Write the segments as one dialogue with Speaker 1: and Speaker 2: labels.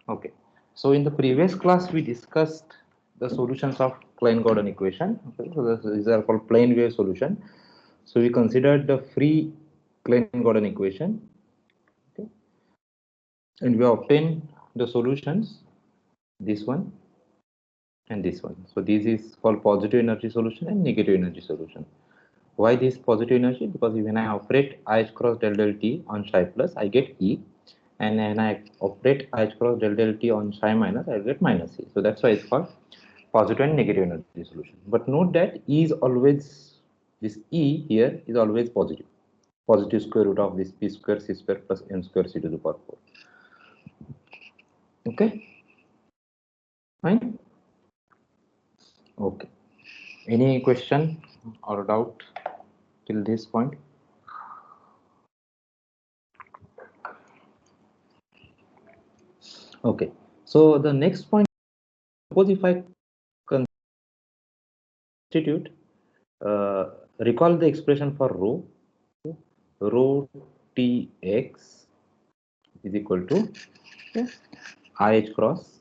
Speaker 1: Okay. So in the previous class, we discussed the solutions of Klein-Gordon equation. Okay. So these are called plane wave solution. So we considered the free Klein-Gordon equation. Okay. And we obtained the solutions, this one and this one. So this is called positive energy solution and negative energy solution. Why this positive energy? Because when I operate IH cross del del T on psi plus, I get E. And when I operate IH cross del del T on psi minus, I get minus E. So that's why it's called positive and negative energy solution. But note that E is always, this E here is always positive. Positive square root of this P square C square plus M square C to the power 4. Okay, fine. Okay. Any question or doubt till this point? Okay. So the next point, suppose if I constitute, recall the expression for rho. Rho Tx is equal to IH cross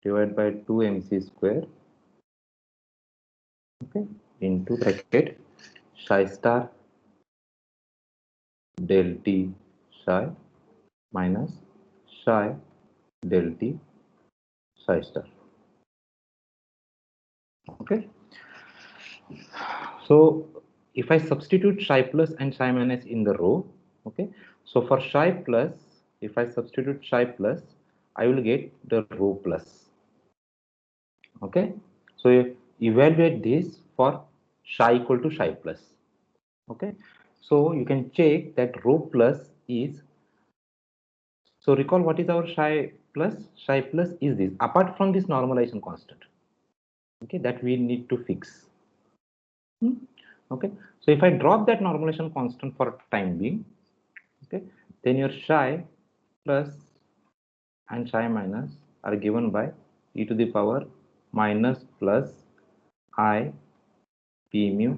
Speaker 1: divided by 2 MC square, okay, into bracket psi star del T psi minus psi del T psi star. Okay. So if I substitute psi plus and psi minus in the row, okay, so for psi plus, if I substitute psi plus, I will get the row plus. Okay, so evaluate this for psi equal to psi plus. Okay, so you can check that row plus is, so recall what is our psi plus? Psi plus is this, apart from this normalization constant, okay, that we need to fix. Okay, so if I drop that normalization constant for time being, okay, then your psi plus and psi minus are given by e to the power minus plus I p mu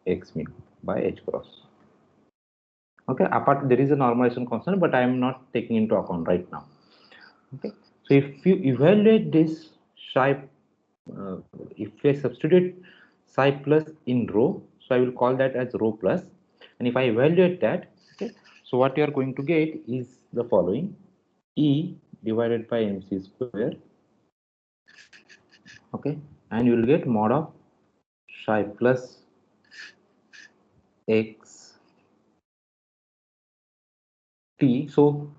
Speaker 1: x mu by h cross. Okay, apart there is a normalization constant, but I am not taking into account right now. Okay, so if you evaluate this psi, if I substitute psi plus in rho, so I will call that as rho plus, and if I evaluate that, okay, so what you are going to get is the following: E divided by mc square, okay, and you will get mod of psi plus x t. So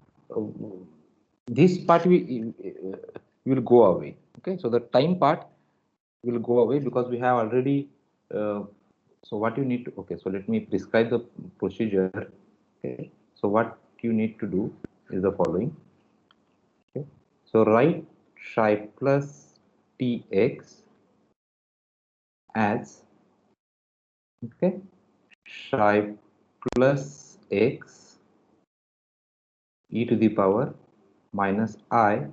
Speaker 1: this part will go away. Okay, so the time part will go away because we have already. So what you need to, okay, so let me prescribe the procedure. Okay, so what you need to do is the following. Okay, so write psi plus tx as, okay, psi plus x e to the power minus I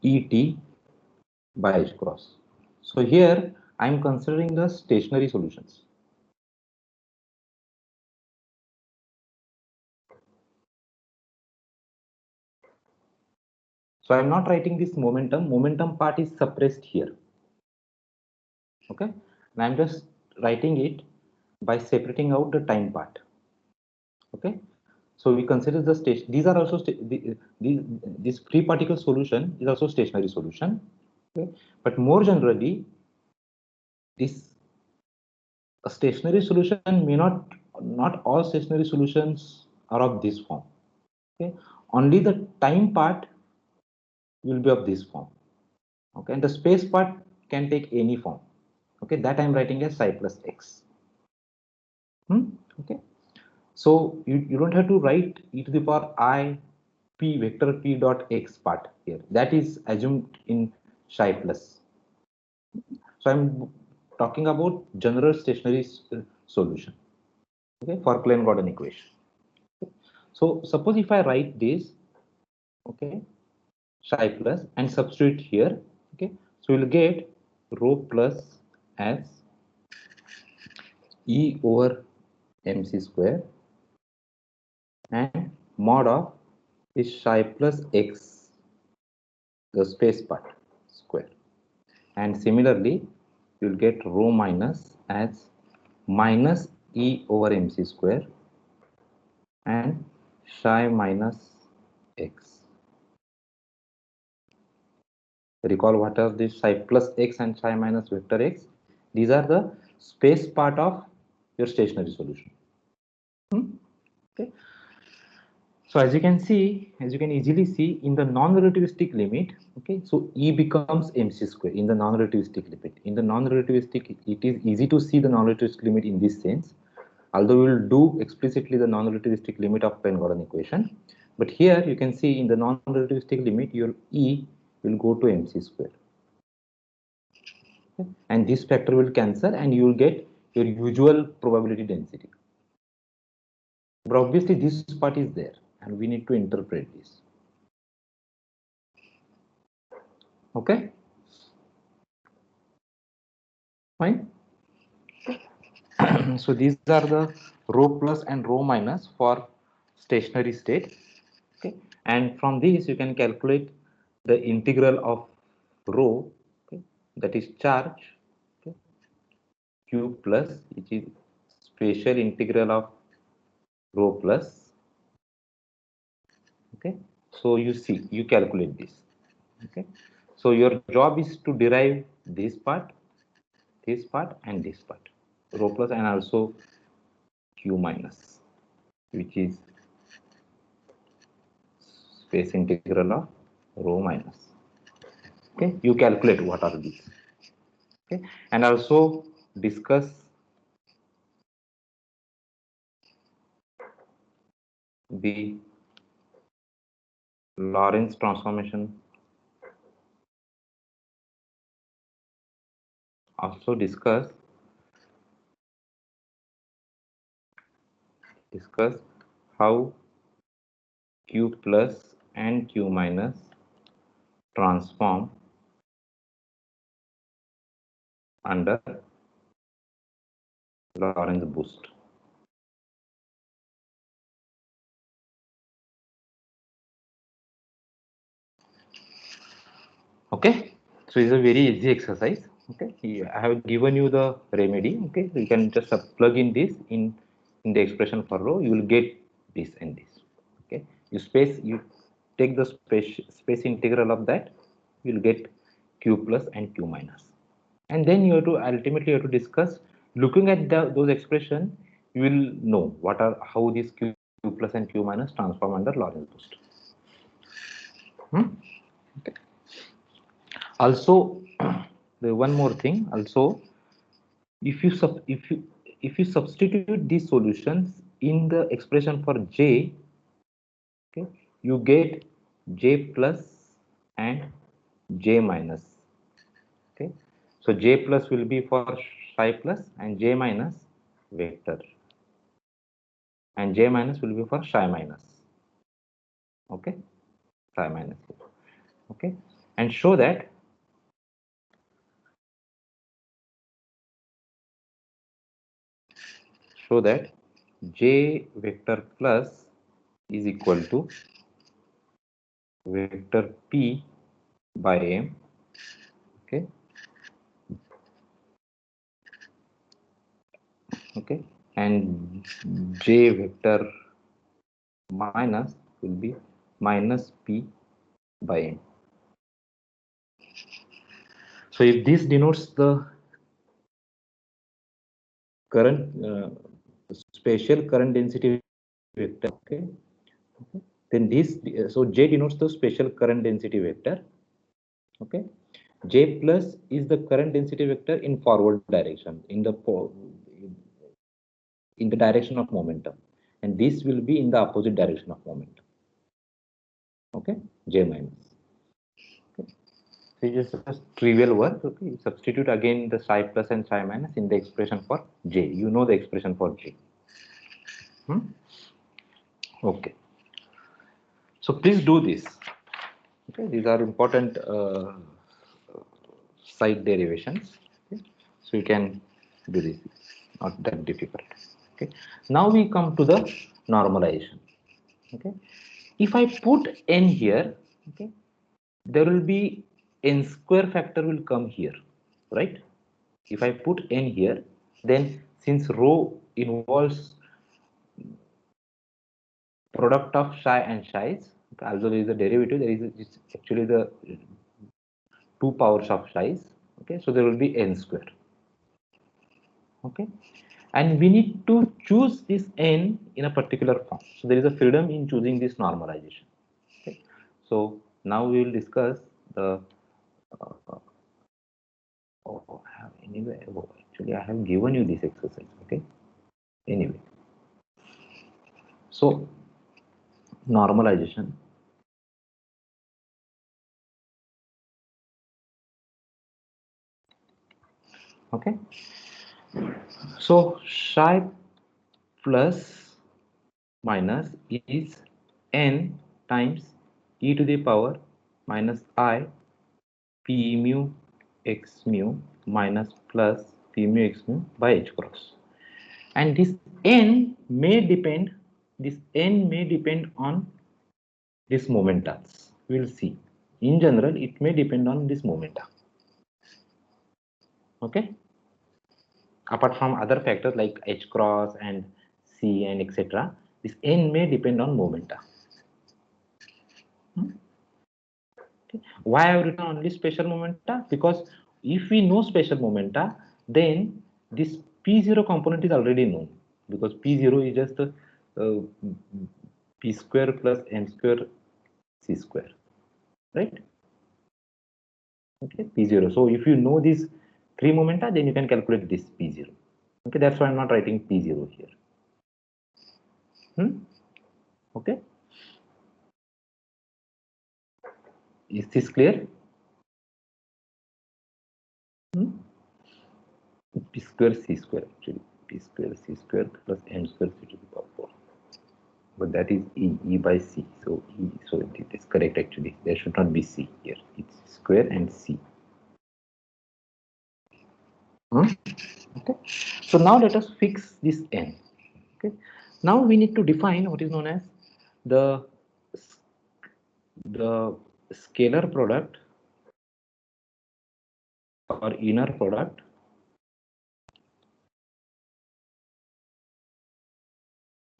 Speaker 1: et by h cross. So here I am considering the stationary solutions. So I am not writing this momentum. Momentum part is suppressed here. Okay, and I'm just writing it by separating out the time part. Okay, so we consider the station. These are also this free particle solution is also stationary solution. Okay, but more generally, this a stationary solution may not all stationary solutions are of this form. Okay, only the time part will be of this form. Okay, and the space part can take any form. Okay, that I'm writing as psi plus x. Okay, so you don't have to write e to the power I p vector p dot x part here. That is assumed in psi plus. So I'm talking about general stationary solution. Okay, for Klein-Gordon equation. So suppose if I write this, okay, psi plus and substitute here, okay, so we'll get rho plus as e over mc square and mod of is psi plus x, the space part, square. And similarly, you'll get rho minus as minus e over mc square and psi minus x. Recall what are these psi plus x and psi minus vector x? These are the space part of your stationary solution. Okay. So as you can see, as you can easily see in the non-relativistic limit, okay, so E becomes mc square in the non-relativistic limit. In the non-relativistic, it is easy to see the non-relativistic limit in this sense, although we will do explicitly the non-relativistic limit of Klein-Gordon equation. But here you can see in the non-relativistic limit, your E will go to mc square. Okay? And this factor will cancel and you will get your usual probability density. But obviously this part is there and we need to interpret this. Okay, fine. So these are the rho plus and rho minus for stationary state. Okay, and from this you can calculate the integral of rho, okay, that is charge, okay, q plus, which is special integral of rho plus. Okay, so you see, you calculate this. Okay, so your job is to derive this part, and this part, rho plus and also q minus, which is space integral of rho minus. Okay, you calculate what are these. Okay, and also discuss the Lorentz transformation. Also discuss how q plus and q minus transform under Lorentz boost. Okay, so it's a very easy exercise. Okay, I have given you the remedy. Okay, you can just plug in this in the expression for rho. You will get this and this. Okay, you take the space integral of that. You will get q plus and q minus, and then you have to ultimately you have to discuss. Looking at those expression, you will know what are how this q plus and q minus transform under Lorentz boost. Okay. Also, the one more thing. Also, if you substitute these solutions in the expression for J, okay, you get J plus and J minus. Okay, so J plus will be for psi plus and J minus vector, and J minus will be for psi minus. Okay, psi minus. Okay, and show that J vector plus is equal to vector P by M. Okay, okay, and J vector minus will be minus P by M. So if this denotes the current spatial current density vector, okay, then this, so J denotes the spatial current density vector. Okay, J plus is the current density vector in forward direction, in the direction of momentum, and this will be in the opposite direction of momentum. Okay, J minus. Okay. So just trivial work. Okay, you substitute again the psi plus and psi minus in the expression for J. You know the expression for J. Okay. So please do this. Okay, these are important side derivations. Okay. So you can do this. Not that difficult. Okay. Now we come to the normalization. Okay. If I put n here, okay, there will be n square factor will come here, right? If I put n here, then since rho involves product of psi and psi's, okay, also there is a derivative, there is it's actually the two powers of psi's, okay, so there will be n square, okay, and we need to choose this n in a particular form. So there is a freedom in choosing this normalization, okay. So now we will discuss the anyway, actually I have given you this exercise, okay, anyway. So normalization, okay. So psi plus minus is n times e to the power minus I p mu x mu minus plus p mu x mu by h cross, and this n may depend on this momenta. We'll see. In general it may depend on this momenta, okay, apart from other factors like h cross and c and etc. This n may depend on momenta. Okay. Why I have written only special momenta? Because if we know special momenta, then this p0 component is already known, because p0 is just uh, p square plus n square c square, right? Okay, p0. So if you know these three momenta, then you can calculate this p0. Okay, that's why I'm not writing p0 here. Okay, is this clear? P square c square, actually p square c square plus m square c to the power 4, but that is e by c, so so it is correct. Actually there should not be c here, it's square and c. Okay, so now let us fix this n. Okay, now we need to define what is known as the the scalar product or inner product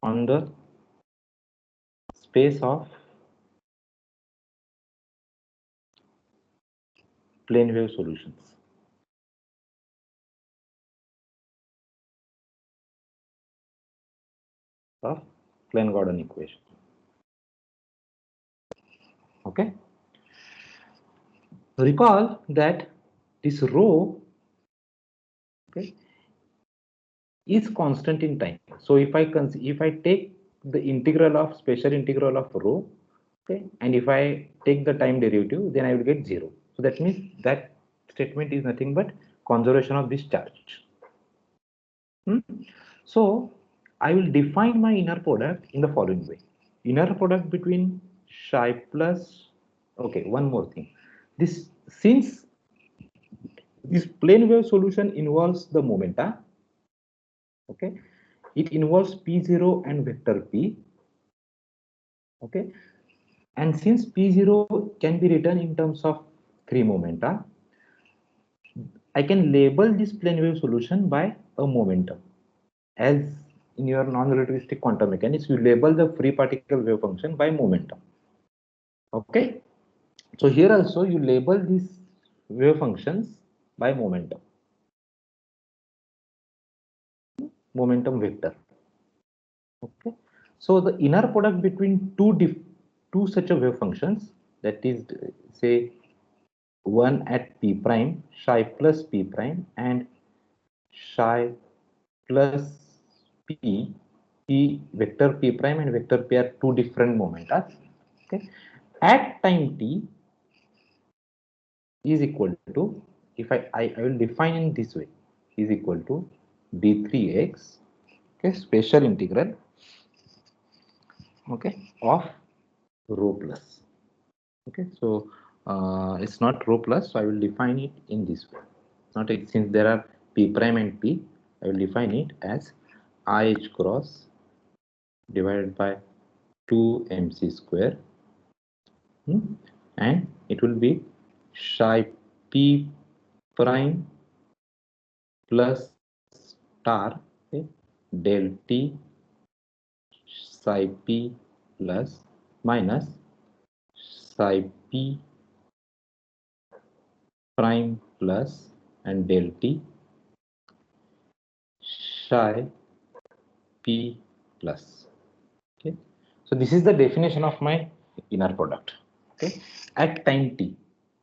Speaker 1: on the space of plane wave solutions of Klein-Gordon equation. Okay, recall that this rho, okay, is constant in time. So if I take the integral of special integral of rho, okay, and if I take the time derivative, then I will get 0. So that means that statement is nothing but conservation of this charge. So I will define my inner product in the following way. Inner product between psi plus, okay, one more thing. This, since this plane wave solution involves the momenta, okay, it involves p0 and vector p, okay, and since p0 can be written in terms of three momenta, I can label this plane wave solution by a momentum. As in your non-relativistic quantum mechanics, you label the free particle wave function by momentum. Okay, so here also you label these wave functions by momentum vector. Okay, so the inner product between two such a wave functions, that is, say, one at p prime psi plus p prime and psi plus p, vector p prime and vector p are two different momenta. Okay, at time t is equal to, if I will define in this way, is equal to d3x, okay, special integral, okay, of rho plus. Okay, so it's not rho plus, so I will define it in this way. Not since there are p prime and p, I will define it as I h cross divided by 2mc square, and it will be psi p prime plus star, okay, del t psi p plus minus psi p prime plus and del t psi p plus. Okay, so this is the definition of my inner product, okay, at time t.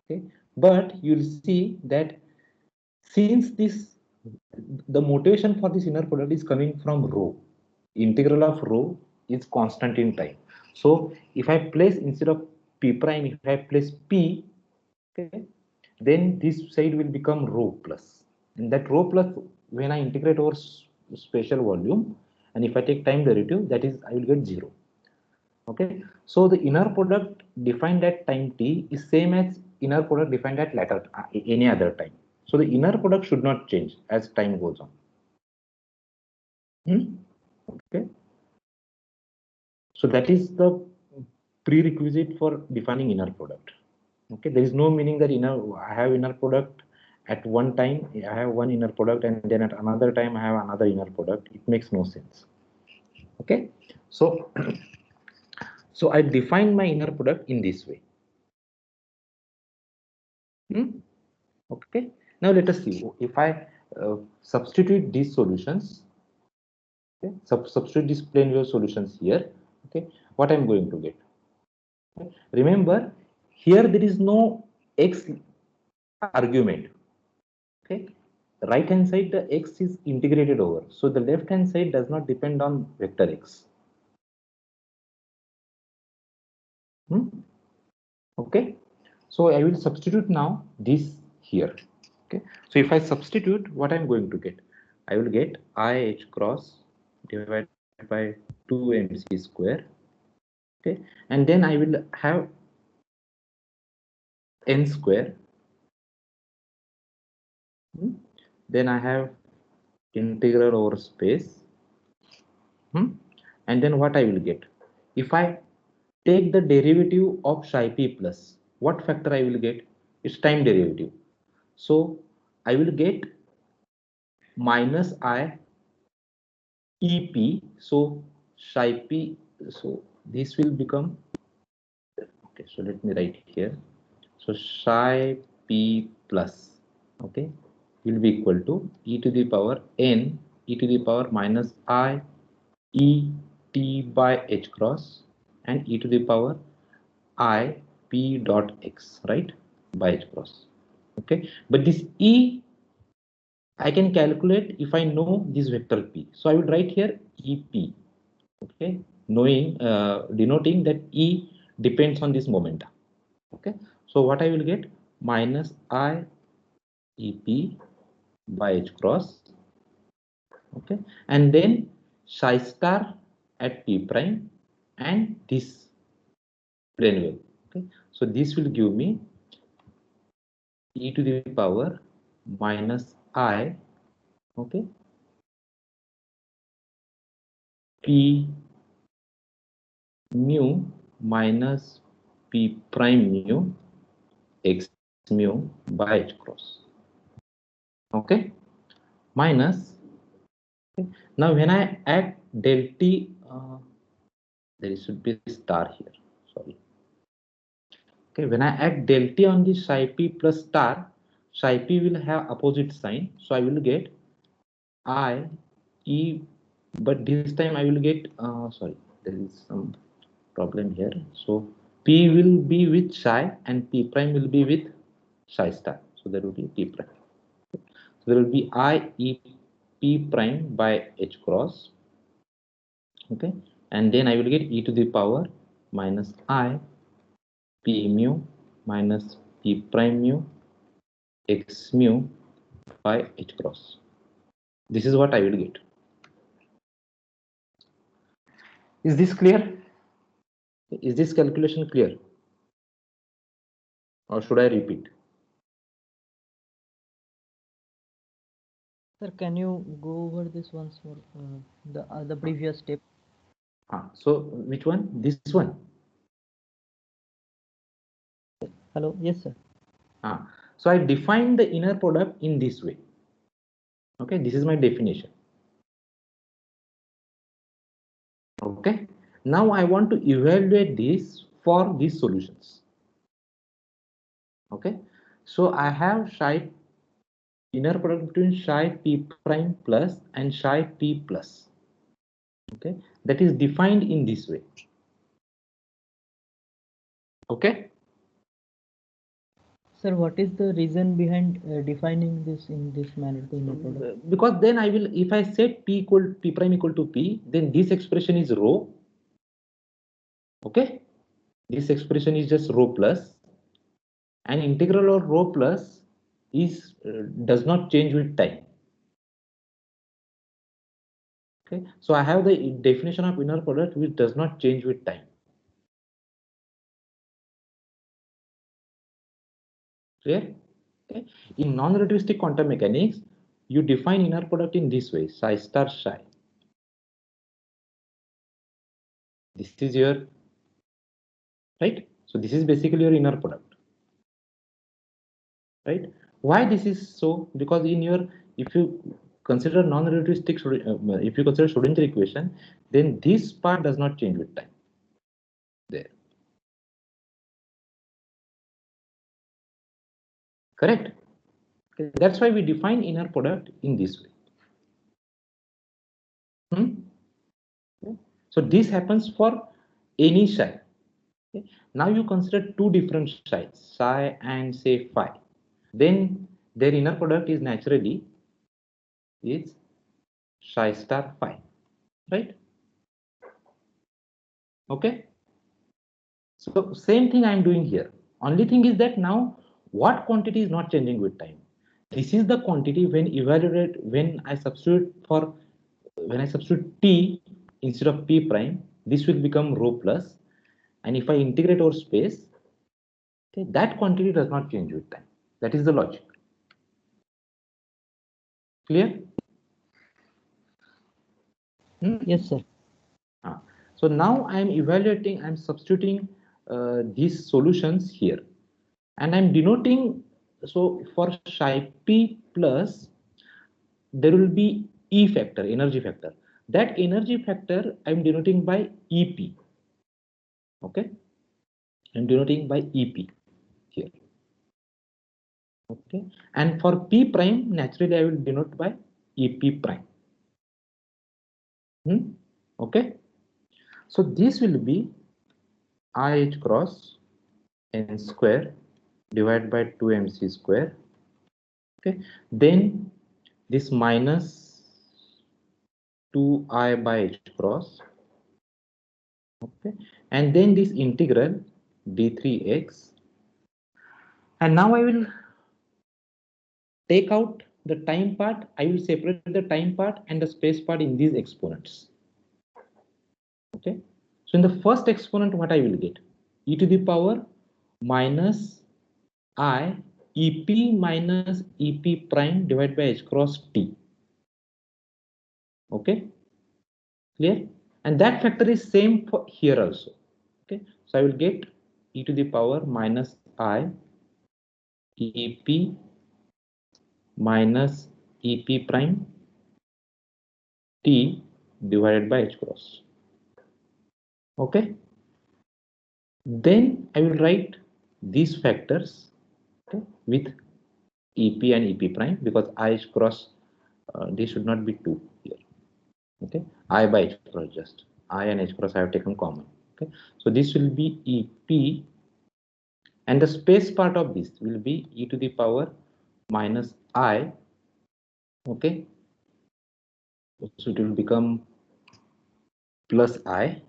Speaker 1: Okay, but you'll see that since this, the motivation for this inner product is coming from rho, integral of rho is constant in time. So if I place, instead of p prime, if I place p, okay, then this side will become rho plus, and that rho plus, when I integrate over spatial volume, and if I take time derivative, that is, I will get 0. Okay, so the inner product defined at time t is same as inner product defined at later any other time. So the inner product should not change as time goes on. Okay, so that is the prerequisite for defining inner product. Okay, there is no meaning that I have inner product at one time, I have one inner product, and then at another time I have another inner product. It makes no sense. Okay, so so I define my inner product in this way. Okay, now let us see if I substitute these solutions. Okay, substitute these plane wave solutions here. Okay, what I'm going to get. Okay. Remember, here there is no x argument. Okay, right hand side the x is integrated over, so the left hand side does not depend on vector x. Okay, so I will substitute now this here. Okay, so if I substitute, what I'm going to get, I will get I h cross divided by 2mc square. Okay, and then I will have n square. Then I have integral over space. And then what I will get, if I take the derivative of psi p plus, what factor I will get? It's time derivative. So I will get minus I ep. So psi p, so this will become, okay, so let me write here. So psi p plus, okay, will be equal to e to the power n e to the power minus I e t by h cross and e to the power I p dot x, right, by h cross. Okay, but this e I can calculate if I know this vector p. So I will write here ep. Okay, knowing, denoting that e depends on this momentum. Okay, so what I will get, minus I ep by h cross. Okay, and then psi star at p prime and this plane wave. Okay, so this will give me e to the power minus I, okay, p mu minus p prime mu x mu by h cross. Okay, minus, okay. Now when I add del t, there should be star here, sorry. Okay, when I add del t on the psi p plus star, psi p will have opposite sign, so I will get I e, but this time I will get, sorry, there is some problem here. So p will be with psi and p prime will be with psi star, so there will be p prime. So there will be I e p prime by h cross. Okay, and then I will get e to the power minus I p mu minus p prime mu x mu by h cross. This is what I will get. Is this clear? Is this calculation clear? Or should I repeat?
Speaker 2: Sir, can you go over this once more, the previous step?
Speaker 1: So which one? This one.
Speaker 2: Hello, yes sir.
Speaker 1: So I define the inner product in this way. Okay, this is my definition. Okay, now I want to evaluate this for these solutions. Okay, so I have psi inner product between psi p prime plus and psi p plus. Okay, that is defined in this way. Okay.
Speaker 2: Sir, what is the reason behind defining this in this manner, the inner product?
Speaker 1: Because then I will, if I set p prime equal to p, then this expression is rho. Okay, this expression is just rho plus, and integral of rho plus is does not change with time. Okay, so I have the definition of inner product which does not change with time. Clear? Okay. In non-relativistic quantum mechanics, you define inner product in this way: psi star psi. This is your right. So this is basically your inner product. Right? Why this is so? Because in your, if you consider non-relativistic, if you consider Schrodinger equation, then this part does not change with time. There, correct? Okay. That's why we define inner product in this way. Okay. So this happens for any psi. Okay. Now you consider two different psi's, psi and say phi. Then their inner product is naturally is psi star phi, right? Okay. So same thing I am doing here. Only thing is that now what quantity is not changing with time. This is the quantity when evaluate when I substitute for when I substitute t instead of p prime, this will become rho plus, and if I integrate over space, okay, that quantity does not change with time. That is the logic. Clear?
Speaker 2: Yes sir.
Speaker 1: So now I am evaluating, I am substituting these solutions here, and I am denoting. So for psi p plus, there will be E factor, energy factor. That energy factor I am denoting by EP. Okay, I am denoting by EP here. Okay, and for P prime, naturally I will denote by EP prime. Okay, so this will be IH cross n square divided by 2mc square. Okay, then this minus 2I by h cross. Okay, and then this integral d3x, and now I will take out the time part. I will separate the time part and the space part in these exponents. Okay, so in the first exponent, what I will get? E to the power minus I EP minus EP prime divided by h cross t. Okay, clear? And that factor is same for here also. Okay, so I will get e to the power minus I EP minus EP prime t divided by h cross. Okay, then I will write these factors, okay, with EP and EP prime, because I cross this should not be 2 here. Okay, I by h cross, just I and h cross I have taken common. Okay, so this will be EP, and the space part of this will be e to the power minus I. Okay, so it will become plus I,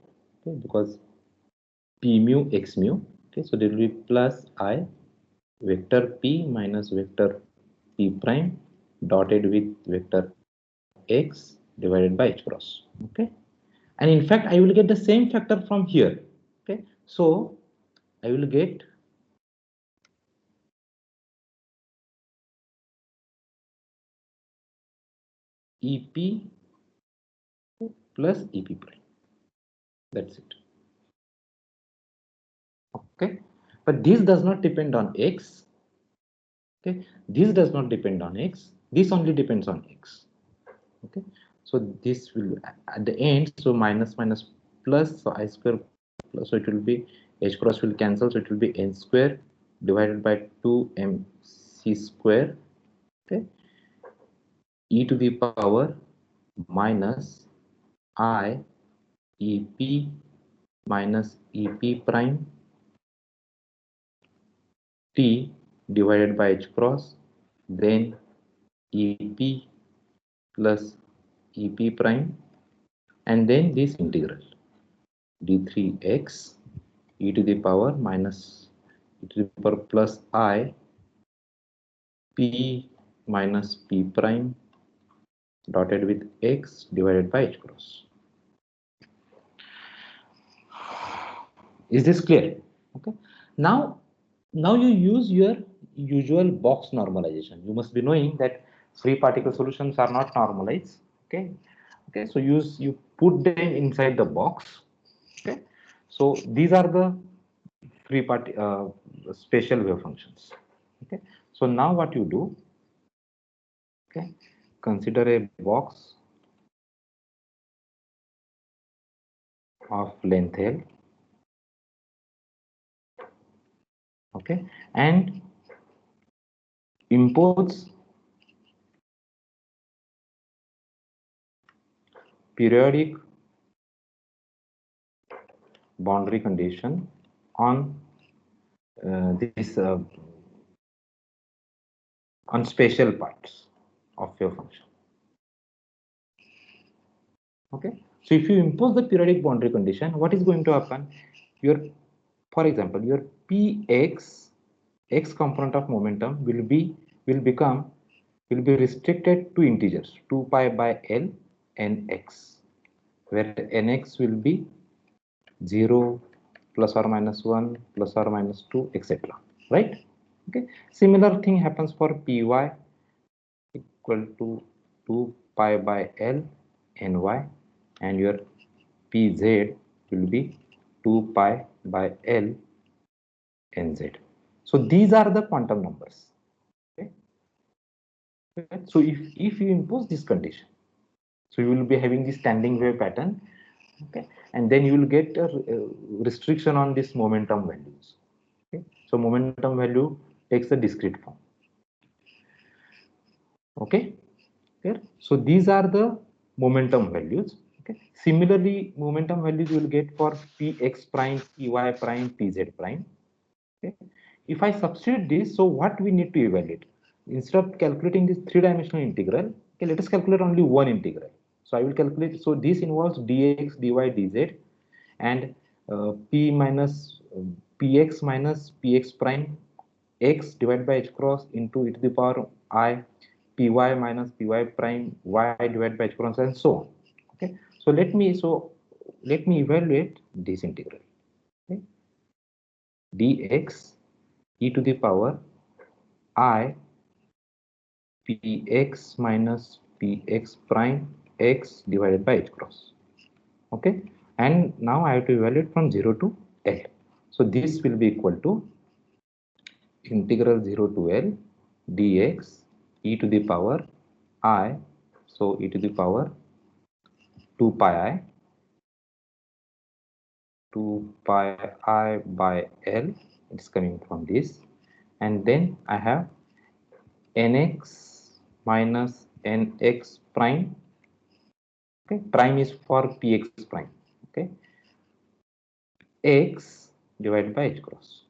Speaker 1: okay, because p mu x mu. Okay, so there will be plus I vector p minus vector p prime dotted with vector x divided by h cross. Okay, and in fact I will get the same factor from here. Okay, so I will get EP plus EP prime. That's it. Okay, but this does not depend on x. Okay, this does not depend on x. This only depends on x. Okay, so this will at the end, so minus minus plus, so I square plus, so it will be h cross will cancel, so it will be n square divided by 2mc square. Okay, e to the power minus I ep minus ep prime t divided by h cross, then ep plus ep prime, and then this integral d3x e to the power minus e to the power plus I p minus p prime dotted with x divided by h cross. Is this clear? Okay. Now, now you use your usual box normalization. You must be knowing that free particle solutions are not normalized. Okay. Okay. So you put them inside the box. Okay. So these are the free part spatial wave functions. Okay. So now what you do? Okay. Consider a box of length L. Okay. And impose periodic boundary condition on this on spatial parts of your function. Okay, so if you impose the periodic boundary condition, what is going to happen? Your, for example, your px x component of momentum will be restricted to integers 2 pi by l and x, where nx will be 0 plus or minus 1 plus or minus 2, etc. Right? Okay, similar thing happens for py equal to 2 pi by l ny, and your pz will be 2 pi by l nz. So these are the quantum numbers. Okay, so if you impose this condition, so you will be having this standing wave pattern. Okay, and then you will get a restriction on this momentum values. Okay, so momentum value takes a discrete form. Okay, here, so these are the momentum values. Okay, similarly momentum values you will get for px prime, py prime, pz prime. Okay, if I substitute this, so what we need to evaluate, instead of calculating this three-dimensional integral, okay, let us calculate only one integral. So I will calculate, so this involves dx dy dz, and p minus px minus px prime x divided by h cross into e to the power I py minus py prime y divided by h cross, and so on. Okay, so let me evaluate this integral. Okay, dx e to the power I px minus px prime x divided by h cross. Okay, and now I have to evaluate from 0 to L. So this will be equal to integral 0 to L dx e to the power I, so e to the power 2 pi I, 2 pi I by L, it's coming from this, and then I have nx minus nx prime. Okay, prime is for px prime. Okay, x divided by h cross.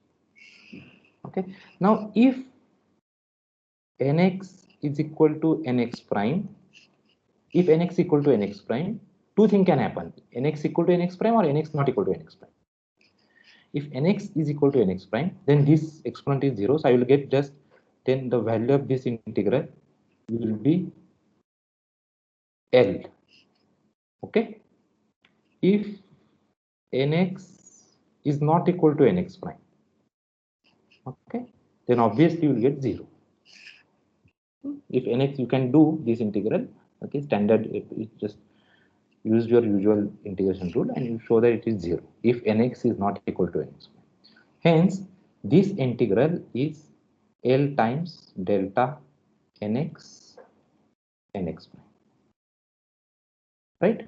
Speaker 1: Okay, now if nx is equal to nx prime, if nx equal to nx prime, two things can happen: nx equal to nx prime or nx not equal to nx prime. If nx is equal to nx prime, then this exponent is 0, so I will get just, then the value of this integral will be L. Okay, if nx is not equal to nx prime, okay, then obviously you will get 0. If nx, you can do this integral. Okay, standard, it just use your usual integration rule and you show that it is 0 if nx is not equal to nx. Hence, this integral is L times delta nx nx prime, right?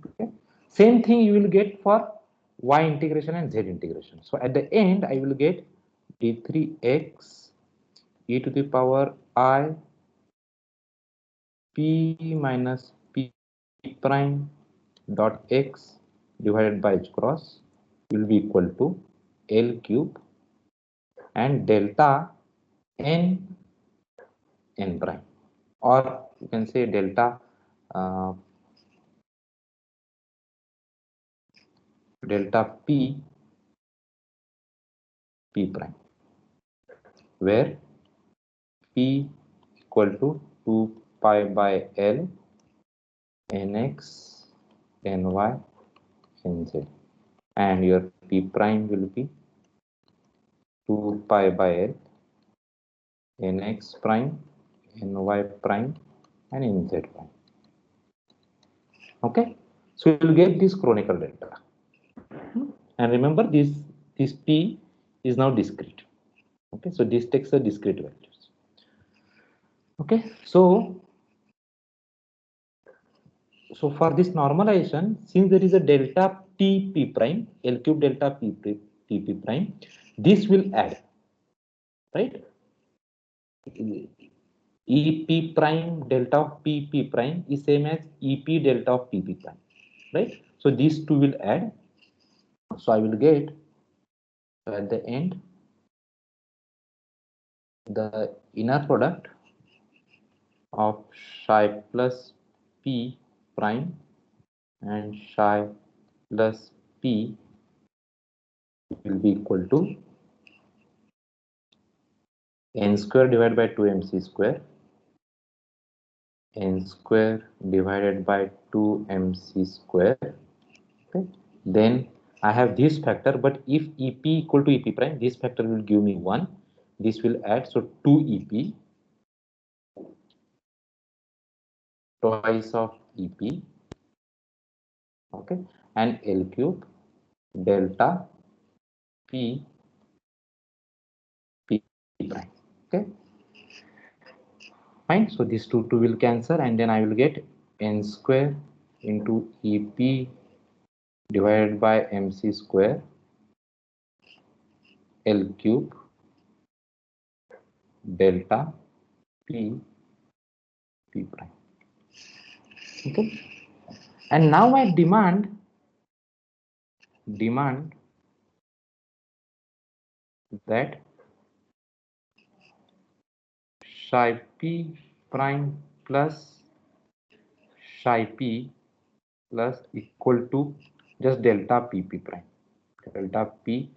Speaker 1: Okay. Same thing you will get for y integration and z integration. So at the end, I will get d3x e to the power I p minus p prime dot x divided by h cross will be equal to L cube and delta n n prime, or you can say delta uh, delta p p prime, where p equal to 2 pi by L nx ny nz, and your p prime will be 2 pi by L nx prime ny prime and nz prime. Okay, so you will get this chronicle delta, and remember this p is now discrete. Okay, so this takes the discrete values. Okay, so for this normalization, since there is a delta p prime, L cube delta p prime, this will add, right? EP prime delta of p prime is same as EP delta of p prime, right? So these two will add. So I will get at the end the inner product of psi plus p prime and psi plus p will be equal to n square divided by 2mc square, n square divided by 2mc square. Okay, then I have this factor, but if ep equal to ep prime, this factor will give me 1, this will add, so 2ep twice of ep, okay, and L cube delta p p prime. Okay, fine. So these two will cancel, and then I will get n square into ep divided by mc square L cube delta p prime. Okay, and now I demand that psi p prime plus psi p plus equal to just delta pp prime, delta p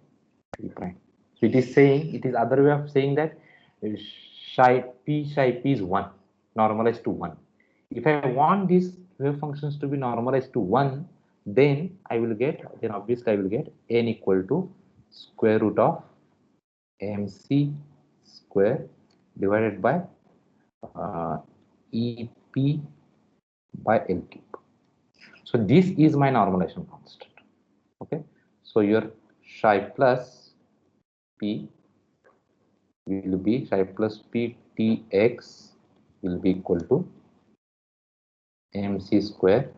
Speaker 1: prime. So it is saying, it is other way of saying that psi p is 1, normalized to 1. If I want these wave functions to be normalized to 1, then obviously I will get n equal to square root of mc square divided by ep by L cube. So this is my normalization constant. Okay, so your psi plus p will be psi plus p tx will be equal to mc square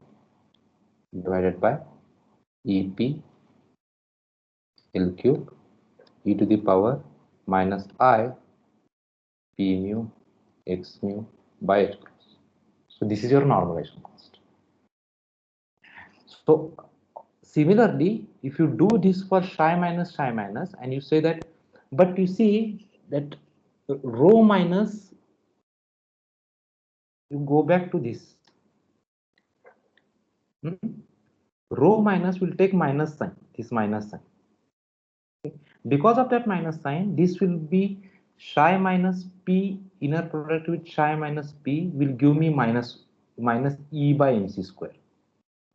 Speaker 1: divided by ep L cube e to the power minus I p mu x mu by h cross. So this is your normalization constant. So similarly, if you do this for psi minus, and you say that, but you see that rho minus, you go back to this, rho minus will take minus sign, this minus sign. Okay. Because of that minus sign, this will be psi minus p inner product with psi minus p will give me minus e by mc square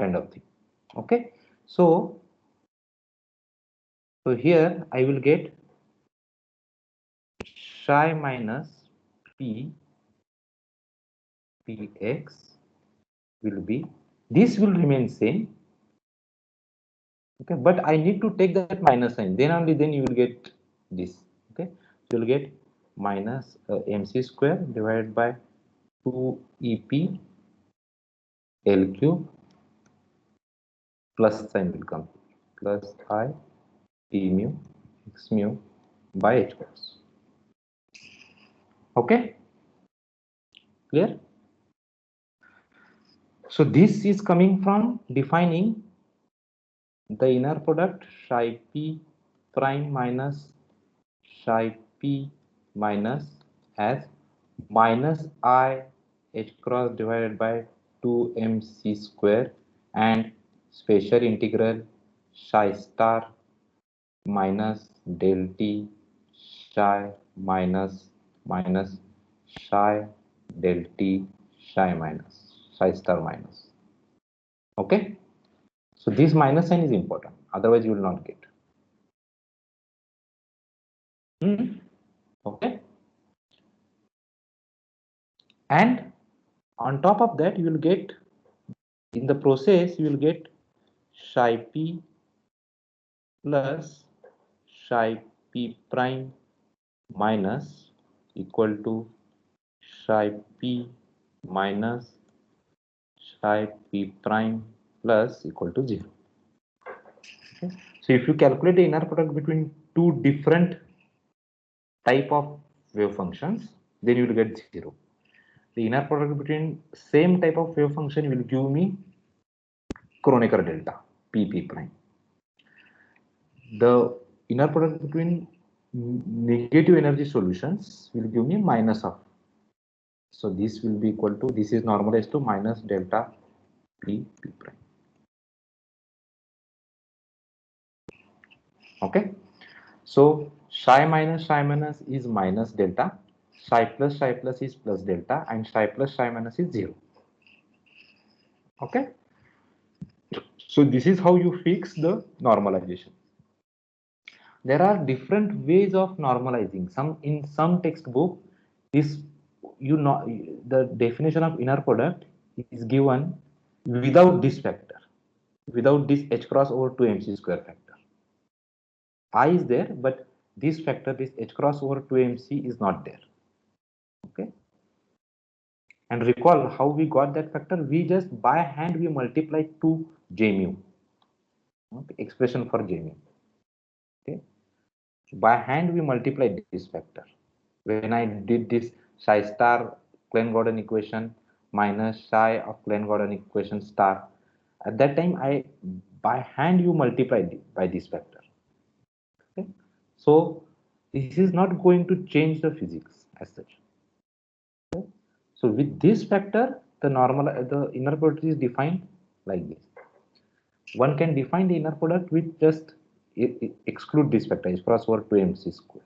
Speaker 1: kind of thing. Okay, so here I will get psi minus p px will be This will remain same. Okay, but I need to take that minus sign. Then only then you will get this. Okay, you will get minus mc square divided by 2 EP L cube plus sign will come plus I T mu x mu by h cross. Okay, clear? So this is coming from defining the inner product psi p prime minus psi p minus as minus I h cross divided by 2 mc square and special integral psi star minus del t psi minus minus psi del t psi minus psi star minus. Okay, so this minus sign is important, otherwise you will not get. Okay, and on top of that you will get, in the process you will get psi p plus psi p prime minus equal to psi p minus psi p prime plus equal to 0. Okay. So if you calculate the inner product between two different type of wave functions, then you will get 0. The inner product between same type of wave function will give me Kronecker delta pp prime. The inner product between negative energy solutions will give me minus of. So this will be equal to, this is normalized to minus delta p prime. Okay. So psi minus is minus delta, psi plus is plus delta, and psi plus psi minus is 0. Okay. So this is how you fix the normalization. There are different ways of normalizing. Some in some textbook, this you know the definition of inner product is given without this factor, without this h cross over 2 mc square factor. I is there, but this factor, this h cross over 2 mc is not there. Okay. And recall how we got that factor. We just by hand we multiply 2 j mu. Okay. Expression for j mu. Okay. By hand we multiplied this factor. When I did this psi star Klein-Gordon equation minus psi of Klein-Gordon equation star, at that time I by hand you multiplied by this factor. Okay. So this is not going to change the physics as such. Okay. So with this factor, the inner product is defined like this. One can define the inner product with just exclude this factor is cross over 2 mc square.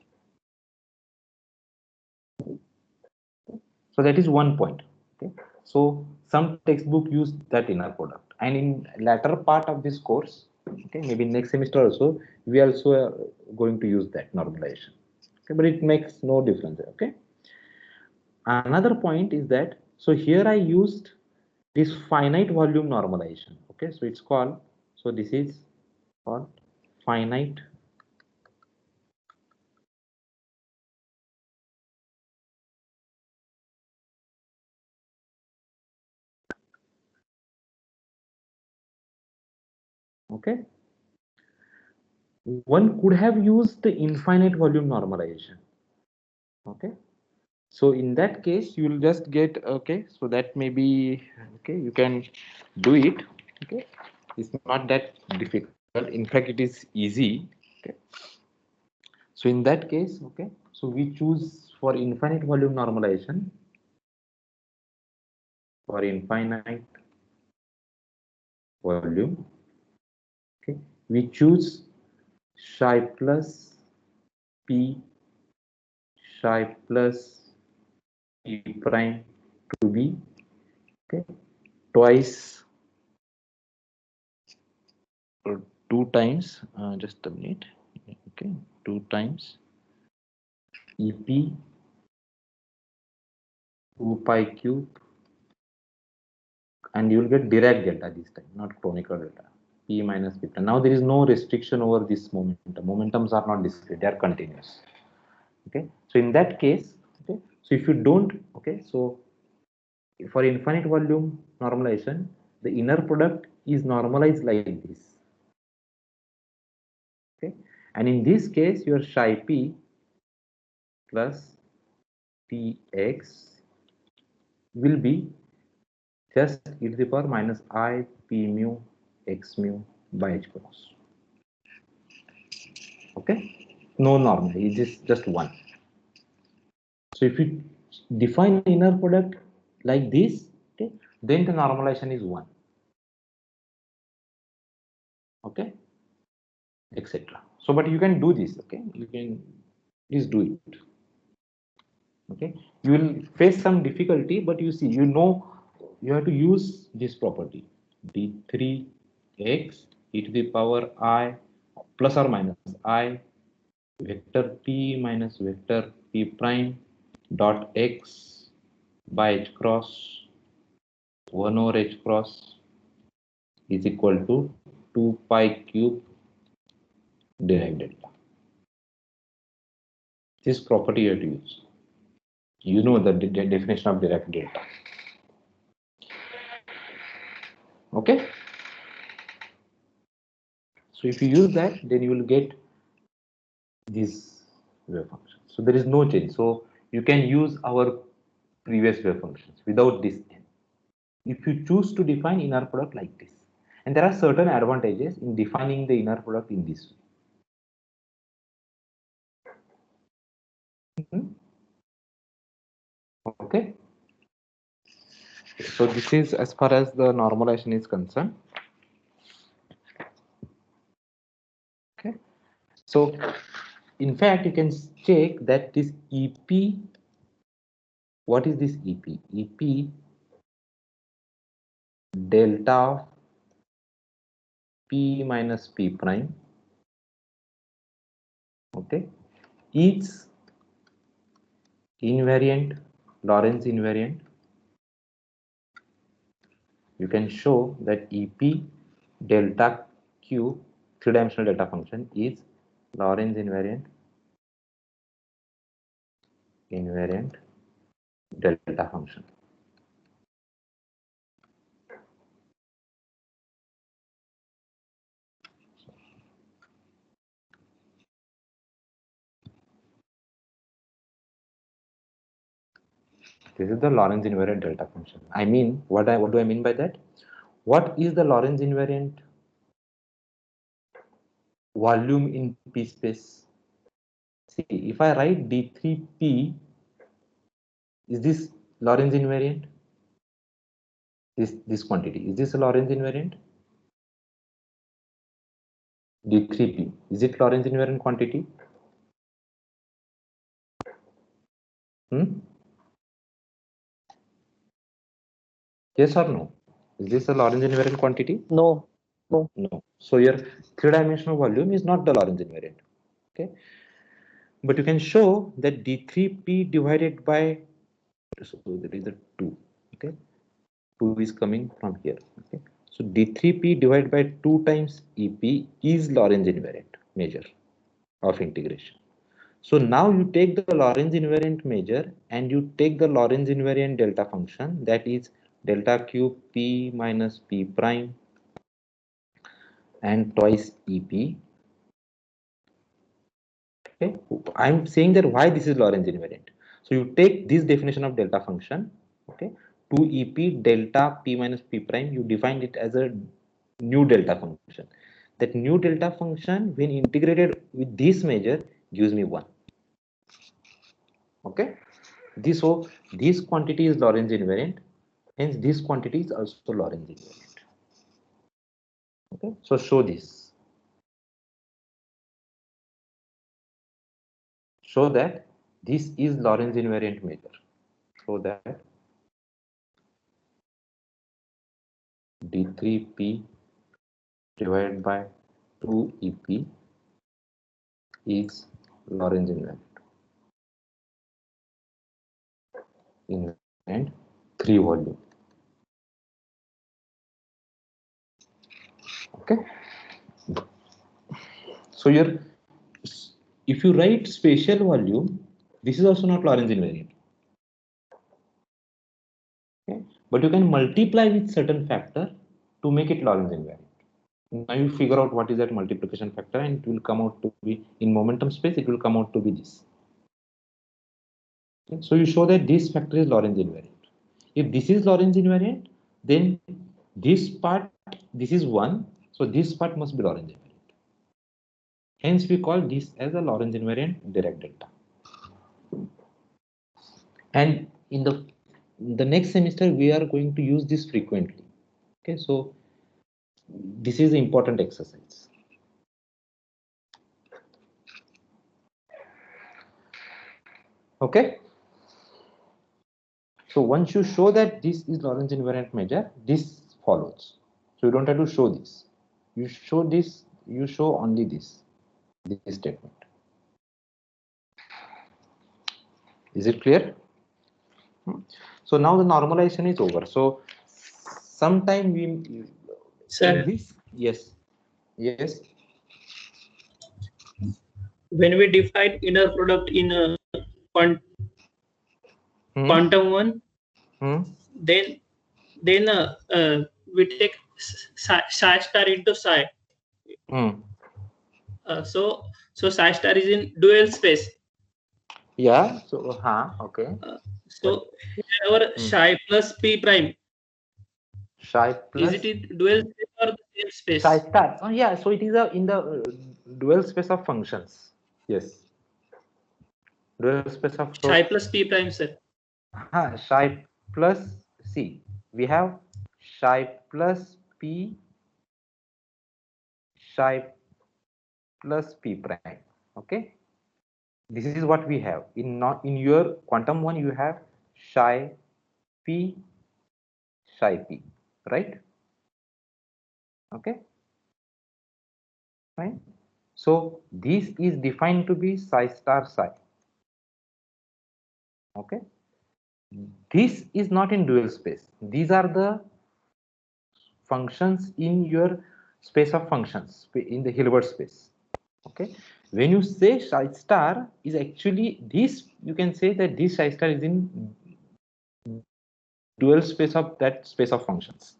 Speaker 1: So that is one point. Okay. So some textbook use that inner product, and in latter part of this course, okay, maybe next semester also, we also are going to use that normalization. Okay, but it makes no difference. Okay. Another point is that, so here I used this finite volume normalization. Okay, so it's called, so this is called finite okay. One could have used the infinite volume normalization. Okay, so in that case you will just get, okay, so that may be, okay, you can do it. Okay, it's not that difficult, in fact it is easy. Okay, so in that case, okay, so we choose for infinite volume normalization, for infinite volume, okay, we choose psi plus p psi plus p prime to be, okay, twice or 2 times, just a minute, okay, 2 times ep 2 pi cube and you will get Dirac delta this time, not Kronecker delta. P minus P prime. Now there is no restriction over this momentum. Momentums are not discrete; they are continuous. Okay, so in that case, okay, so if you don't, okay, so for infinite volume normalization, the inner product is normalized like this. Okay, and in this case, your psi p plus Tx will be just e to the power minus I p mu x mu by h cross. Okay, no normal, it is just one. So if you define inner product like this, okay, then the normalization is one. Okay, etc. So, but you can do this. Okay, you can please do it. Okay, you will face some difficulty, but you see, you know, you have to use this property d3x e to the power I plus or minus I vector p minus vector p prime dot x by h cross 1 over h cross is equal to 2 pi cube Dirac delta. This property you have to use. You know the definition of Dirac delta. Okay. So if you use that, then you will get this wave function. So there is no change. So you can use our previous wave functions without this n. If you choose to define inner product like this, and there are certain advantages in defining the inner product in this way. Okay. So this is as far as the normalization is concerned. Okay. So in fact, you can check that this EP, what is this EP? EP delta of P minus P prime, okay, is invariant, Lorentz invariant. You can show that EP delta Q, three-dimensional delta function, is Lorentz invariant delta function. This is the Lorentz invariant delta function. I mean, what do I mean by that? What is the Lorentz invariant volume in P space? See, if I write D3P, is this Lorentz invariant? This quantity, is this a Lorentz invariant? D3P, is it Lorentz invariant quantity? Yes or no? Is this a Lorentz invariant quantity?
Speaker 2: No. No.
Speaker 1: No. So your three-dimensional volume is not the Lorentz invariant. Okay. But you can show that D3P divided by, so there is a 2. Okay. 2 is coming from here. Okay. So D3P divided by 2 times EP is Lorentz invariant measure of integration. So now you take the Lorentz invariant measure and you take the Lorentz invariant delta function, that is delta cube P minus P prime and twice EP. Okay, I'm saying that why this is Lorentz invariant. So you take this definition of delta function, okay, 2EP delta P minus P prime, you define it as a new delta function. That new delta function, when integrated with this measure, gives me 1. Okay, this quantity is Lorentz invariant, hence this quantity is also Lorentz invariant. Okay, so show this. Show that this is Lorentz invariant measure. Show that D3P divided by 2EP is Lorentz invariant 3 volume. Okay. So if you write spatial volume, this is also not Lorentz invariant. Okay. But you can multiply with certain factor to make it Lorentz invariant. Now you figure out what is that multiplication factor, and it will come out to be in momentum space. It will come out to be this. Okay. So you show that this factor is Lorentz invariant. If this is Lorentz invariant, then this part, this is 1. So this part must be Lorentz invariant. Hence we call this as a Lorentz invariant Dirac delta. And in the next semester we are going to use this frequently. Okay, so this is the important exercise. Okay. So once you show that this is Lorentz invariant measure, this follows. So you don't have to show this. You show this, you show only this statement. Is it clear? So now the normalization is over. So sometime we
Speaker 3: Sir,
Speaker 1: yes.
Speaker 3: when we define inner product in quantum one, then we take psi star into psi. So psi star is in dual space.
Speaker 1: Yeah. So okay.
Speaker 3: So here our psi plus p prime.
Speaker 1: Psi plus.
Speaker 3: Is it in dual space or the same space?
Speaker 1: Psi star. Oh yeah. So it is in the dual space of functions. Yes. Dual space of
Speaker 3: Psi plus p prime, sir.
Speaker 1: Psi plus C. We have psi plus p, psi plus p prime. Okay. This is what we have in your quantum one. You have psi p, psi p, right? Okay. Fine. So this is defined to be psi star psi. Okay. This is not in dual space. These are the functions in your space of functions in the Hilbert space. Okay. When you say psi star is actually this, you can say that this psi star is in dual space of that space of functions.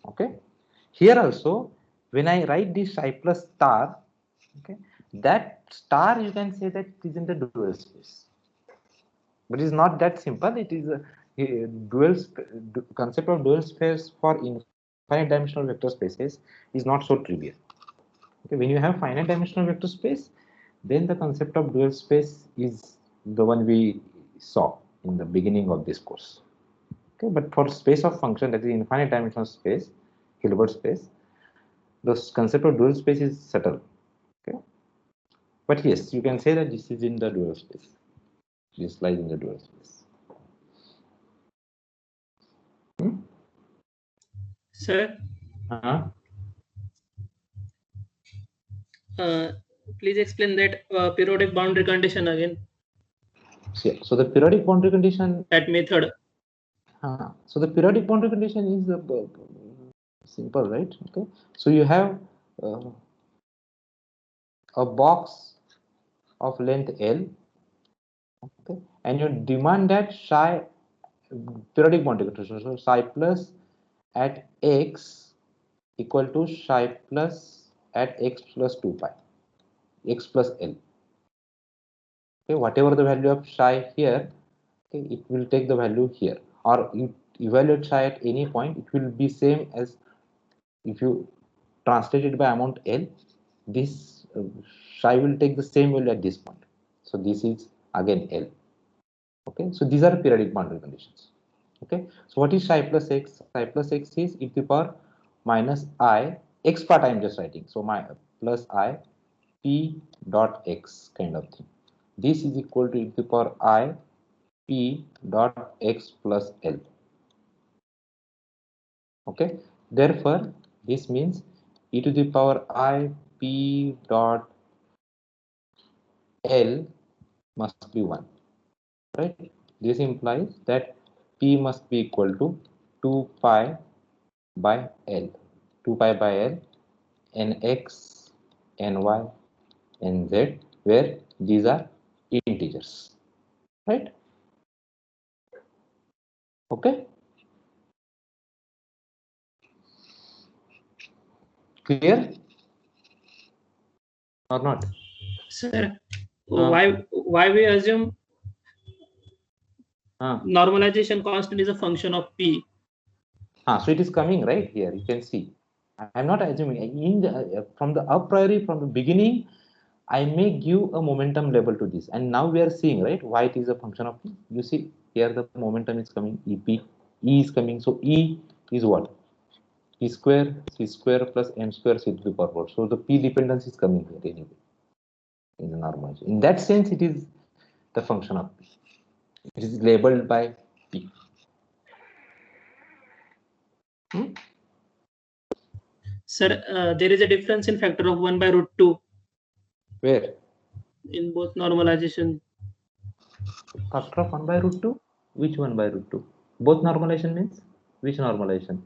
Speaker 1: Okay. Here also, when I write this psi plus star, okay, that star you can say that it is in the dual space. But it's not that simple. It is a concept of dual space for infinite dimensional vector spaces is not so trivial. Okay, when you have finite dimensional vector space, then the concept of dual space is the one we saw in the beginning of this course. Okay, but for space of function, that is infinite dimensional space, Hilbert space, the concept of dual space is subtle. Okay, but yes, you can say that this is in the dual space. This lies in the dual space.
Speaker 3: Sir, please explain that periodic boundary condition again.
Speaker 1: So the periodic boundary condition.
Speaker 3: That method.
Speaker 1: So the periodic boundary condition is simple, right? Okay. So you have a box of length L. Okay, and you demand that psi periodic boundary condition. So psi plus at x equal to psi plus at x plus 2 pi, x plus L. Okay, whatever the value of psi here, okay, it will take the value here, or you evaluate psi at any point, it will be same as if you translate it by amount L. This psi will take the same value at this point. So this is again L. Okay, so these are periodic boundary conditions. Okay, so what is psi plus x? Psi plus x is e to the power minus I, x part I am just writing. So my plus I p dot x kind of thing. This is equal to e to the power I p dot x plus L. Okay, therefore this means e to the power I p dot L must be 1, right? This implies that p must be equal to 2 pi by L. 2 pi by L, nx, ny, nz, where these are integers, right? Okay. Clear or not?
Speaker 3: Sir, why we assume normalization constant is a function of P?
Speaker 1: So it is coming right here. You can see. I'm not assuming in the from the a priori, from the beginning, I may give a momentum label to this, and now we are seeing right why it is a function of P. You see here the momentum is coming, EP, E is coming. So E is what? P square, C square plus M square C to the power 4. So the P dependence is coming here anyway in the normalization. In that sense, it is the function of P. It is labeled by P.
Speaker 3: Sir, there is a difference in factor of 1 by root 2.
Speaker 1: Where?
Speaker 3: In both normalization.
Speaker 1: Factor of 1 by root 2? Which 1 by root 2? Both normalization means? Which normalization?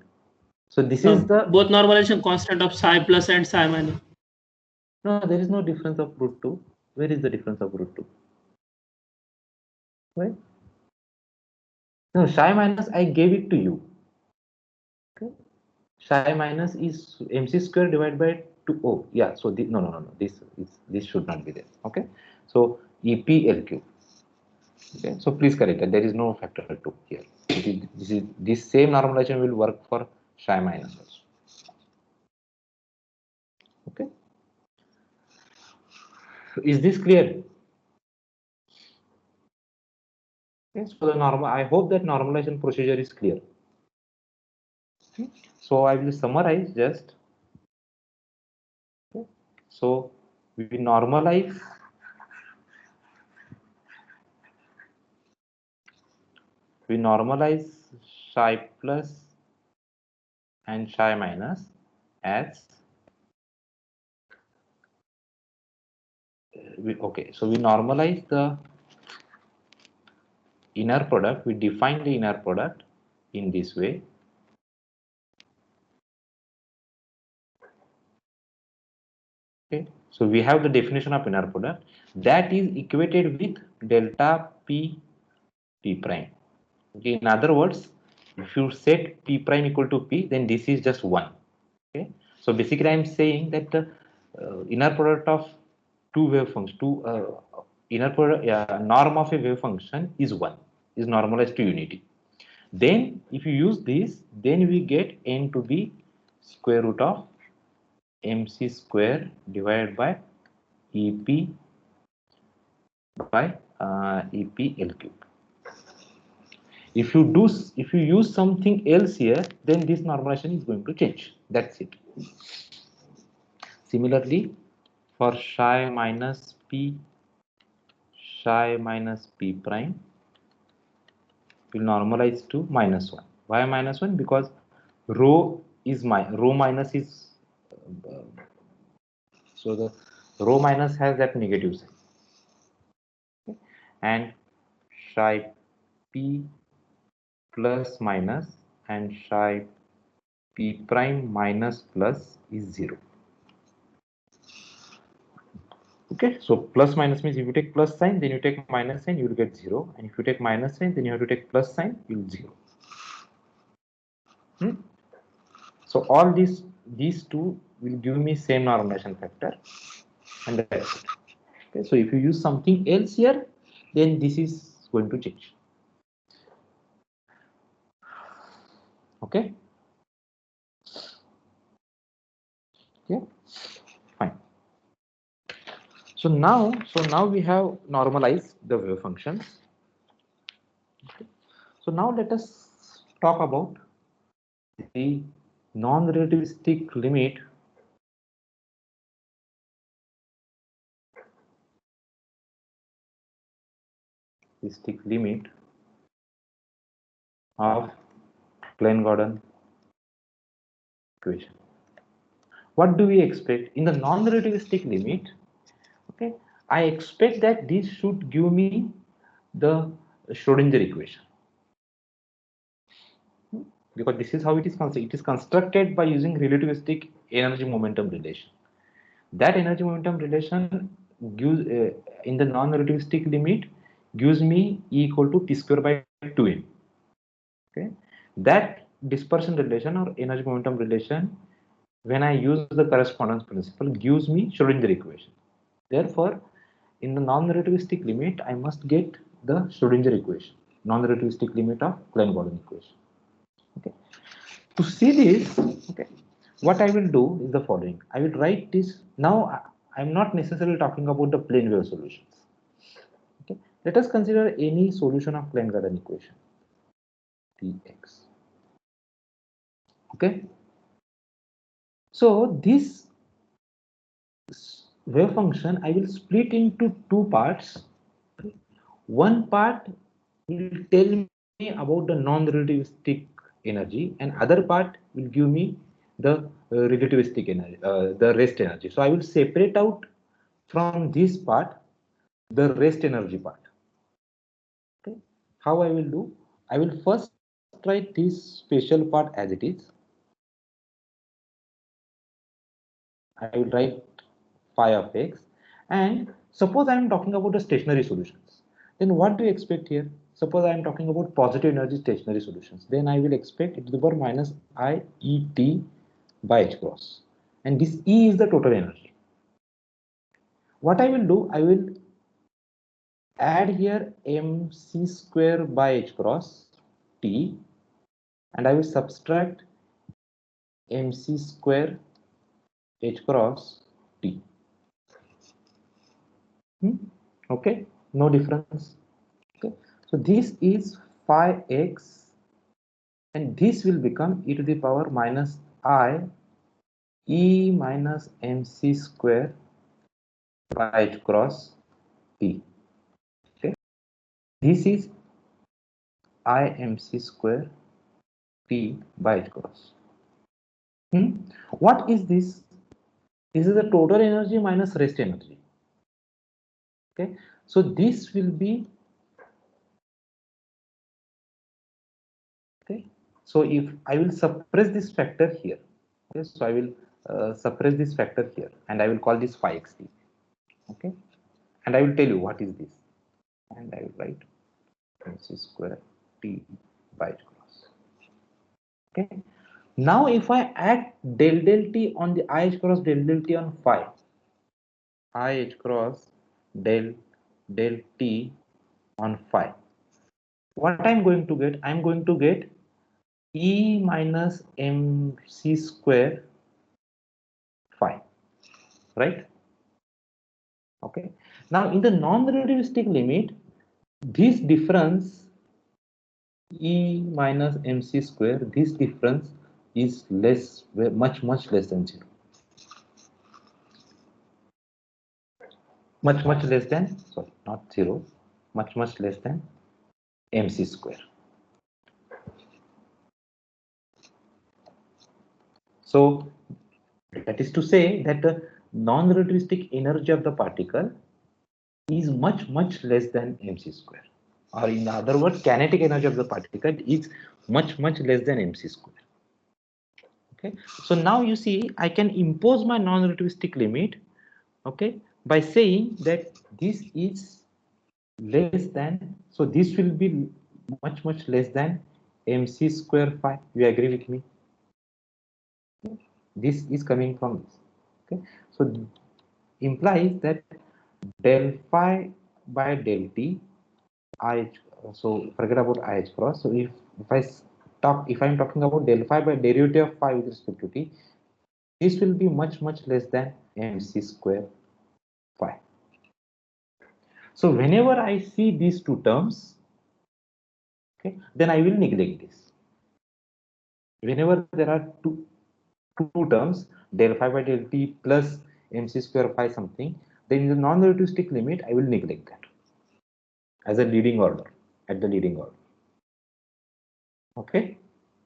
Speaker 1: So this is the...
Speaker 3: Both normalization constant of psi plus and psi minus.
Speaker 1: No, there is no difference of root 2. Where is the difference of root 2? Right? No, psi minus I gave it to you. Okay. Psi minus is mc square divided by 2. Oh, yeah. So no. This should not be there. Okay. So EPLQ. Okay. So please correct that. There is no factor 2 here. This same normalization will work for psi minus also. Okay. Is this clear? Yes. So the normal. I hope that normalization procedure is clear. Okay. So I will summarize just. Okay. So we normalize psi plus and psi minus as so we normalize the inner product. We define the inner product in this way. Okay, so we have the definition of inner product that is equated with delta p prime. Okay, in other words, if you set p prime equal to p, then this is just 1. Okay, so basically I am saying that the inner product of two wave functions, inner product norm of a wave function is 1, is normalized to unity. Then if you use this, then we get n to be square root of mc square divided by ep by ep l cube. If you use something else here, then this normalization is going to change. That's it. Similarly, for psi minus p prime will normalize to -1. Why -1? Because rho minus is so the rho minus has that negative sign. Okay. And psi p plus minus and psi p prime minus plus is 0. Okay, so plus minus means if you take plus sign, then you take minus sign, you will get 0. And if you take minus sign, then you have to take plus sign, you will 0. So all these two will give me same normalization factor, and that's it. Okay, so if you use something else here, then this is going to change. Okay. Yeah. Fine. So now we have normalized the wave functions. Okay. So now let us talk about the non-relativistic limit of Klein-Gordon equation. What do we expect in the non-relativistic limit? Okay, I expect that this should give me the Schrodinger equation. because this is how it is constructed. It is constructed by using relativistic energy momentum relation. That energy momentum relation gives in the non-relativistic limit gives me E equal to P square by 2m. Okay, that dispersion relation or energy momentum relation, when I use the correspondence principle, gives me Schrodinger equation. Therefore, in the non-relativistic limit, I must get the Schrodinger equation, non-relativistic limit of Klein-Gordon equation. Okay. To see this, okay, what I will do is the following. I will write this now. I'm not necessarily talking about the plane wave solutions. Okay. Let us consider any solution of Klein-Gordon equation, Tx. Okay. So this wave function I will split into two parts. One part will tell me about the non-relativistic energy, and other part will give me the relativistic energy, the rest energy. So I will separate out from this part the rest energy part. Okay. How I will do? I will first write this special part as it is. I will write phi of x, and suppose I am talking about the stationary solutions, then what do you expect here? Suppose I am talking about positive energy stationary solutions, then I will expect e to the power minus I E t by h cross, and this E is the total energy. What I will do, I will add here mc square by h cross t, and I will subtract mc square h cross t. Okay, no difference. Okay, so this is phi x, and this will become e to the power minus I e minus mc square by h cross t. Okay, this is I mc square t by h cross. What is this? This is the total energy minus rest energy. Okay, so this will be, okay, so if I will suppress this factor here, okay, so I will suppress this factor here, and I will call this phi xt. Okay, and I will tell you what is this, and I will write mc square t by h cross. Okay, now if I add del t on the I h cross del t on phi, I h cross del t on phi, what I'm going to get? I'm going to get E minus mc square phi, right? Okay. Now in the non-relativistic limit, this difference E minus mc square, this difference is less, much less than 0. Much less than, sorry, not 0, much less than mc square. So that is to say that the non-relativistic energy of the particle is much less than mc square, or in other words, kinetic energy of the particle is much less than mc square. Okay, so now you see I can impose my non-relativistic limit, okay, by saying that this is less than, so this will be much less than mc square phi. You agree with me? This is coming from this. Okay, so implies that del phi by del t I, so forget about IH cross. So if I'm talking about del phi by derivative of phi with respect to t, this will be much less than mc square phi. So whenever I see these two terms, okay, then I will neglect this. Whenever there are two terms, del phi by del t plus mc square phi something, then in the non-relativistic limit, I will neglect that as a leading order, at the leading order. Okay,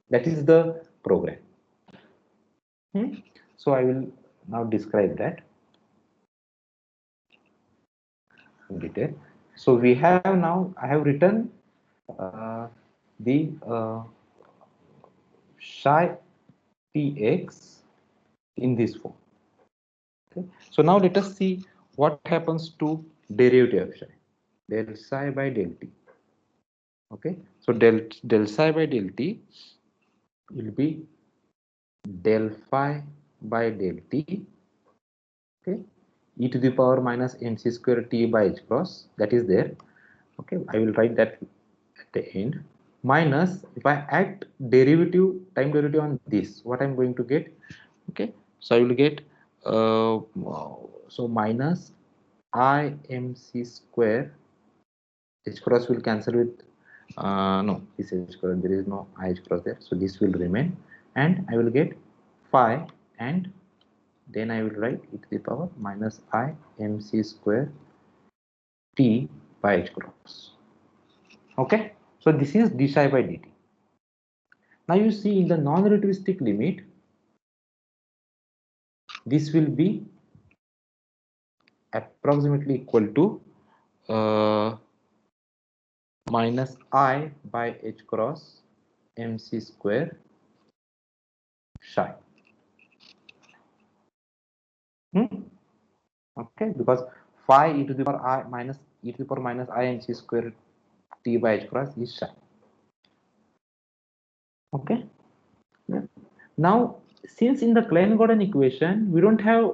Speaker 1: that is the program. So I will now describe that in detail. So we have now, I have written the psi tx in this form. Okay. So now let us see what happens to derivative of psi. Del psi by del t. Okay. So del psi by del t will be del phi by del t. Okay. E to the power minus mc square t by h cross, that is there. Okay, I will write that at the end, minus if I add derivative, time derivative on this, what I'm going to get. Okay, so I will get so minus I mc square, h cross will cancel with no, this h cross, there is no I h cross there, so this will remain, and I will get phi, and then I will write e to the power minus I mc square t by h cross. Okay, so this is d psi by dt. Now you see in the non-relativistic limit, this will be approximately equal to minus I by h cross mc square psi. Okay, because phi e to the power I minus e to the power minus I mc square t by h cross is psi. Okay. Yeah. Now, since in the Klein-Gordon equation we don't have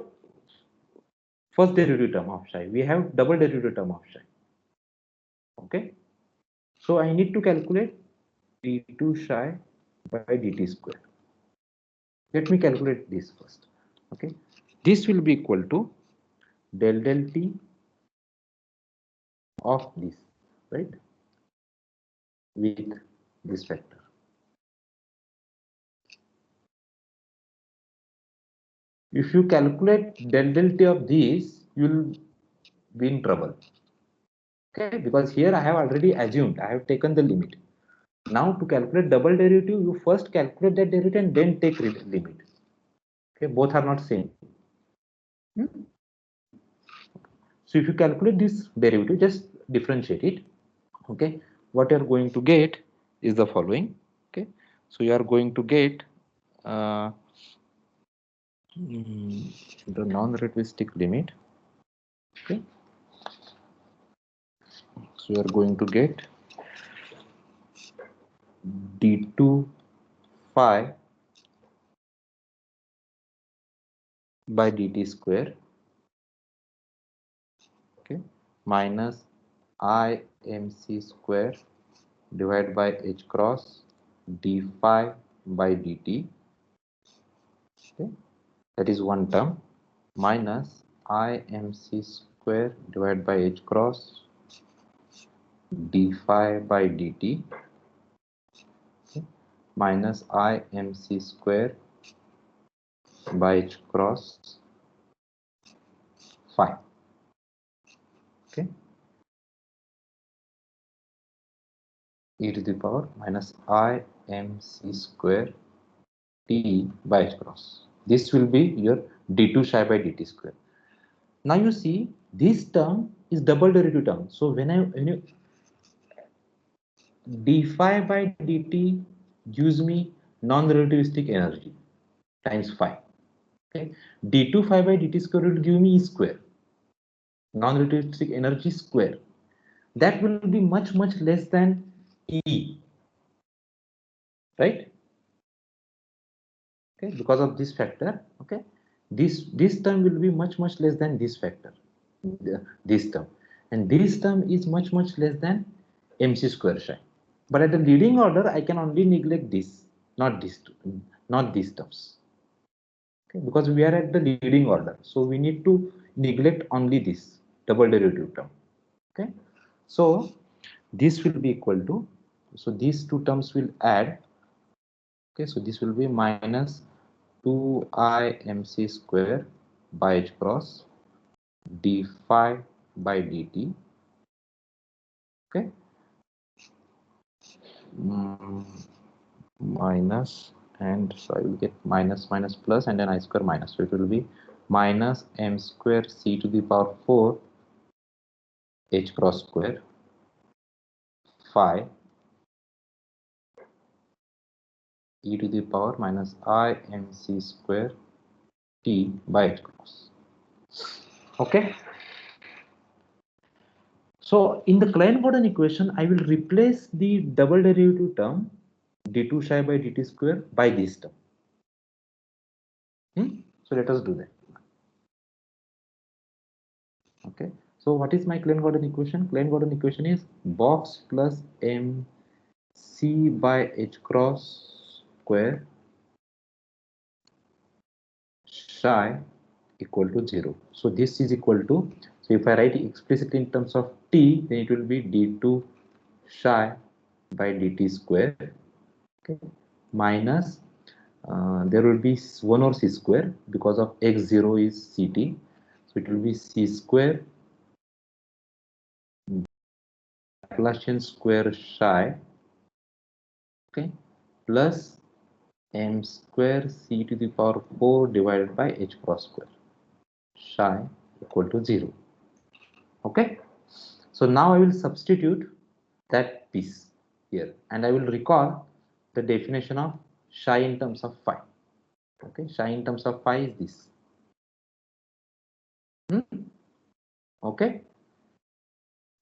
Speaker 1: first derivative term of psi, we have double derivative term of psi. Okay, so I need to calculate d2 psi by dt square. Let me calculate this first. Okay, this will be equal to del t of this, right, with this factor. If you calculate del t of this, you will be in trouble. Okay, because here I have already assumed, I have taken the limit. Now to calculate double derivative, you first calculate that derivative and then take limit. Okay, both are not same. So if you calculate this derivative, just differentiate it. Okay, what you are going to get is the following. Okay, so you are going to get the non-relativistic limit. Okay, so you are going to get d2 phi by dt square, okay, minus I mc square divided by h cross d phi by dt, okay, that is one term, minus I mc square divided by h cross d phi by dt, okay, minus I mc square by h cross phi. Okay, e to the power minus I mc square t by h cross. This will be your d2 psi by dt square. Now you see this term is double derivative term. So when you d phi by dt gives me non-relativistic energy times phi. Okay, d2 phi by dt square will give me e square, non-relativistic energy square. That will be much less than e, right? Okay, because of this factor. Okay, this term will be much less than this factor, this term, and this term is much less than mc square psi. But at the leading order, I can only neglect this, not this, not these terms. Okay, because we are at the leading order, so we need to neglect only this double derivative term. Okay, so this will be equal to, so these two terms will add. Okay, so this will be minus 2I mc square by h cross d phi by dt. Okay, minus, and so I will get minus plus, and then I square minus, so it will be minus m square c to the power 4 h cross square phi e to the power minus I mc square t by h cross. Okay. So in the Klein-Gordon equation, I will replace the double derivative term d2 psi by dt square by this term. So let us do that. Okay. So what is my Klein-Gordon equation? Klein-Gordon equation is box plus m c by h cross square psi equal to 0. So this is equal to, so if I write it explicitly in terms of t, then it will be d2 psi by dt square, okay, minus there will be 1 over c square because of x0 is ct, so it will be c square Laplacian square psi, okay, plus m square c to the power 4 divided by h cross square psi equal to 0. Okay, so now I will substitute that piece here and I will recall the definition of psi in terms of phi. Okay, psi in terms of phi is this. Okay,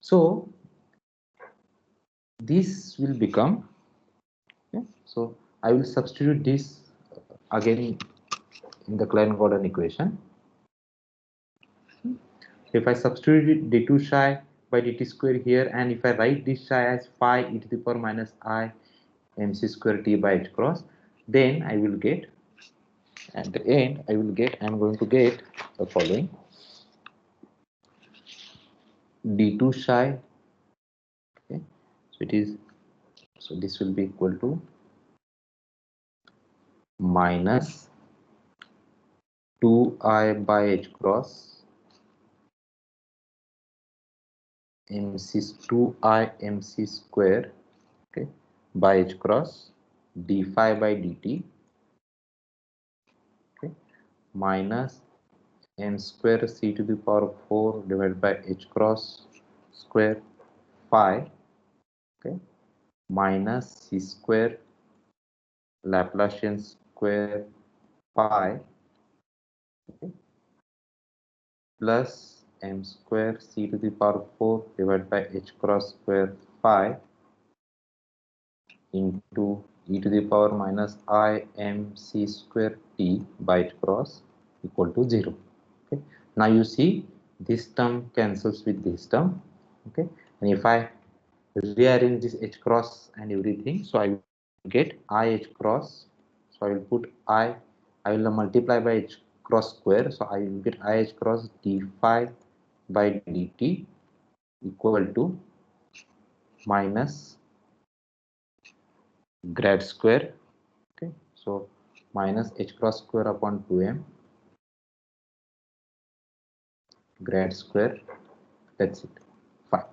Speaker 1: so this will become, okay, so I will substitute this again in the Klein-Gordon equation. If I substitute d2 psi by dt square here, and if I write this psi as phi e to the power minus I mc square t by h cross, then I will get, at the end I will get, I am going to get the following: d2 psi, okay, so it is, so this will be equal to minus 2I by h cross mc 2I mc square, okay, by h cross d phi by dt, okay, minus m square c to the power 4 divided by h cross square phi, okay, minus c square Laplacian square phi, okay, plus m square c to the power 4 divided by h cross square phi into e to the power minus I m c square t by h cross equal to 0. Okay. Now you see this term cancels with this term. Okay, and if I rearrange this h cross and everything, so I will get I h cross, so I will put I will multiply by h cross square, so I will get I h cross d phi by dt equal to minus grad square, okay, so minus h cross square upon 2m grad square, that's it, fine.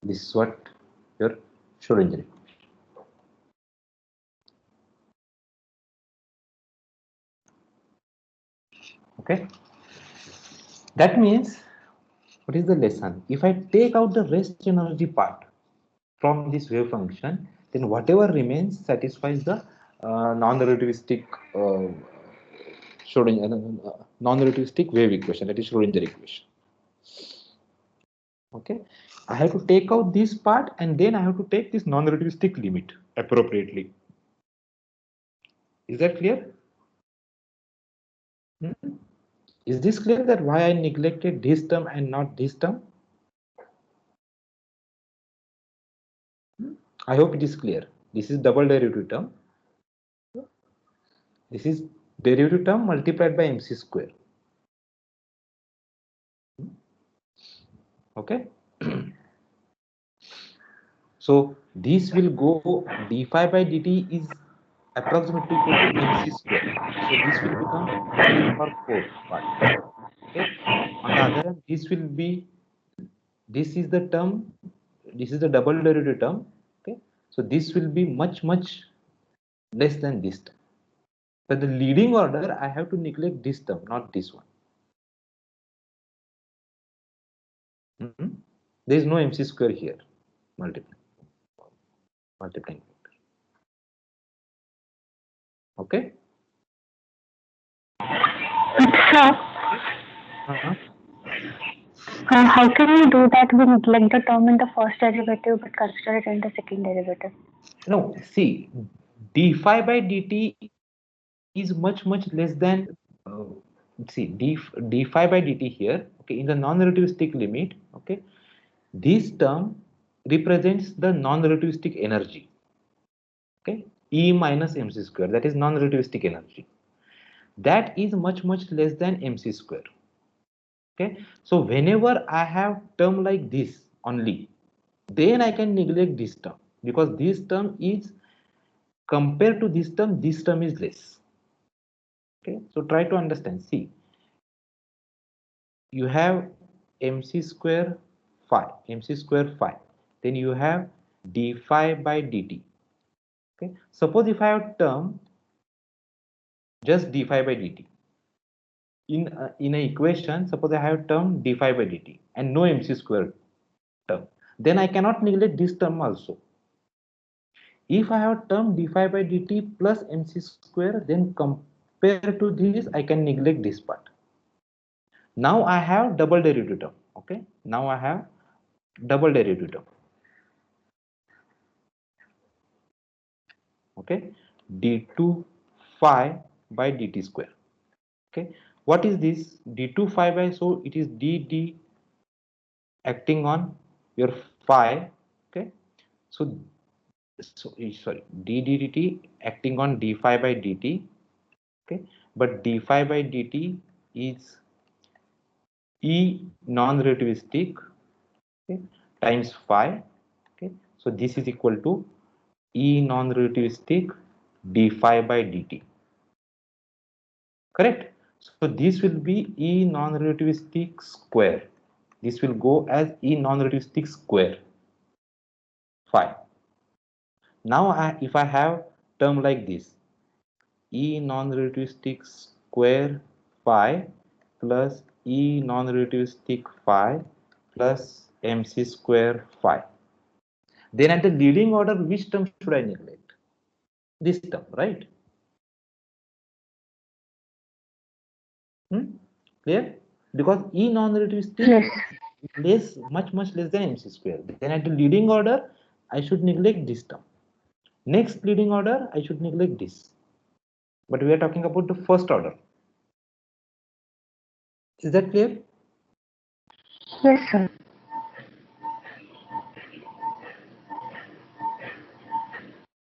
Speaker 1: This is what your Schrodinger equation. Okay, that means, what is the lesson? If I take out the rest energy part from this wave function, then whatever remains satisfies the non-relativistic non-relativistic wave equation, that is Schrodinger equation. Okay, I have to take out this part and then I have to take this non-relativistic limit appropriately. Is that clear? Is this clear that why I neglected this term and not this term? I hope it is clear. This is double derivative term. This is derivative term multiplied by mc square. Okay. So this will go, d phi by dt is approximately equal to mc square. So this will become power 4 part. Okay. On the other hand, this will be, this is the term, this is the double derivative term. Okay. So this will be much less than this term. But the leading order, I have to neglect this term, not this one. There is no mc square here, multiply. multiplying factor. Okay.
Speaker 4: Sir,
Speaker 1: Uh-huh.
Speaker 4: how can we do that? We neglect the term in the first derivative but consider it in the second derivative.
Speaker 1: No, see, d phi by dt is much less than see d phi by dt here. Okay, in the non-relativistic limit. Okay, this term represents the non-relativistic energy. Okay, E minus mc square, that is non-relativistic energy. That is much less than mc square. Okay, so whenever I have term like this only, then I can neglect this term, because this term is, compared to this term is less. Okay, so try to understand. See, you have mc square phi, then you have d phi by dt. Okay, suppose if I have term just d phi by dt in an equation, suppose I have term d phi by dt and no mc square term, then I cannot neglect this term also. If I have term d phi by dt plus mc square, then compared to this I can neglect this part. Now I have double derivative term. Okay, now I have double derivative term. Okay, d2 phi by dt square. Okay, what is this d2 phi by? So it is dd acting on your phi. Okay, so sorry, d dt acting on d phi by dt. Okay, but d phi by dt is e non-relativistic, okay, times phi. Okay, so this is equal to e non-relativistic d phi by dt. Correct. So this will be e non-relativistic square. This will go as e non-relativistic square phi. Now if I have term like this, e non-relativistic square phi plus e non-relativistic phi plus mc square phi, then at the leading order, which term should I neglect? This term, right? Clear? Because e non-relativistic
Speaker 4: Yes.
Speaker 1: much less than mc square. Then at the leading order, I should neglect this term. Next leading order, I should neglect this. But we are talking about the first order. Is that clear?
Speaker 4: Yes, sir.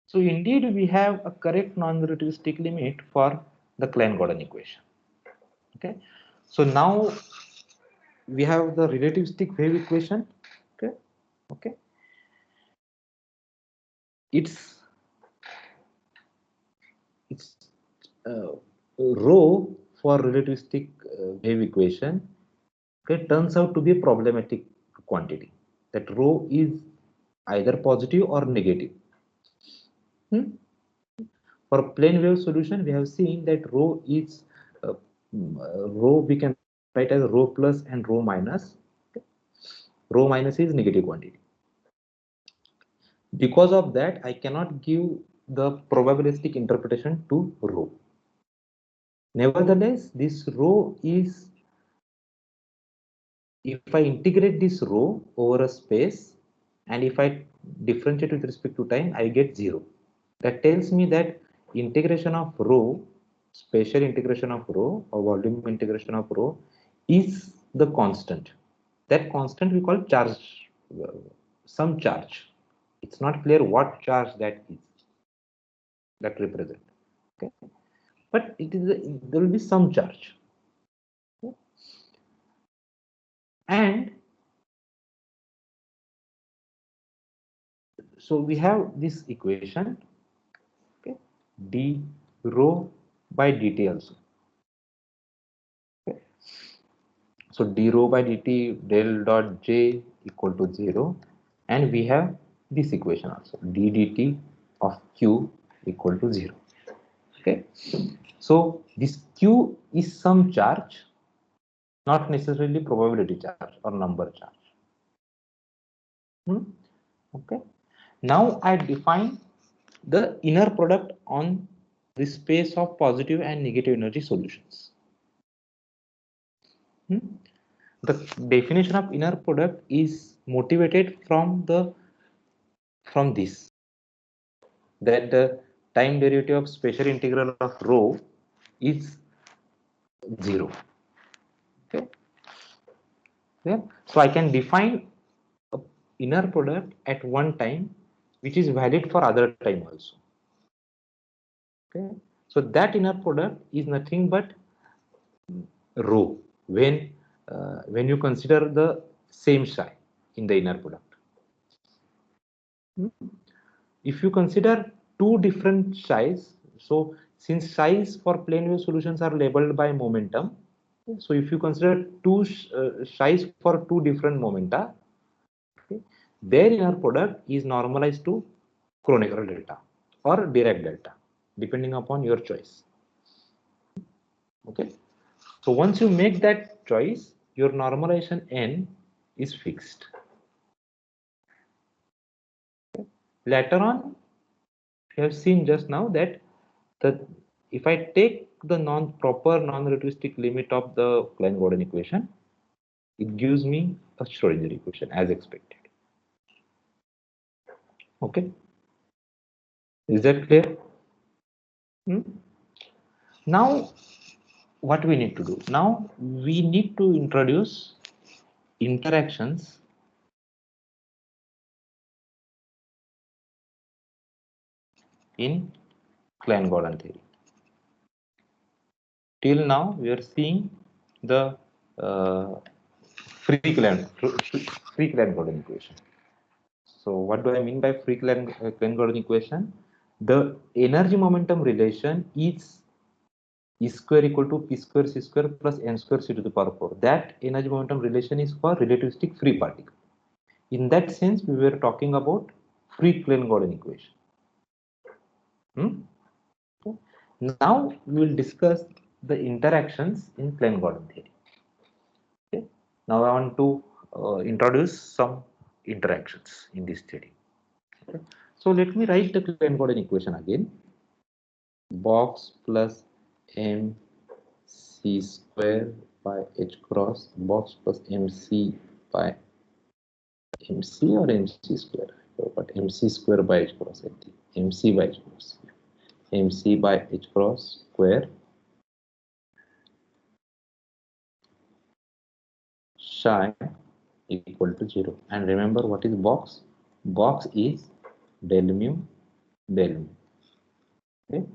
Speaker 1: So indeed, we have a correct non-relativistic limit for the Klein-Gordon equation. Okay. So now we have the relativistic wave equation. Okay. Okay. Its rho for relativistic wave equation, okay, turns out to be a problematic quantity. That rho is either positive or negative. For plane wave solution, we have seen that rho is rho we can write as rho plus and rho minus. Okay. Rho minus is negative quantity. Because of that, I cannot give the probabilistic interpretation to rho. Nevertheless, this rho is, if I integrate this rho over a space and if I differentiate with respect to time, I get 0. That tells me that integration of rho, spatial integration of rho or volume integration of rho, is the constant. That constant we call charge, some charge. It's not clear what charge that is, that represent. Okay, but it is there will be some charge. Okay. And so we have this equation, okay, d rho by dt also. Okay. So d rho by dt del dot j equal to 0, and we have this equation also, d dt of q equal to 0. Okay, so this q is some charge, not necessarily probability charge or number charge. Okay, Now I define the inner product on the space of positive and negative energy solutions. The definition of inner product is motivated from this, that the time derivative of special integral of rho is 0. Okay. Yeah. So I can define a inner product at one time which is valid for other time also. Okay. So that inner product is nothing but rho when you consider the same psi in the inner product. If you consider two different psi's, so since psi's for plane wave solutions are labeled by momentum, so if you consider two psi's for two different momenta, okay, their inner product is normalized to Kronecker delta or Dirac delta, depending upon your choice. Okay, so once you make that choice, your normalization n is fixed. Okay. Later on, we have seen just now that if I take the proper non-relativistic limit of the Klein-Gordon equation, it gives me a Schrodinger equation as expected. Okay, is that clear? Now, what we need to do? Now we need to introduce interactions in Klein-Gordon theory. Till now, we are seeing the free Klein-Gordon equation. So, what do I mean by free Klein-Gordon equation? The energy momentum relation is E square equal to P square C square plus M square C to the power 4. That energy momentum relation is for relativistic free particle. In that sense, we were talking about free Klein-Gordon equation. Okay. Now we will discuss the interactions in Klein-Gordon theory. Okay. Now I want to introduce some interactions in this theory. Okay. So let me write the Klein-Gordon equation again. Box plus M C square by H cross box plus MC by MC or MC square, but MC square by H cross, I think. MC by H cross. MC by H cross square psi equal to 0. And remember what is box? Box is del mu del mu. Okay.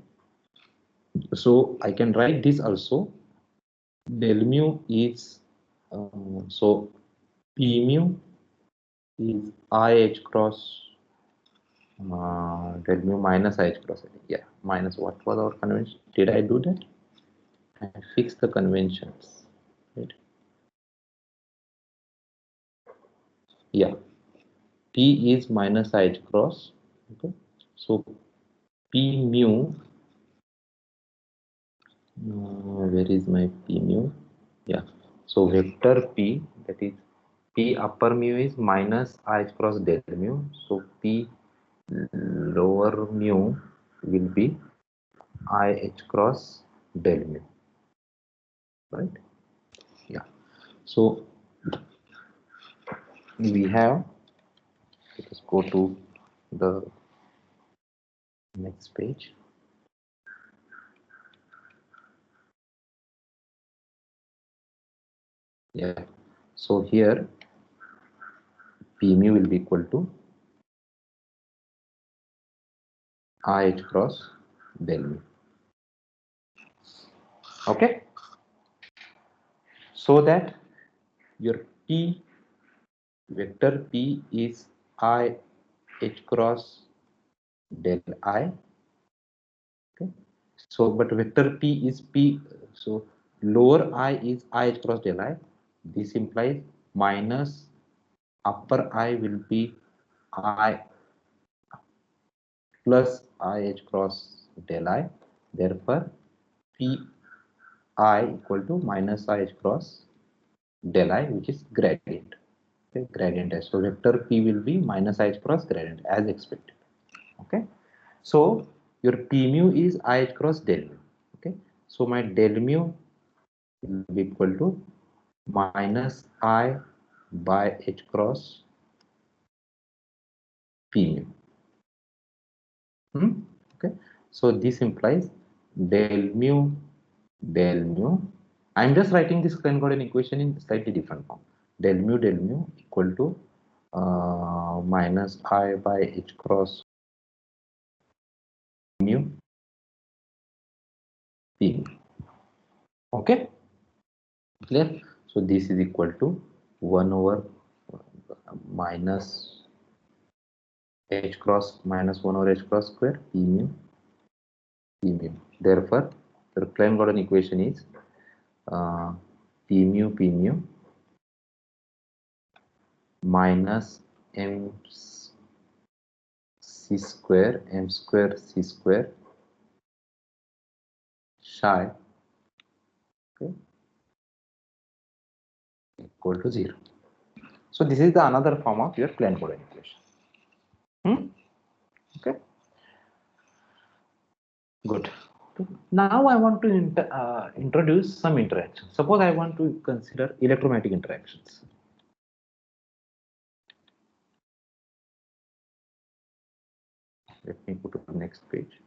Speaker 1: So I can write this also. Del mu is so P mu is IH cross del mu minus IH cross. Yeah, minus what was our convention? Did I do that? I fixed the conventions. Right? Yeah, P is minus IH cross. Okay, so P mu. Where is my P mu? Yeah, so vector P, that is P upper mu is minus IH cross del mu. So P lower mu will be IH cross del mu. Right? Yeah. So we have, let us go to the next page. Yeah. So here P mu will be equal to IH cross del mu. Okay. So that your P vector P is IH cross del I. Okay. So but vector P is P, so lower I is IH cross del I. This implies minus upper I will be I plus IH cross del I. Therefore, P I equal to minus IH cross del I, which is gradient. Okay, gradient h. So vector p will be minus I cross gradient as expected. Okay, so your p mu is I cross del mu. Okay, so my del mu will be equal to minus I by h cross p mu. Okay, so this implies del mu del mu. I'm just writing this Klein-Gordon equation in slightly different form. Del mu equal to minus I by h cross mu p mu. Okay, clear? So this is equal to 1 over minus h cross minus 1 over h cross square p mu p mu. Therefore, the Klein-Gordon equation is p mu minus m square c square psi, okay, equal to 0. So this is the another form of your Klein-Gordon equation. Okay, good. Now I want to introduce some interactions. Suppose I want to consider electromagnetic interactions. Let me go to the next page.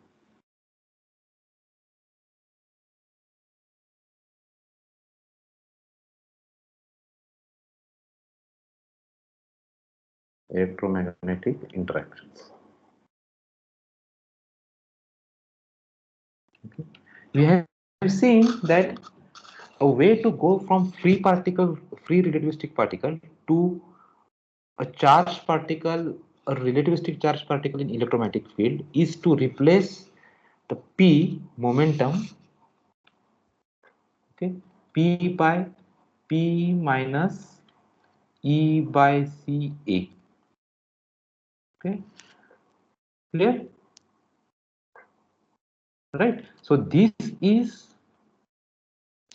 Speaker 1: Electromagnetic interactions. Okay. We have seen that a way to go from free relativistic particle to a charged particle, a relativistic charged particle in electromagnetic field is to replace the P momentum, okay, P by P minus E by CA. Okay, clear? Right. So this is,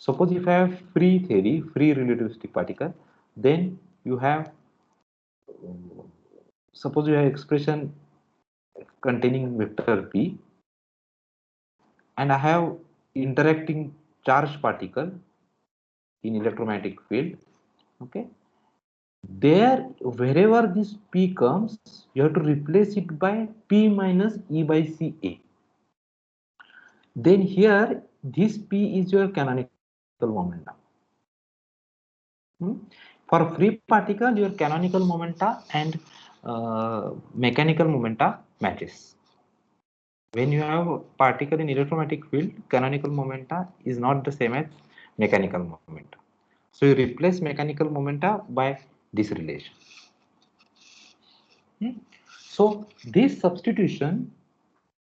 Speaker 1: suppose if I have free theory, free relativistic particle, then you have, suppose you have expression containing vector P, and I have interacting charged particle in electromagnetic field. Okay, there wherever this P comes, you have to replace it by P minus E by CA. Then here this P is your canonical momentum. For free particle, your canonical momenta and mechanical momenta matches. When you have a particle in electromagnetic field, canonical momenta is not the same as mechanical momenta. So you replace mechanical momenta by this relation. So this substitution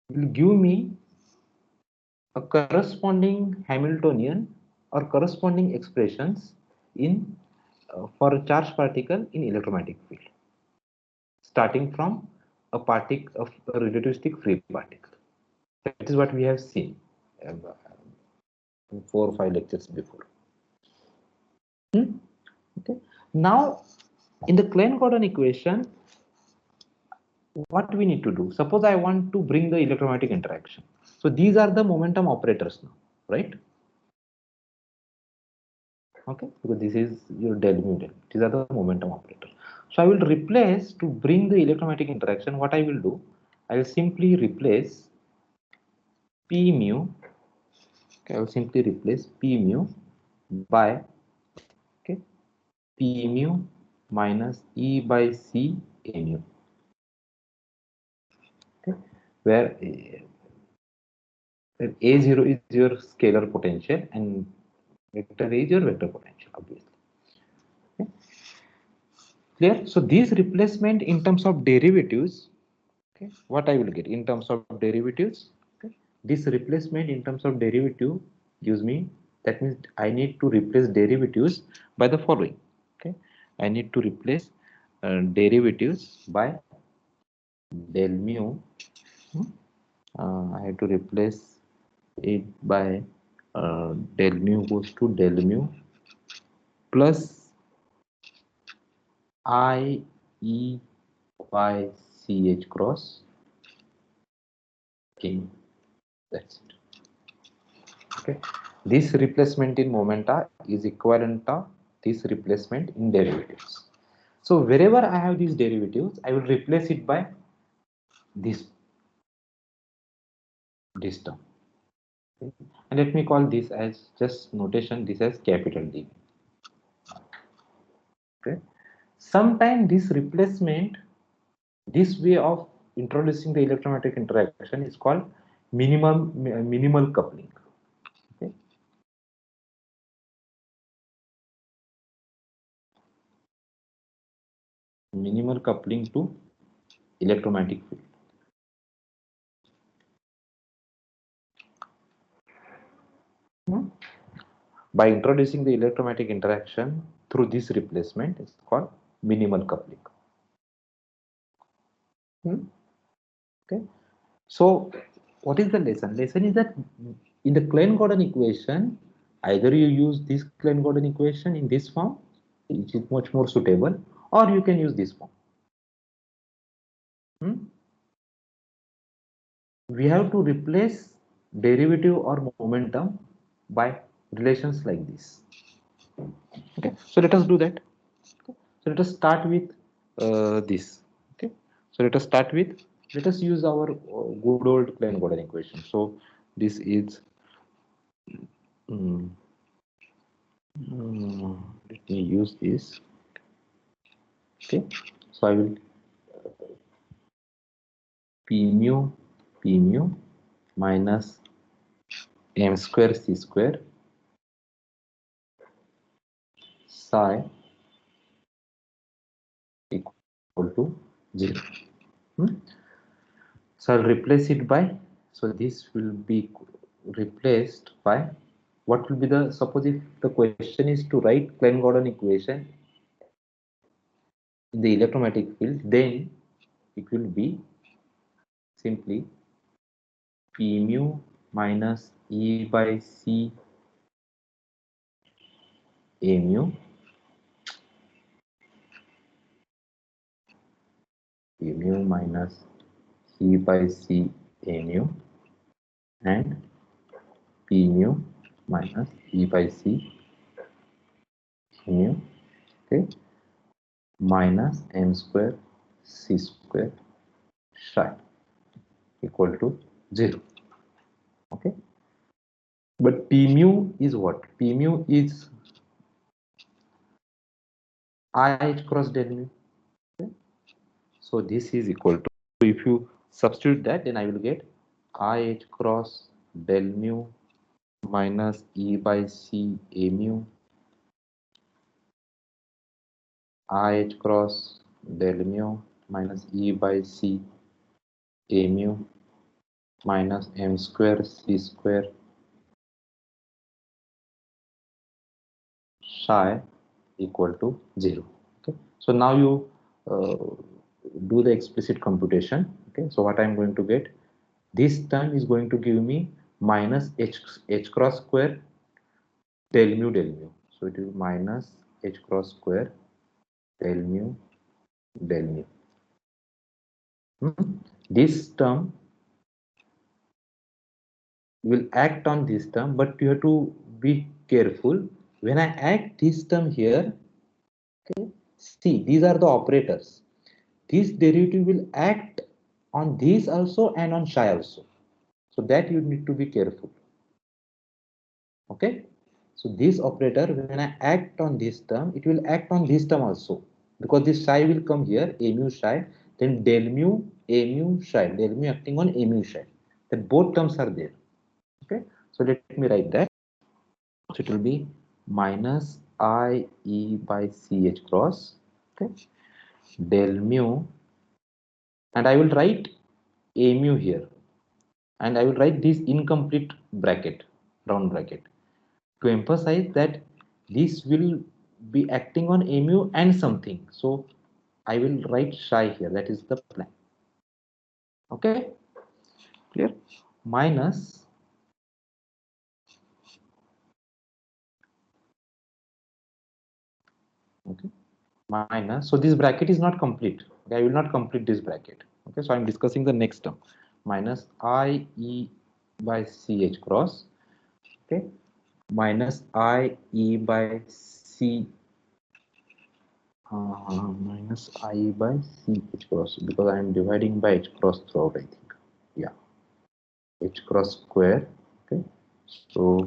Speaker 1: will give me a corresponding Hamiltonian or corresponding expressions in for a charged particle in electromagnetic field, starting from a particle of a relativistic free particle. That is what we have seen in 4 or 5 lectures before. Okay. Now, in the Klein-Gordon equation, what we need to do? Suppose I want to bring the electromagnetic interaction. So these are the momentum operators now, right? Okay, because this is your del mu del. These are the momentum operators. So I will replace, to bring the electromagnetic interaction, what I will do? I will simply replace P mu. Okay, I will simply replace P mu by, okay, P mu minus E by C A mu. Okay, where A0 is your scalar potential and vector A is your vector potential, obviously. Okay. Clear? So this replacement in terms of derivatives, okay, what I will get in terms of derivatives, okay, this replacement in terms of derivative gives me, that means I need to replace derivatives by the following. Okay, I need to replace derivatives by del mu. I have to replace it by del mu goes to del mu plus I E by C H cross K. That's it. Okay. This replacement in momenta is equivalent to this replacement in derivatives. So wherever I have these derivatives, I will replace it by this term. Okay. And let me call this as just notation, this as capital D. Okay. Sometimes this replacement, this way of introducing the electromagnetic interaction is called minimal coupling. Okay. Minimal coupling to electromagnetic field. By introducing the electromagnetic interaction through this replacement is called minimal coupling. Okay. So what is the lesson? Lesson is that in the Klein-Gordon equation, either you use this Klein-Gordon equation in this form, which is much more suitable, or you can use this form. We have to replace derivative or momentum by relations like this. Okay, so let us do that. Okay. So let us start with this. Okay, so let us use our good old Klein-Gordon equation. So this is let me use this. Okay, so I will p mu minus m square c square psi equal to 0. So I'll replace it by, so this will be replaced by, what will be the, suppose if the question is to write Klein-Gordon equation in the electromagnetic field, then it will be simply p mu minus E by C A mu P mu minus E by C A mu and P mu minus E by C mu, okay, minus m square c square psi equal to 0. Okay, but P mu is what? P mu is I cross del mu. Okay? So this is equal to, so if you substitute that, then I will get I cross del mu minus E by C A mu I cross del mu minus E by C A mu minus m square c square psi equal to 0. Okay, so now you do the explicit computation. Okay, so what I'm going to get, this term is going to give me minus h cross square del mu del mu. So it is minus h cross square del mu del mu. This term will act on this term, but you have to be careful. When I act this term here, okay, see, these are the operators. This derivative will act on this also and on psi also. So that you need to be careful. Okay. So this operator, when I act on this term, it will act on this term also, because this psi will come here, a mu psi, then del mu, a mu psi, del mu acting on a mu psi. Then both terms are there. Okay. So let me write that. So it will be minus I E by C H cross, okay, del mu, and I will write a mu here, and I will write this incomplete bracket, round bracket, to emphasize that this will be acting on a mu and something. So I will write psi here, that is the plan. Okay, clear? Minus okay, minus, so this bracket is not complete. Okay, I will not complete this bracket. Okay, so I'm discussing the next term, minus I E by C H cross, okay, minus I E by C minus I by C H cross, because I am dividing by H cross throughout, I think. Yeah, H cross square. Okay, so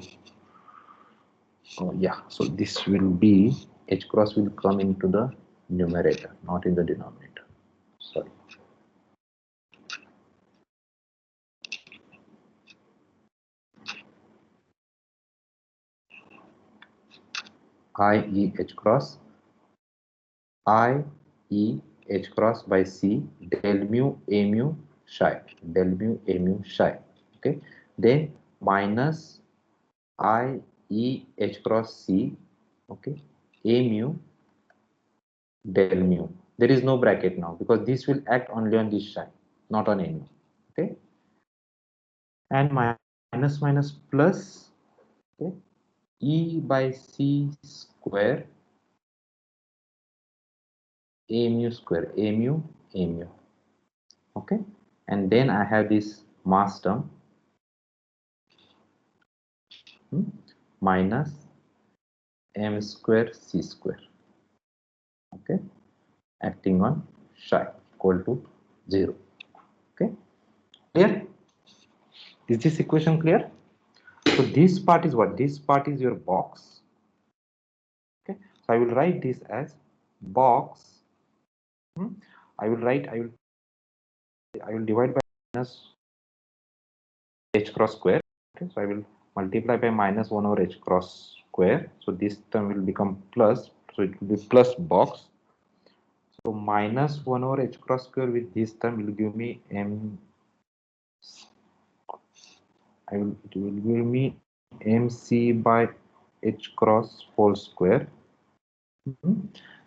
Speaker 1: yeah, so this will be H cross will come into the numerator, not in the denominator. Sorry. I E H cross I E H cross by C del mu A mu psi, del mu A mu psi. Okay, then minus I E H cross C, okay, A mu del mu. There is no bracket now because this will act only on this psi, not on A mu. Okay, and minus minus plus, okay, E by C square A mu square, A mu A mu. Okay, and then I have this mass term minus m square c square, okay, acting on psi equal to 0. Okay, clear? Is this equation clear? So this part is what? This part is your box. Okay, so I will write this as box. I will divide by minus h cross square. Okay, so I will multiply by minus 1 over h cross square. So this term will become plus. So it will be plus box. So minus 1 over h cross square with this term will give me m. It will give me mc by h cross whole square.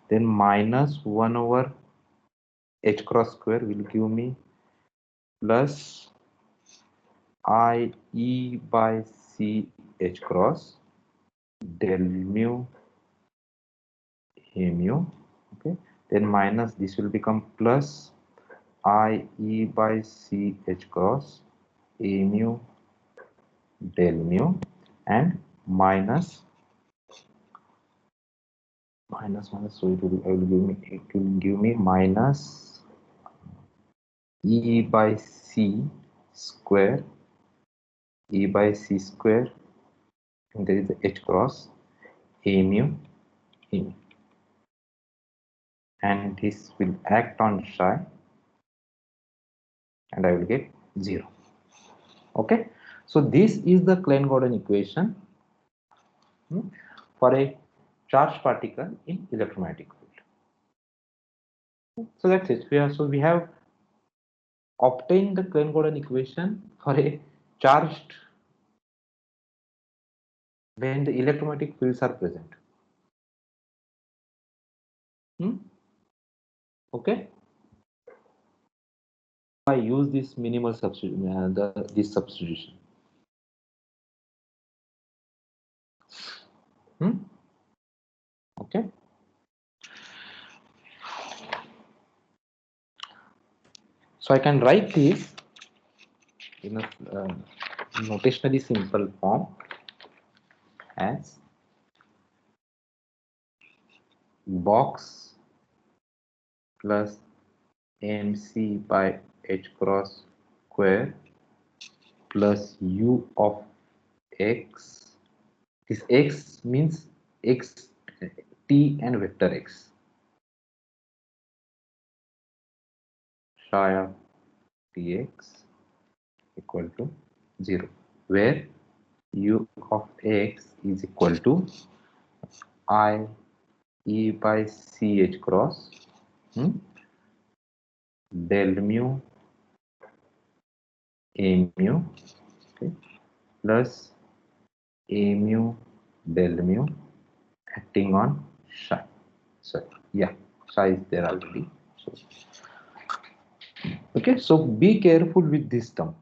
Speaker 1: Then minus 1 over h cross square will give me plus I e by c h cross del mu a mu. Okay, then minus this will become plus I e by c h cross a mu del mu, and minus so it will give me minus e by c square, e by c square, and there is the h cross a mu in, and this will act on psi, and I will get 0. Okay, so this is the Klein-Gordon equation for a charged particle in electromagnetic field. So that's it. We have obtained the Klein-Gordon equation for a charged when the electromagnetic fields are present. Okay. I use this minimal substitution, this substitution. Okay. So I can write this in a notationally simple form as box plus mc by h cross square plus u of x. This x means x, t and vector x. Psi of tx equal to 0, where u of x is equal to I e by c h cross del mu a mu, okay, plus a mu del mu acting on psi. So yeah, psi is there already. So okay, so be careful with this term.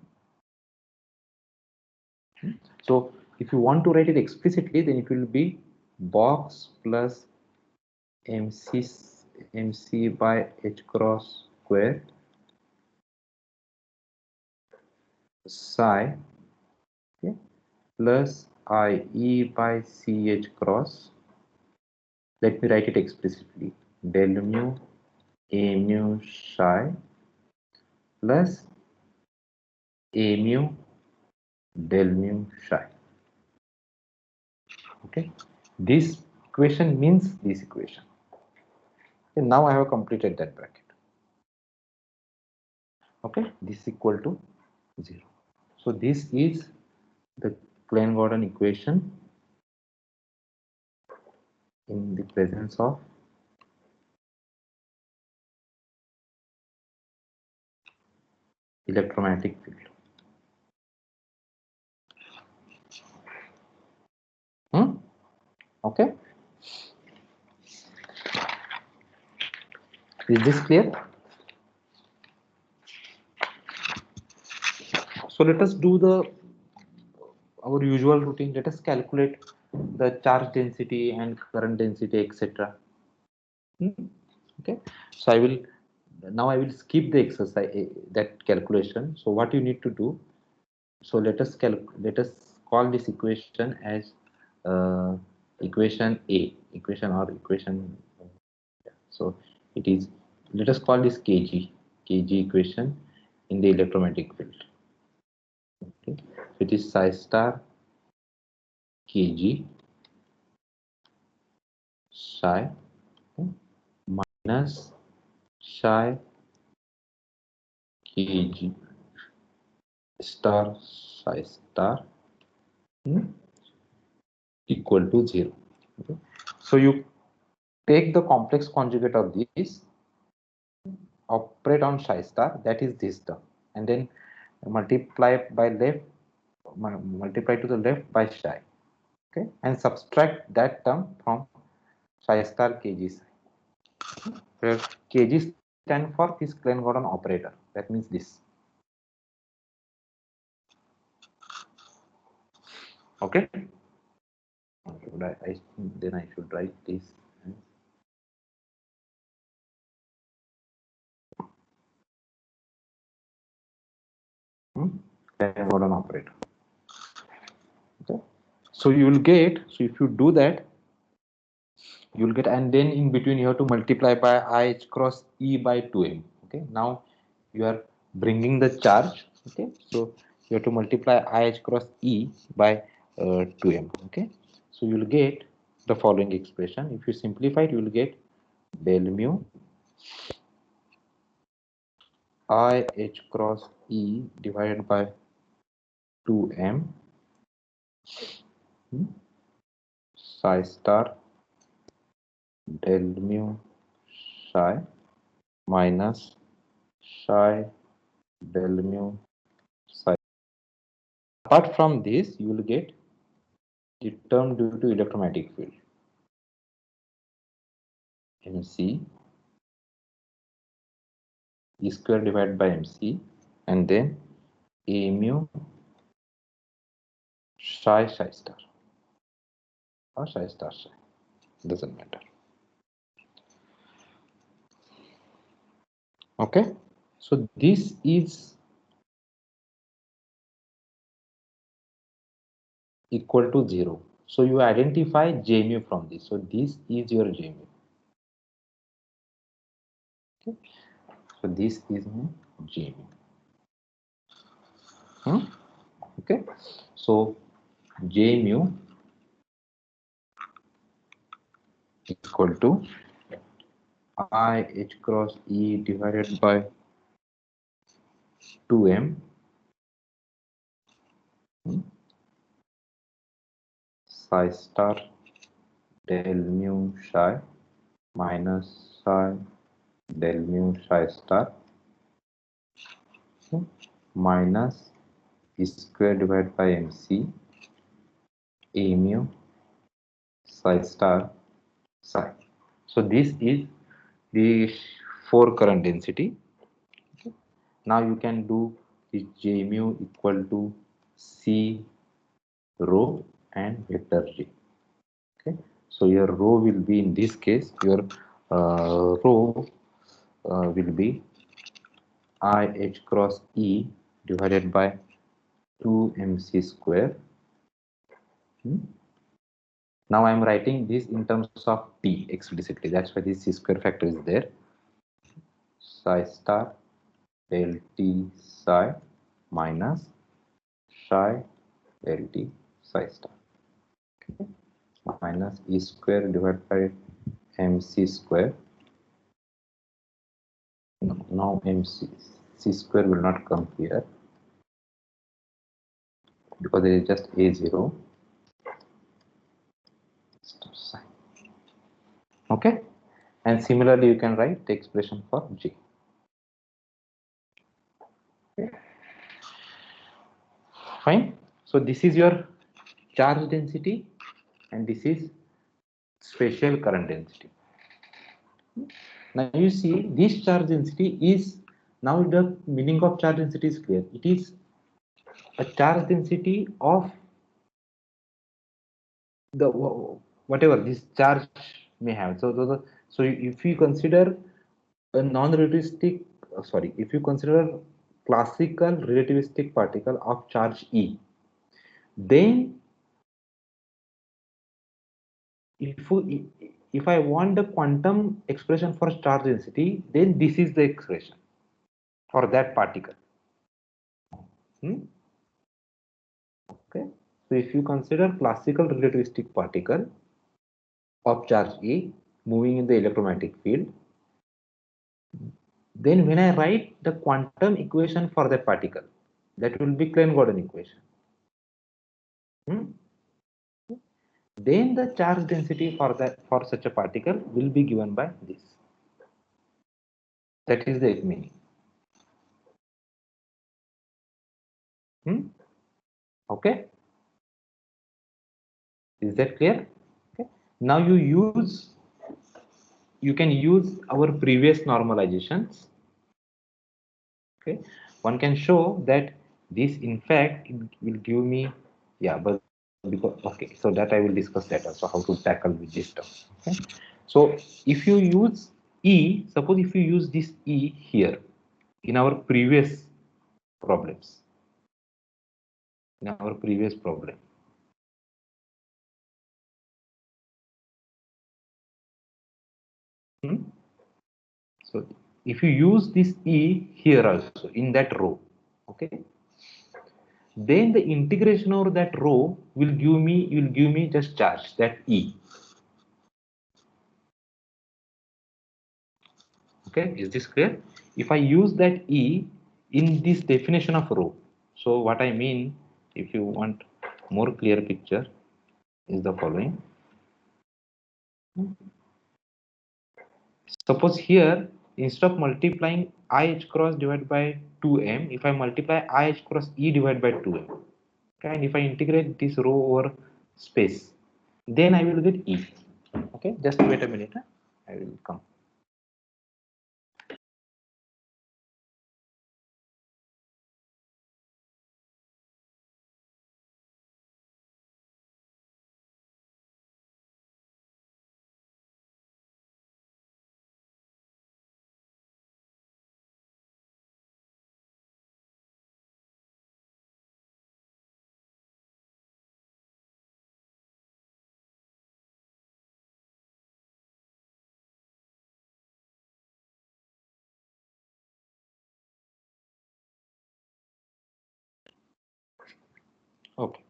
Speaker 1: So if you want to write it explicitly, then it will be box plus mc MC by H cross square psi, okay, plus IE by CH cross. Let me write it explicitly. Del mu A mu psi plus A mu del mu psi. Okay, this equation means this equation. Okay, now I have completed that bracket. Okay, this is equal to 0. So this is the Klein-Gordon equation in the presence of electromagnetic field. Okay, is this clear? So let us do our usual routine. Let us calculate the charge density and current density, etc. Okay, so I will skip the exercise, that calculation. So what you need to do, so let us call this equation as equation A, equation. So it is, let us call this kg equation in the electromagnetic field. Okay, so it is psi star kg psi, okay, minus psi kg star psi star equal to 0. Okay, so you take the complex conjugate of this, operate on psi star, that is this term, and then multiply to the left by psi. Okay, and subtract that term from psi star kg psi, where kg stand for this Klein-Gordon operator. That means this. Okay, then I should write this. Klein-Gordon operator. Okay, so you will get, so if you do that, you will get, and then in between you have to multiply by IH cross E by 2m. Okay, now you are bringing the charge. Okay, so you have to multiply IH cross E by 2m. Okay, so you will get the following expression. If you simplify it, you will get del mu IH cross E divided by 2m psi star del mu psi minus psi del mu psi. Apart from this, you will get the term due to electromagnetic field, mc E square divided by mc, and then a mu psi star or psi star psi, doesn't matter. Okay, so this is equal to 0. So you identify J mu from this. So this is your J mu. Okay, so this is my J mu. Okay, so J mu equal to I H cross E divided by 2m psi star del mu psi minus psi del mu psi star minus E square divided by mc a mu psi star psi. So this is the 4 current density. Okay, now you can do the J mu equal to C rho and vector J. Okay, so your rho will be, in this case, your rho will be I h cross E divided by 2 mc square. Now I am writing this in terms of t explicitly. That's why this c square factor is there. Psi star del t psi minus psi del t psi star. Okay. Minus e square divided by mc square. No, now mc c square will not come here because it is just a0 sign. Okay, and similarly you can write the expression for J. Fine. So this is your charge density and this is spatial current density. Now you see this charge density is, now the meaning of charge density is clear. It is a charge density of the whatever this charge may have. So if you consider a non-relativistic, sorry, if you consider classical relativistic particle of charge E, then if I want the quantum expression for charge density, then this is the expression for that particle. Okay, so if you consider classical relativistic particle of charge E moving in the electromagnetic field, then when I write the quantum equation for that particle, that will be Klein-Gordon equation. Then the charge density for such a particle will be given by this. That is the meaning. Okay, is that clear? Okay. Now you can use our previous normalizations. Okay, one can show that this in fact will give me, yeah, but because, okay, so that I will discuss that also, how to tackle with this term. Okay, so if you use E, suppose if you use this E here in our previous problems, so if you use this E here also in that row, okay, then the integration over that row will give me just charge, that E. Okay, is this clear? If I use that E in this definition of rho, so what I mean, if you want more clear picture, is the following. Suppose here, instead of multiplying IH cross divided by 2m, if I multiply IH cross E divided by 2m, okay, and if I integrate this row over space, then I will get E. Okay, just wait a minute, I will come. Okay,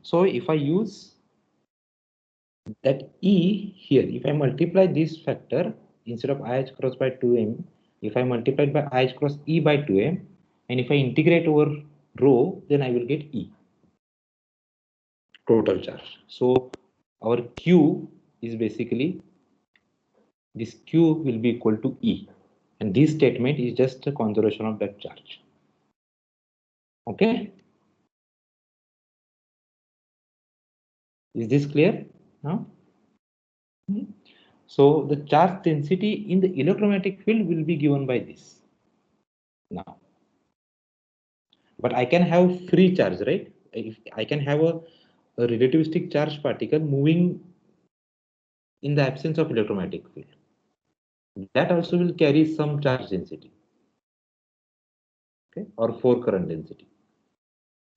Speaker 1: so if I use that E here, if I multiply this factor instead of IH cross by 2m, if I multiply it by IH cross E by 2m, and if I integrate over rho, then I will get E, total charge. So our Q is basically, this Q will be equal to E, and this statement is just a conservation of that charge. Okay, is this clear now? So the charge density in the electromagnetic field will be given by this now. But I can have free charge, right? If I can have a relativistic charge particle moving in the absence of electromagnetic field. That also will carry some charge density, okay, or 4 current density.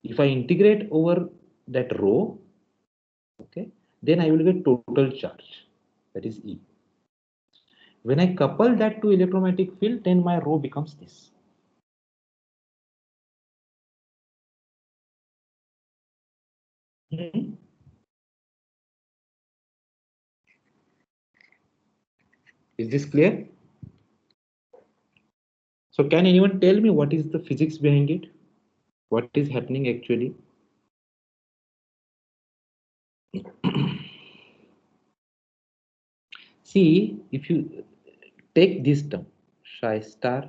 Speaker 1: If I integrate over that rho, okay, then I will get total charge, that is E. When I couple that to electromagnetic field, then my rho becomes this. Is this clear? So can anyone tell me what is the physics behind it? What is happening actually? See, if you take this term, psi star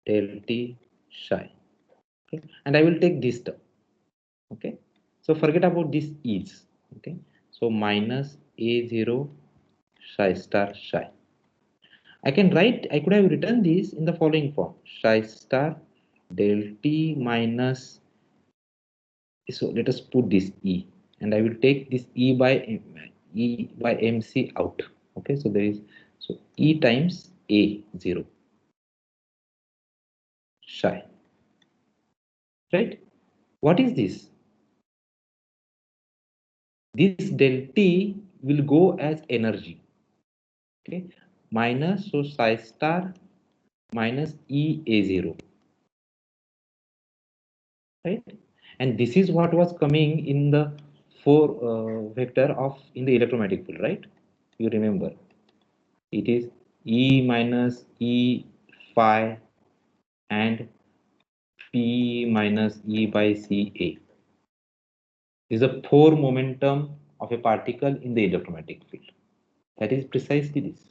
Speaker 1: del T psi, okay, and I will take this term, okay. So forget about this e's, okay. So minus A0 psi star psi. I could have written this in the following form: psi star del T minus. So let us put this E, and I will take this E by MC out. Okay, so there is E times A0 psi. Right? What is this? This del T will go as energy. Okay, minus psi star minus E A0. Right, and this is what was coming in the 4 vector of in the electromagnetic field, right? You remember it is E minus E phi and P minus E by CA. This is a 4 momentum of a particle in the electromagnetic field. That is precisely this.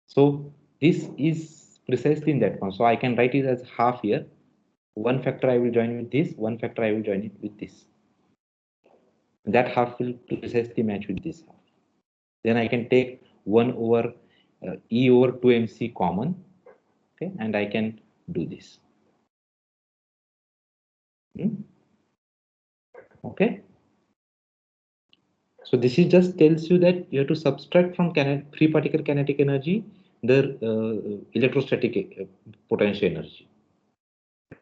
Speaker 1: So this is precisely in that form. So I can write it as half here. One factor I will join with this, one factor I will join it with this. That half will precisely match with this half. Then I can take 1 over E over 2mc common, okay, and I can do this. Okay. So this is just tells you that you have to subtract from free particle kinetic energy the electrostatic potential energy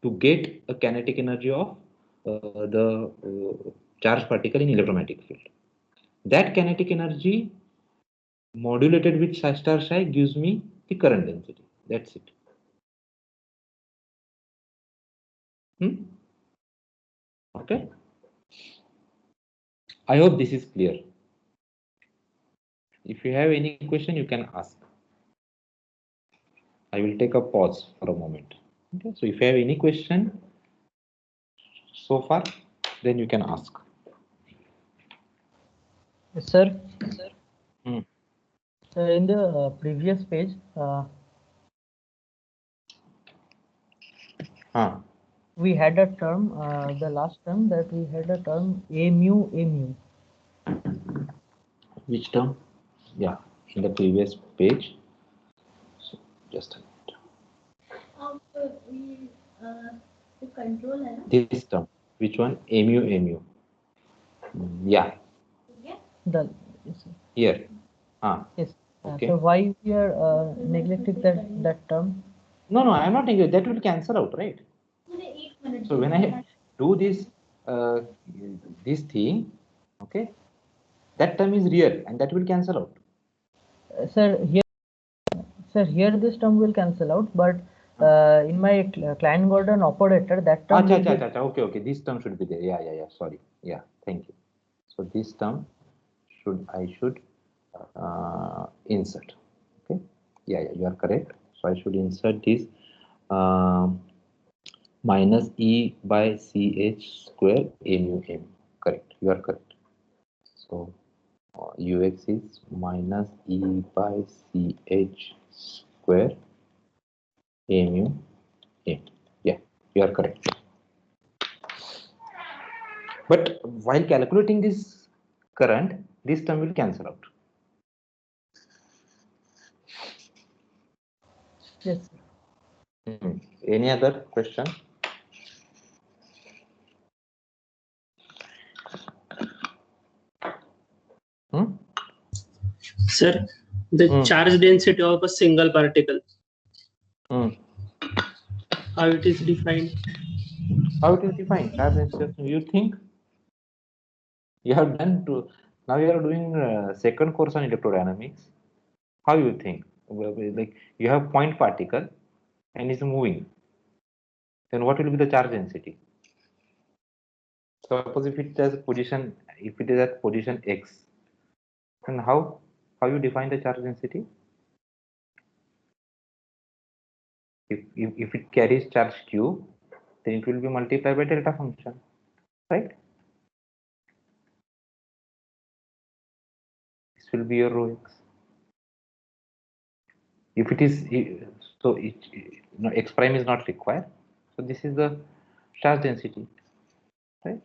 Speaker 1: to get a kinetic energy of the charged particle in electromagnetic field. That kinetic energy modulated with psi star psi gives me the current density. That's it. Okay. I hope this is clear. If you have any question, you can ask. I will take a pause for a moment. Okay. So if you have any question so far, then you can ask.
Speaker 2: Yes, sir.
Speaker 1: Hmm.
Speaker 2: In the previous page, we had a term, the last term that we had a term A mu.
Speaker 1: Which term? Yeah, in the previous page. So just a minute. This term. Which one? Mu. Yeah.
Speaker 2: The yes, sir.
Speaker 1: Here.
Speaker 2: Yes.
Speaker 1: Okay.
Speaker 2: So why we are neglecting that term?
Speaker 1: No, I am not thinking that will cancel out, right? So when I do this this thing, okay, that term is real and that will cancel out.
Speaker 2: Sir, here this term will cancel out, but in my Klein-Gordon operator, that term will be...
Speaker 1: Okay. This term should be there. Yeah. Sorry. Yeah. Thank you. So this term I should insert. Okay. Yeah. You are correct. So I should insert this minus E by CH square mu. Correct. You are correct. So ux is minus E by CH square mu. Yeah, you are correct. But while calculating this current, this term will cancel out.
Speaker 2: Yes.
Speaker 1: Any other question? Hmm?
Speaker 3: Sir, the charge density of a single particle, how it is defined?
Speaker 1: How it is defined? Charge density. You think you have done to now you are doing second course on electrodynamics. How you think? Like you have point particle and it's moving. Then what will be the charge density? Suppose if it has position, if it is at position x, then how you define the charge density? If it carries charge q, then it will be multiplied by delta function, right? This will be your rho x. If it is so, x prime is not required. So this is the charge density, right?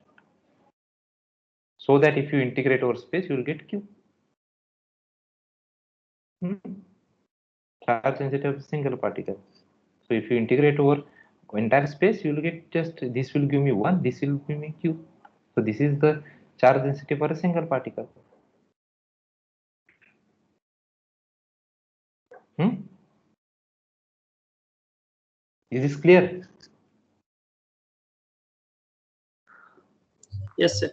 Speaker 1: So that if you integrate over space, you will get q. Charge density of a single particle. So if you integrate over entire space, you will get just this will give me 1, this will give me q. So this is the charge density for a single particle. Is this clear?
Speaker 3: Yes, sir.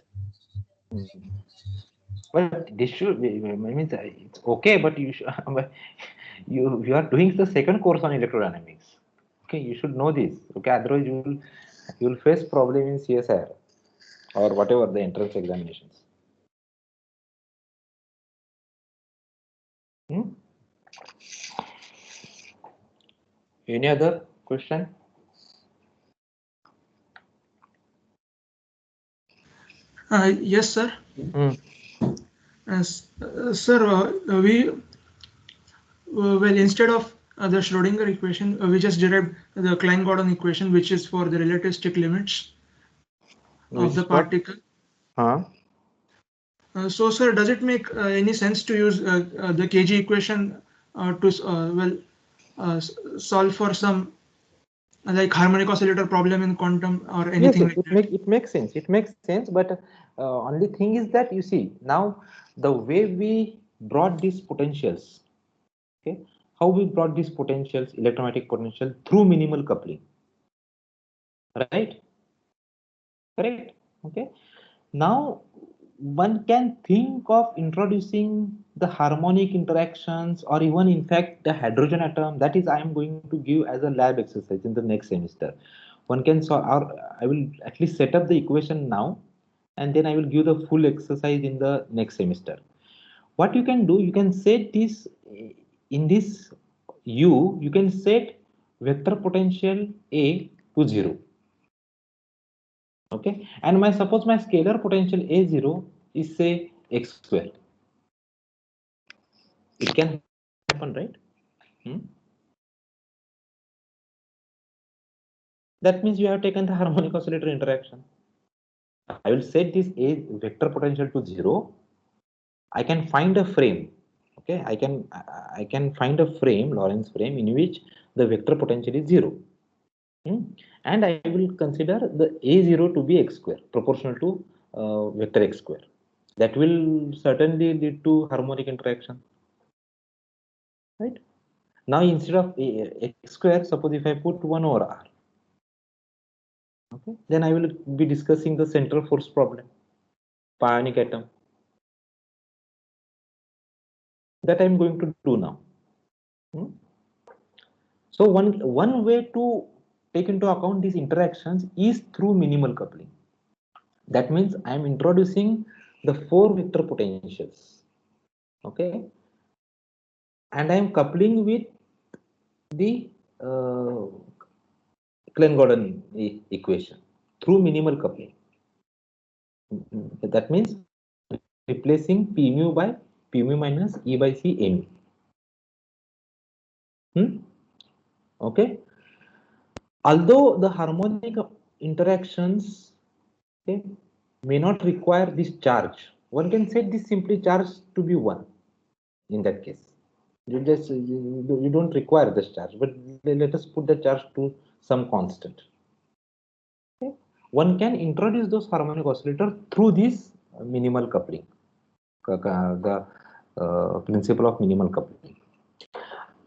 Speaker 1: But this should be, I mean, it's okay, but you should, you are doing the second course on electrodynamics. Okay, you should know this. Okay, otherwise you will face problem in CSIR or whatever the entrance examinations. Any other question?
Speaker 5: Yes, sir. Sir, well, instead of the Schrodinger equation, we just derived the Klein-Gordon equation, which is for the relativistic limits of the particle. So, sir, does it make any sense to use the KG equation to solve for some like harmonic oscillator problem in quantum or anything?
Speaker 1: Yes, it makes sense. It makes sense, but only thing is that you see now the way we brought these potentials, okay, how we brought these potentials, electromagnetic potential through minimal coupling, right? Correct. Okay. Now one can think of introducing the harmonic interactions or even in fact the hydrogen atom. That is I am going to give as a lab exercise in the next semester. One can solve, or I will at least set up the equation now and then I will give the full exercise in the next semester. What you can do, you can set this in this you can set vector potential A to 0. Okay, and suppose my scalar potential A0 is say x square. It can happen, right? That means you have taken the harmonic oscillator interaction. I will set this A vector potential to 0. I can find a frame. Okay, I can find a frame, Lorentz frame, in which the vector potential is 0. And I will consider the A0 to be x square, proportional to vector x square. That will certainly lead to harmonic interaction, right? Now instead of x square, suppose if I put 1 over r, okay, then I will be discussing the central force problem, pionic atom. That I am going to do now. So one way to take into account these interactions is through minimal coupling. That means I am introducing the 4 vector potentials, okay, and I am coupling with the Klein-Gordon equation through minimal coupling. That means replacing P mu by P mu minus E by C mu. Okay. Although the harmonic interactions, okay, may not require this charge, one can set this simply charge to be 1 in that case. You don't require this charge, but let us put the charge to some constant. Okay. One can introduce those harmonic oscillator through this minimal coupling. the principle of minimal coupling.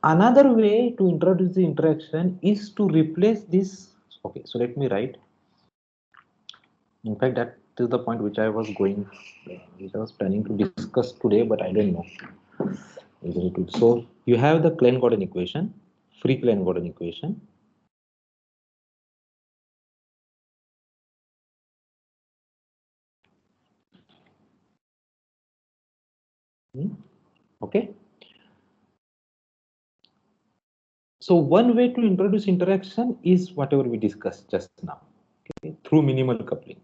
Speaker 1: Another way to introduce the interaction is to replace this. Okay, so let me write. In fact, that is the point which I was planning to discuss today, but I don't know. So you have the Klein-Gordon equation, free Klein-Gordon equation. Okay. So one way to introduce interaction is whatever we discussed just now, okay, through minimal coupling.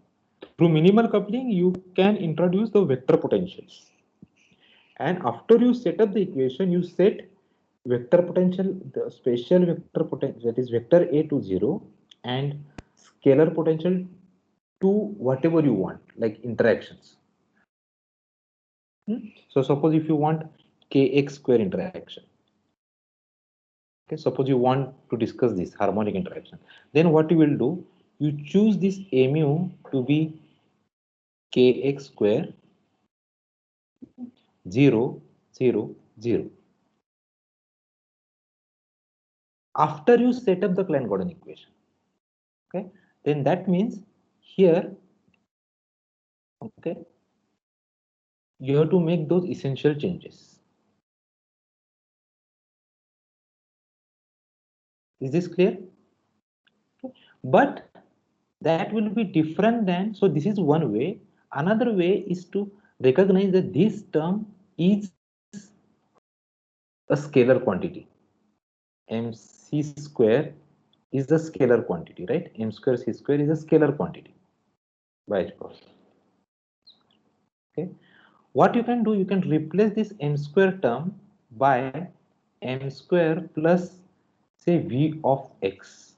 Speaker 1: Through minimal coupling, you can introduce the vector potentials. And after you set up the equation, you set vector potential, the spatial vector potential, that is vector A to 0, and scalar potential to whatever you want, like interactions. So suppose if you want kx square interaction, okay, suppose you want to discuss this harmonic interaction, then what you will do, you choose this mu to be kx square 0 0 0. After you set up the Klein-Gordon equation, okay, then that means here, okay, you have to make those essential changes. Is this clear? Okay. But that will be different than, so this is one way. Another way is to recognize that this term is a scalar quantity. Mc square is a scalar quantity, right? M square C square is a scalar quantity by h cross. Okay. What you can do, you can replace this m square term by m square plus say v of x.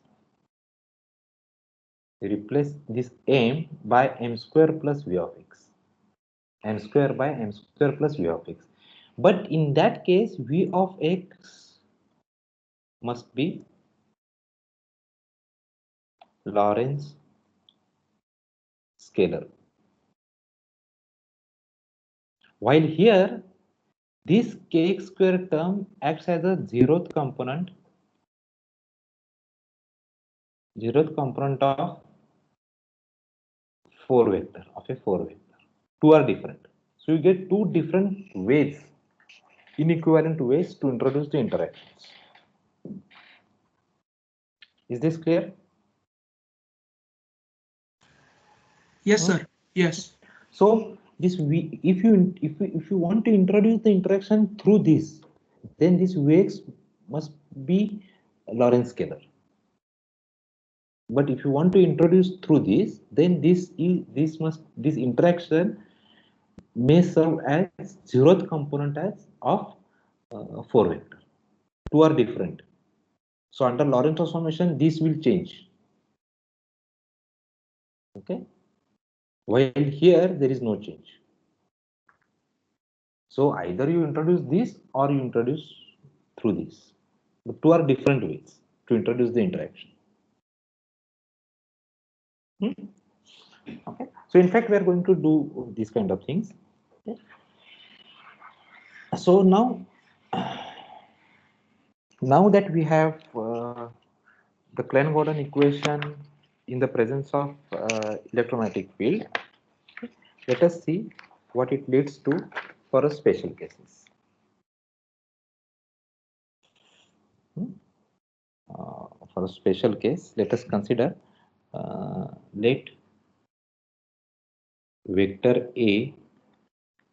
Speaker 1: Replace this m by m square plus v of x. M square by m square plus v of x. But in that case, v of x must be Lorentz scalar. While here, this kx square term acts as a zeroth component of 4 vector, of a 4 vector. Two are different. So you get two different ways, inequivalent ways to introduce the interactions. Is this clear?
Speaker 5: Yes, sir. Yes.
Speaker 1: So this if you want to introduce the interaction through this, then this Vx must be Lorentz scalar. But if you want to introduce through this, then this interaction may serve as zeroth component of 4 vector. Two are different. So under Lorentz transformation, this will change. Okay. While here there is no change. So either you introduce this or you introduce through this. The two are different ways to introduce the interaction. Okay. So in fact, we are going to do these kind of things. Okay. So now that we have the Klein-Gordon equation in the presence of electromagnetic field, let us see what it leads to for a special cases. For a special case, let us consider let vector A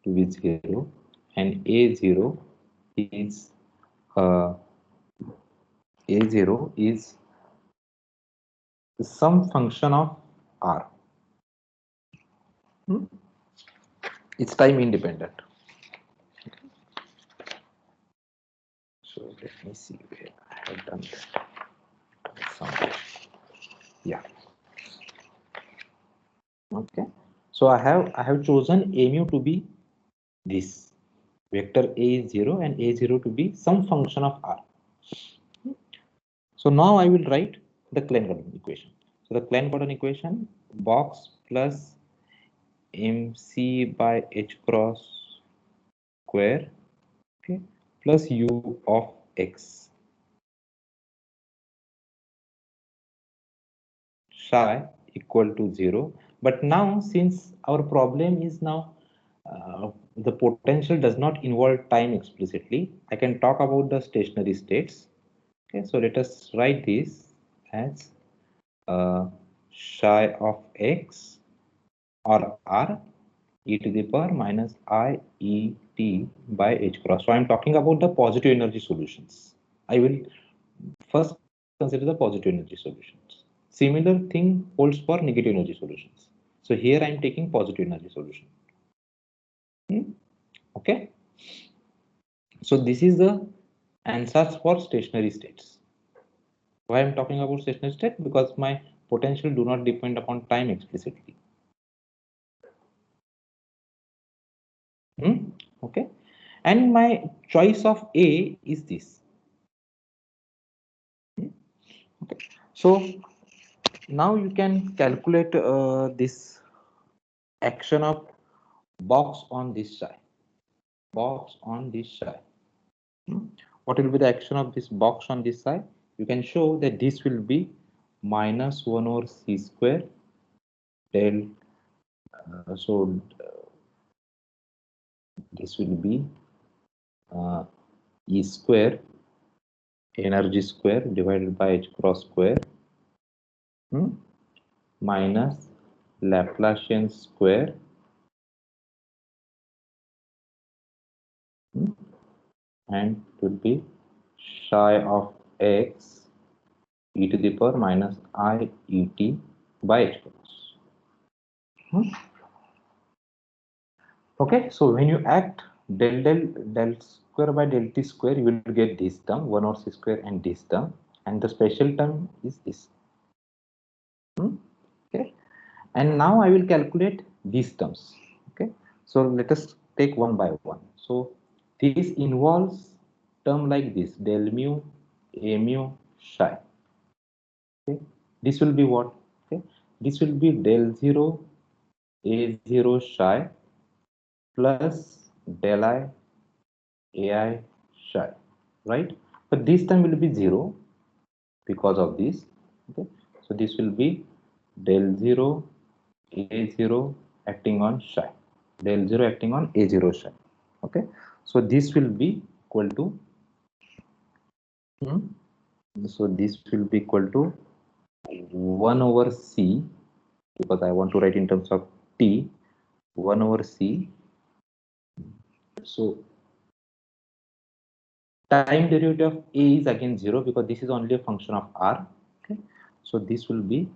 Speaker 1: to be 0 and A0 is some function of R. It's time independent. So let me see where I have done that. Yeah. Okay. So I have chosen mu to be this vector A is 0 and A0 to be some function of R. So now I will write the Klein-Gordon equation. So the Klein-Gordon equation, box plus mc by h cross square, okay, plus u of x psi equal to 0. But now, since our problem is now the potential does not involve time explicitly, I can talk about the stationary states. Okay, so let us write this as psi of x or r e to the power minus I e t by h cross. So I am talking about the positive energy solutions. I will first consider the positive energy solutions. Similar thing holds for negative energy solutions. So here I am taking positive energy solution. Okay. So this is the answers for stationary states. Why I am talking about stationary state? Because my potential do not depend upon time explicitly. Okay. And my choice of A is this. Okay. So now you can calculate this action of box on this side. Box on this side. What will be the action of this box on this side? You can show that this will be minus 1 over c square del. This will be E square energy square divided by h cross square minus Laplacian square and it will be psi of x e to the power minus I e t by h cross. Okay, so when you act del square by del t square, you will get this term 1 over c square and this term, and the special term is this. Okay, and now I will calculate these terms. Okay, so let us take one by one. So this involves term like this del mu a mu psi. Okay, this will be what? Okay, this will be del 0 a 0 psi plus del I ai psi, right? But this time will be 0 because of this. Okay, so this will be del 0 a0 acting on psi, del 0 acting on a0 psi. Okay, so this will be equal to so this will be equal to 1 over c, because I want to write in terms of t, 1 over c. So time derivative of a is again 0 because this is only a function of r. Okay, so this will be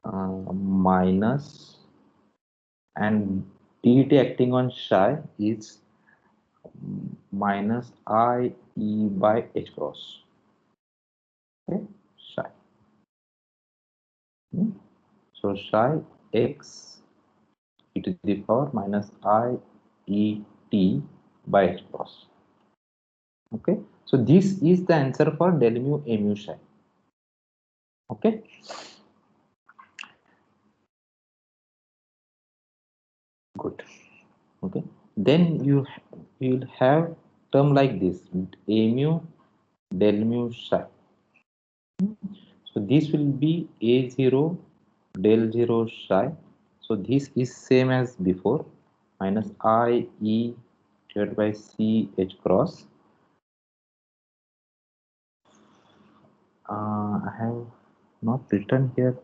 Speaker 1: minus, and dt acting on psi is minus I e by h cross. Okay, psi. So psi x e to the power minus I e t by h cross. Okay, so this is the answer for del mu a mu psi. Okay. Good. Okay, then you will have term like this a mu del mu psi. So this will be a0 del 0 psi. So this is same as before, minus I e divided by c h cross. I have not written here.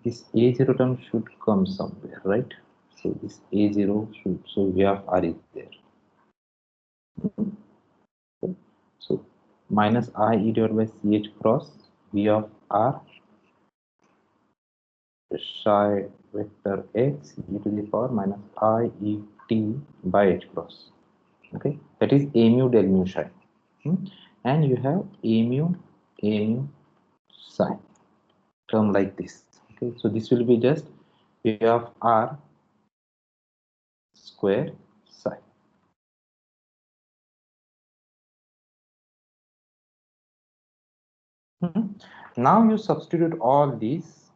Speaker 1: This a0 term should come somewhere, right? So this a0 should, so v of r is there. So minus I e divided by ch cross v of r psi vector x e to the power minus I e t by h cross. Okay, that is a mu del mu psi. And you have a mu psi term like this. Okay, so this will be just v of r square psi. Now you substitute all these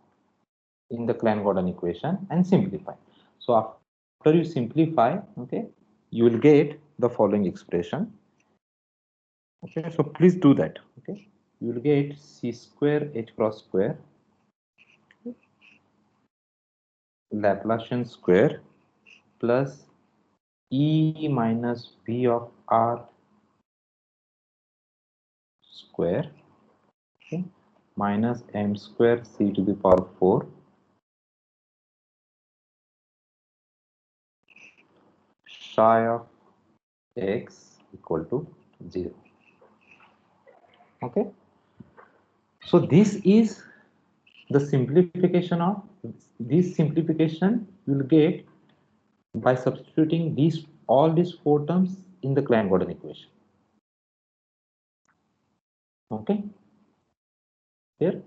Speaker 1: in the Klein-Gordon equation and simplify. So after you simplify, okay, you will get the following expression. Okay, so please do that. Okay, you will get c square h cross square Laplacian square plus e minus v of r square, okay, minus m square c to the power 4 psi of x equal to 0. Okay, so this is the simplification of this simplification you will get by substituting all these 4 terms in the Klein-Gordon equation. Okay, here.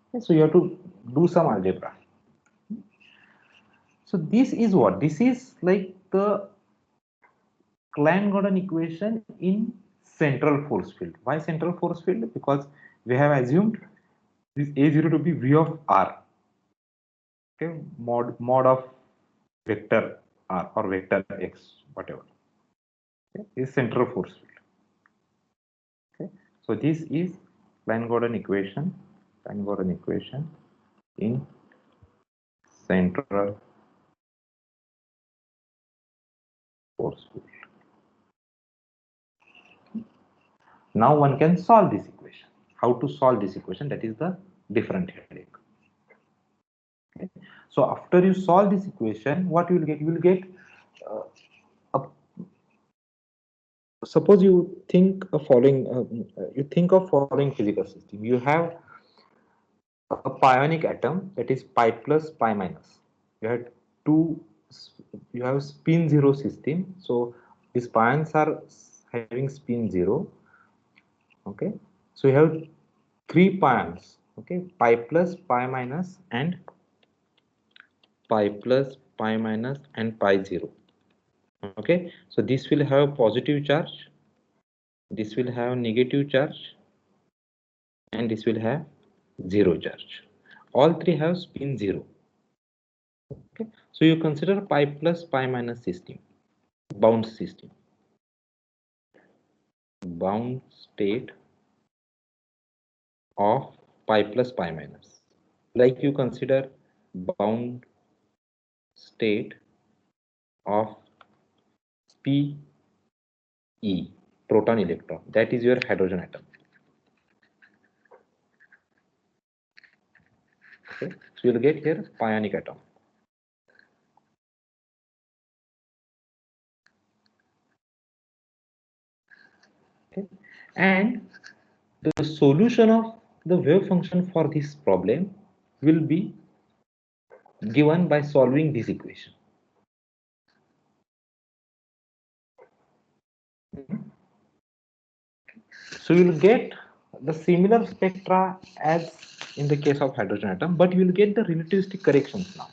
Speaker 1: Okay, so you have to do some algebra. So this is what? This is like the Klein-Gordon equation in central force field. Why central force field? Because we have assumed this A0 to be V of R. Okay, mod of vector R or vector X, whatever. Okay, is central force field. Okay, so this is Klein-Gordon equation in central force field. Now one can solve this equation. How to solve this equation? That is the different headache. Okay. So after you solve this equation, what you will get? You will get suppose you think of following physical system. You have a pionic atom, that is pi plus pi minus. You have spin 0 system. So these pions are having spin 0. Okay, so you have 3 pions. Okay, pi plus pi minus and pi plus pi minus and pi 0. Okay, so this will have positive charge, this will have negative charge, and this will have 0 charge. All 3 have spin 0. Okay, so you consider pi plus pi minus system, bound system, bound state of pi plus pi minus. Like you consider bound state of P E, proton electron, that is your hydrogen atom. Okay, so you'll get here pionic atom. Okay, and the solution of the wave function for this problem will be given by solving this equation. So you will get the similar spectra as in the case of hydrogen atom, but you will get the relativistic corrections now.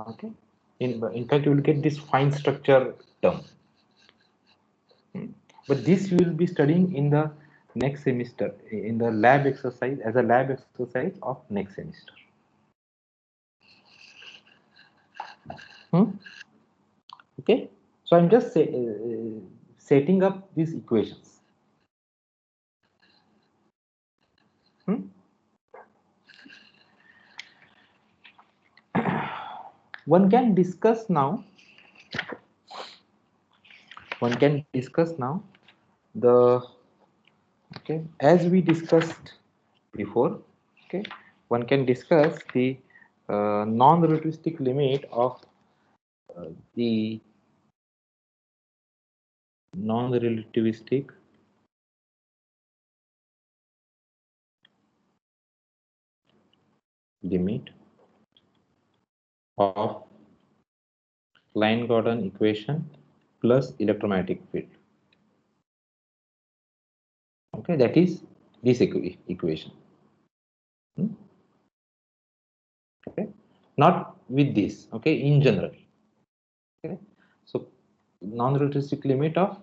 Speaker 1: Okay, in fact you will get this fine structure term. But this you will be studying in the next semester in the lab exercise, as a lab exercise of next semester. Okay, so I'm just setting up these equations. One can discuss now the, okay, as we discussed before. Okay, one can discuss the non-relativistic limit of the non-relativistic limit of Klein-Gordon equation plus electromagnetic field. Okay, that is this equation. Okay, not with this. Okay, in general. Okay, so non-relativistic limit of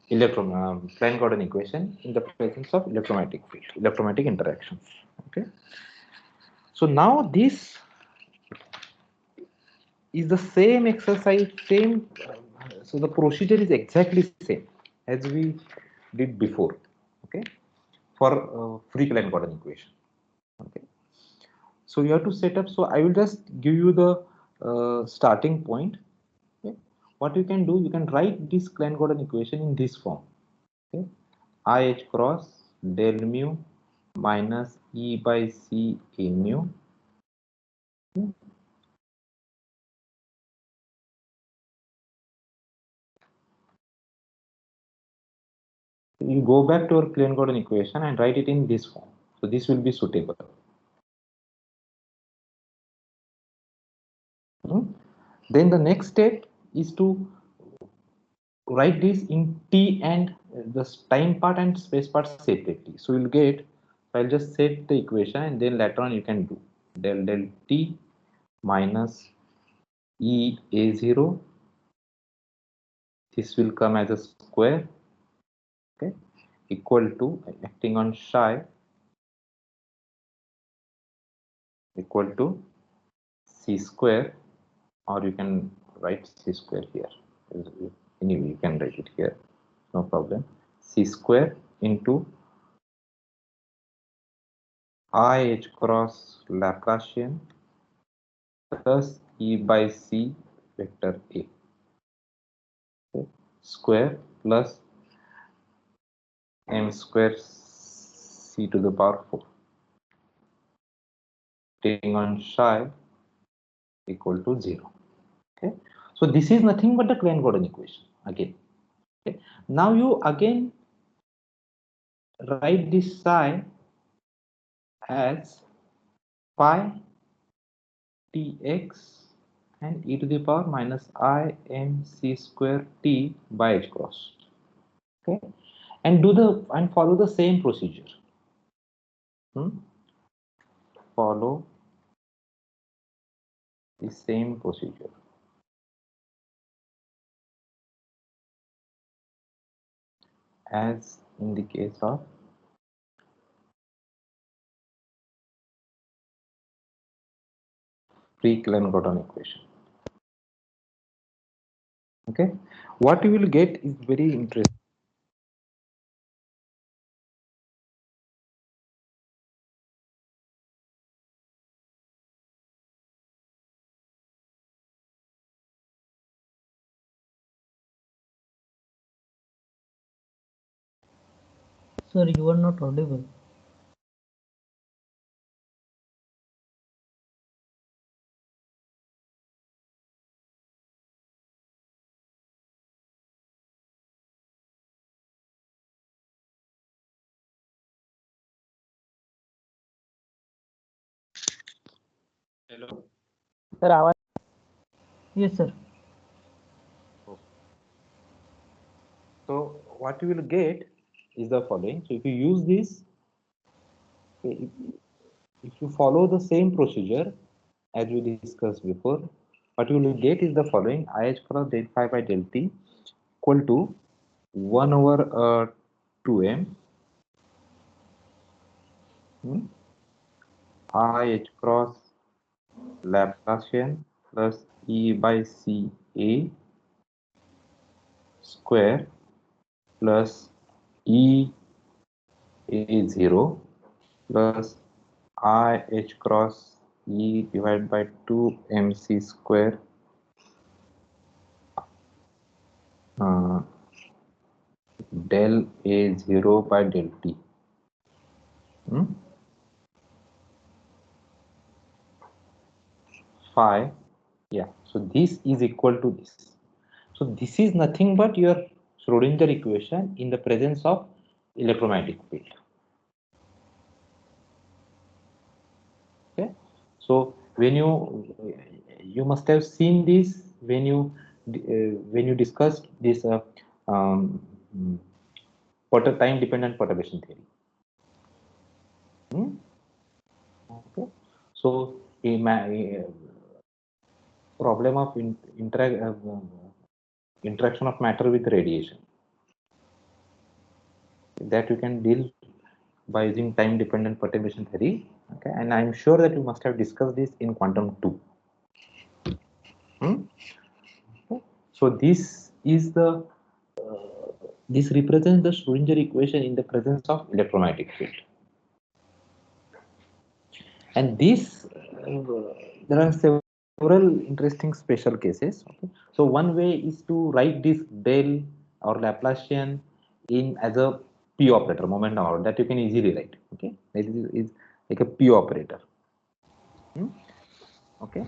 Speaker 1: Klein-Gordon equation in the presence of electromagnetic field, electromagnetic interactions. Okay, so now this is the same exercise, same. So the procedure is exactly same as we did before. Okay, for free Klein-Gordon equation. Okay, so you have to set up. So I will just give you the starting point. Okay, what you can do, you can write this Klein-Gordon equation in this form. Okay, IH cross del mu minus E by C A mu. Okay. You go back to our Klein-Gordon equation and write it in this form. So this will be suitable. Then the next step is to write this in t and the time part and space part separately. So you'll get, I'll just set the equation and then later on you can do del t minus E A0. This will come as a square, okay, equal to, acting on psi, equal to c square, or you can write c square here. Anyway, you can write it here, no problem. C square into IH cross Laplacian plus E by C vector A, okay, square plus m square c to the power 4, taking on psi equal to 0. Okay, so this is nothing but the Klein-Gordon equation again. Okay, now you again write this psi as pi tx and e to the power minus I m c square t by h cross. Okay, and follow the same procedure. Follow the same procedure as in the case of free Klein-Gordon equation. Okay, what you will get is very interesting.
Speaker 2: Sir, you are not audible.
Speaker 1: Hello.
Speaker 2: Sir, yes, sir.
Speaker 1: So what you will get is the following. So if you use this, if you follow the same procedure as we discussed before, what you will get is the following: IH cross del phi by del t equal to 1 over 2m IH cross Laplacian plus E by C A square plus E A0 plus IH cross E divided by 2 MC square del A0 by del T. Phi, yeah, so this is equal to this. So this is nothing but your Schrodinger equation in the presence of electromagnetic field. Okay, so when you must have seen this when you discussed this time dependent perturbation theory. Okay, so a problem of interaction of matter with radiation that you can deal by using time dependent perturbation theory. Okay, and I'm sure that you must have discussed this in quantum 2. So this is the this represents the Schrödinger equation in the presence of electromagnetic field. And this there are several interesting special cases. Okay? So one way is to write this del or Laplacian in as a p operator, momentum operator, that you can easily write. Okay, it is like a p operator. Okay,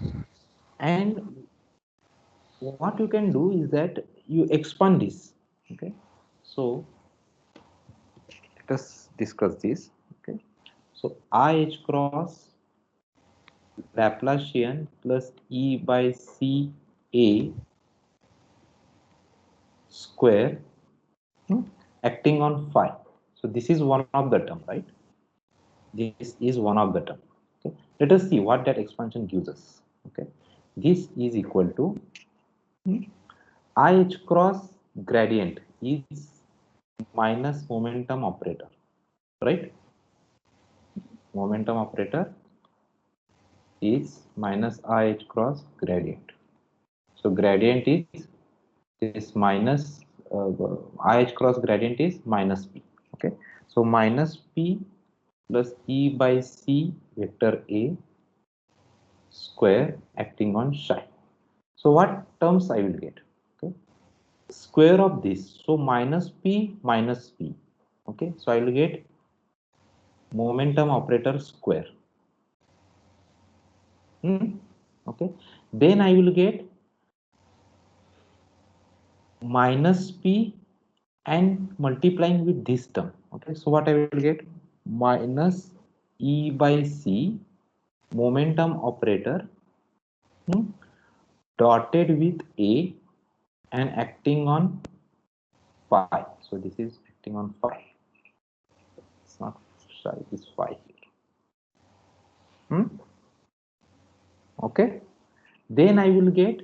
Speaker 1: and what you can do is that you expand this. Okay, so let us discuss this. Okay, so I h cross Laplacian plus E by C A square acting on phi. So this is one of the term, right? This is one of the term. Okay. Let us see what that expansion gives us. Okay, this is equal to I h cross gradient is minus momentum operator, right? Momentum operator is minus I h cross gradient. So gradient is this minus I h cross gradient is minus p. Okay, so minus p plus E by C vector A square acting on psi. So what terms I will get? Okay, square of this. So minus p minus p. Okay, so I will get momentum operator square. Okay, then I will get minus p and multiplying with this term. Okay, so what I will get? Minus E by C momentum operator dotted with A and acting on phi. So this is acting on phi. It's not psi, it's phi here. Okay, then I will get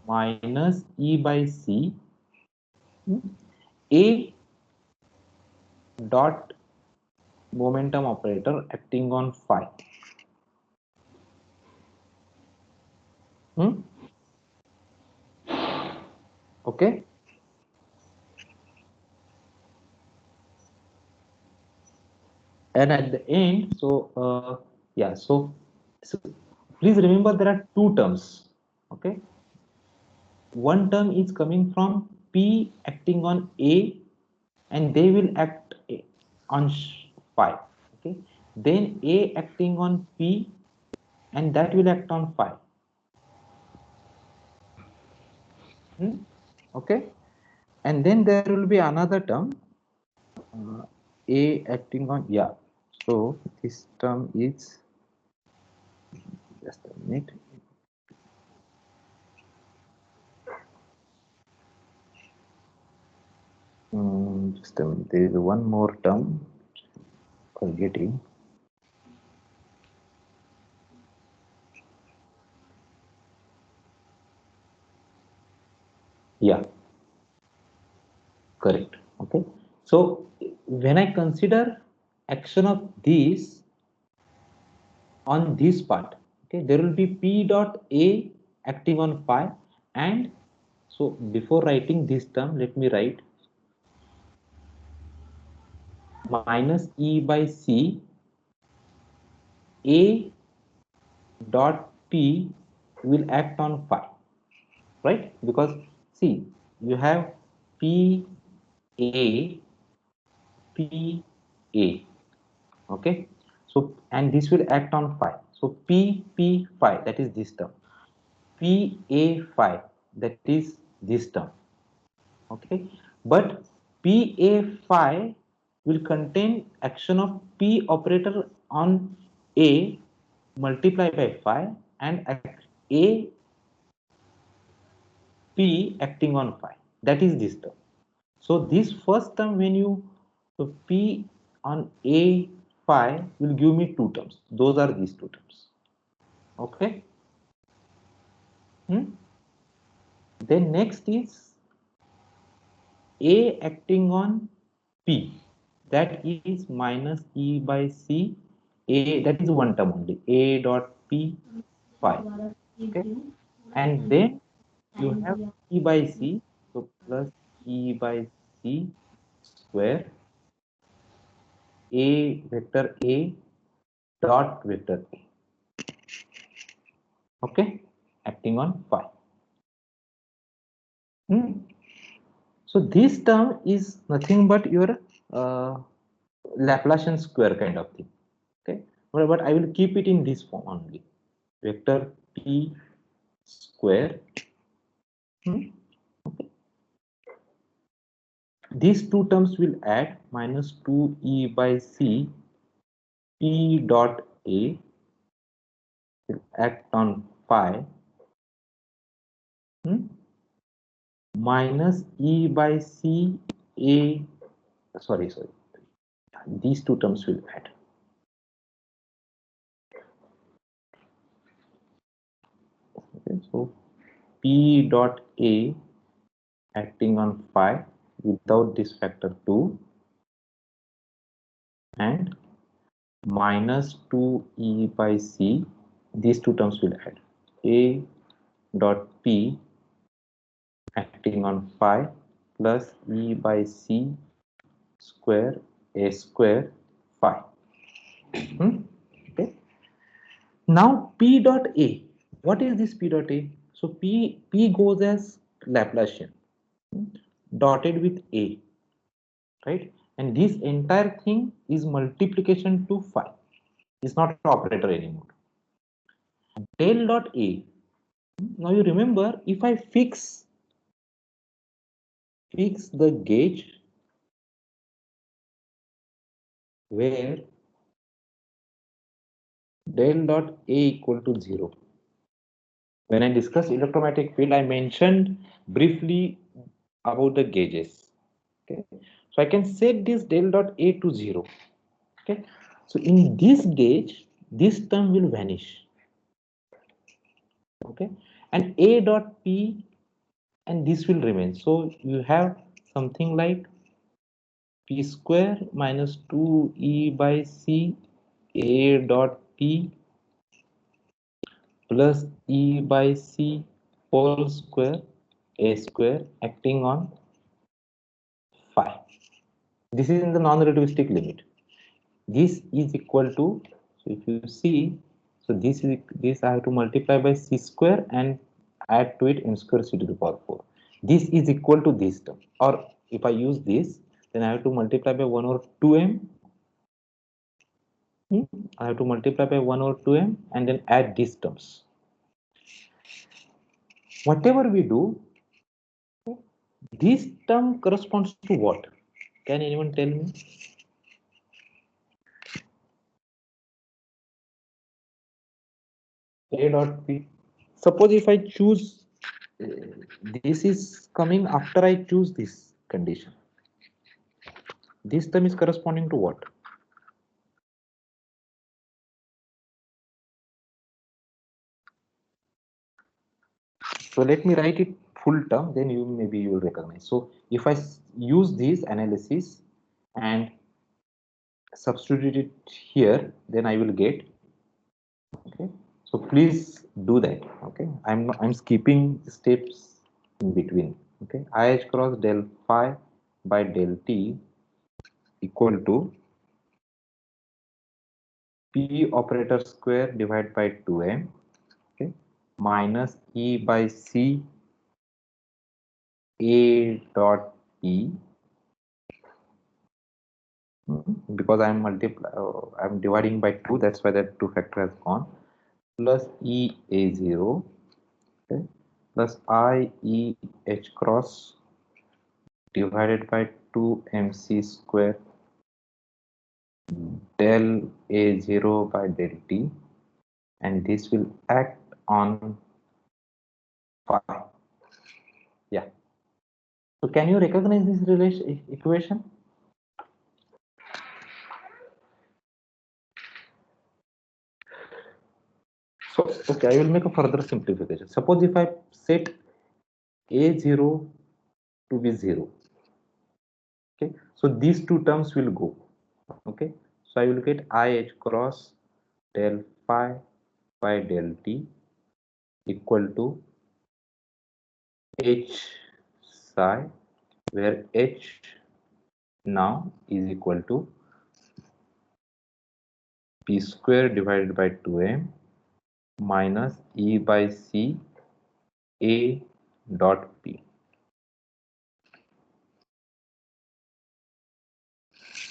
Speaker 1: minus E by C A dot momentum operator acting on phi. Okay, and at the end, so yeah, so please remember there are two terms. Okay, one term is coming from P acting on A and they will act on phi. Okay, then A acting on P and that will act on phi. Okay, and then there will be another term A acting on, yeah, so this term is, just a minute, just a minute, there is one more term forgetting. Yeah, correct. Okay, so when I consider action of this on this part, okay, there will be P dot A acting on phi, and so before writing this term, let me write minus E by C A dot P will act on phi, right? Because see, you have P A, okay? So, and this will act on phi. So P phi, that is this term. P A phi, that is this term, okay? But P A phi will contain action of P operator on A multiplied by phi and A P acting on phi, that is this term. So this first term, when you, so P on A phi will give me two terms. Those are these two terms. Okay. Then next is A acting on P, that is minus E by C A, that is one term only, A dot P phi. Okay. and then you have E by C, so plus E by C square A vector A dot vector A, okay, acting on phi. So this term is nothing but your Laplacian square kind of thing, okay, but I will keep it in this form only, vector P square. Okay. These two terms will add minus 2E by C P dot A will act on phi minus E by C A, sorry, these two terms will add. Okay, so P dot A acting on phi without this factor 2 and minus 2E by C, these two terms will add. A dot P acting on phi plus E by C square A square phi. Okay. Now P dot A. What is this P dot A? So P goes as Laplacian dotted with A, right? And this entire thing is multiplication to phi. It's not an operator anymore. Del dot A. Now you remember, if I fix the gauge where del dot A equal to 0. When I discussed electromagnetic field, I mentioned briefly about the gauges. Okay, so I can set this del dot A to 0. Okay, so in this gauge, this term will vanish. Okay, and A dot P and this will remain. So you have something like P square minus 2E by C A dot P plus E by C whole square A square acting on phi. This is in the non-relativistic limit. This is equal to, so if you see, so this I have to multiply by C square and add to it m square C to the power 4. This is equal to this term, or if I use this, then I have to multiply by 1 over 2m. I have to multiply by 1 over 2m and then add these terms. Whatever we do, this term corresponds to what? Can anyone tell me? A dot P. Suppose if I choose, this is coming after I choose this condition. This term is corresponding to what? So let me write it full term, then maybe you will recognize. So if I use this analysis and substitute it here, then I will get. Okay. So please do that. Okay. I'm skipping steps in between. Okay. IH cross del phi by del T equal to P operator square divided by 2m, okay, minus E by C A dot P, because I'm dividing by 2, that's why that 2 factor has gone, plus E A0, okay, plus I E H cross divided by 2 MC square del A0 by del T, and this will act on phi. Yeah. So can you recognize this equation? So, okay, I will make a further simplification. Suppose if I set A0 to be 0, okay, so these two terms will go, okay, so I will get IH cross del phi by del T equal to H psi, where H now is equal to P square divided by 2m minus E by C A dot P.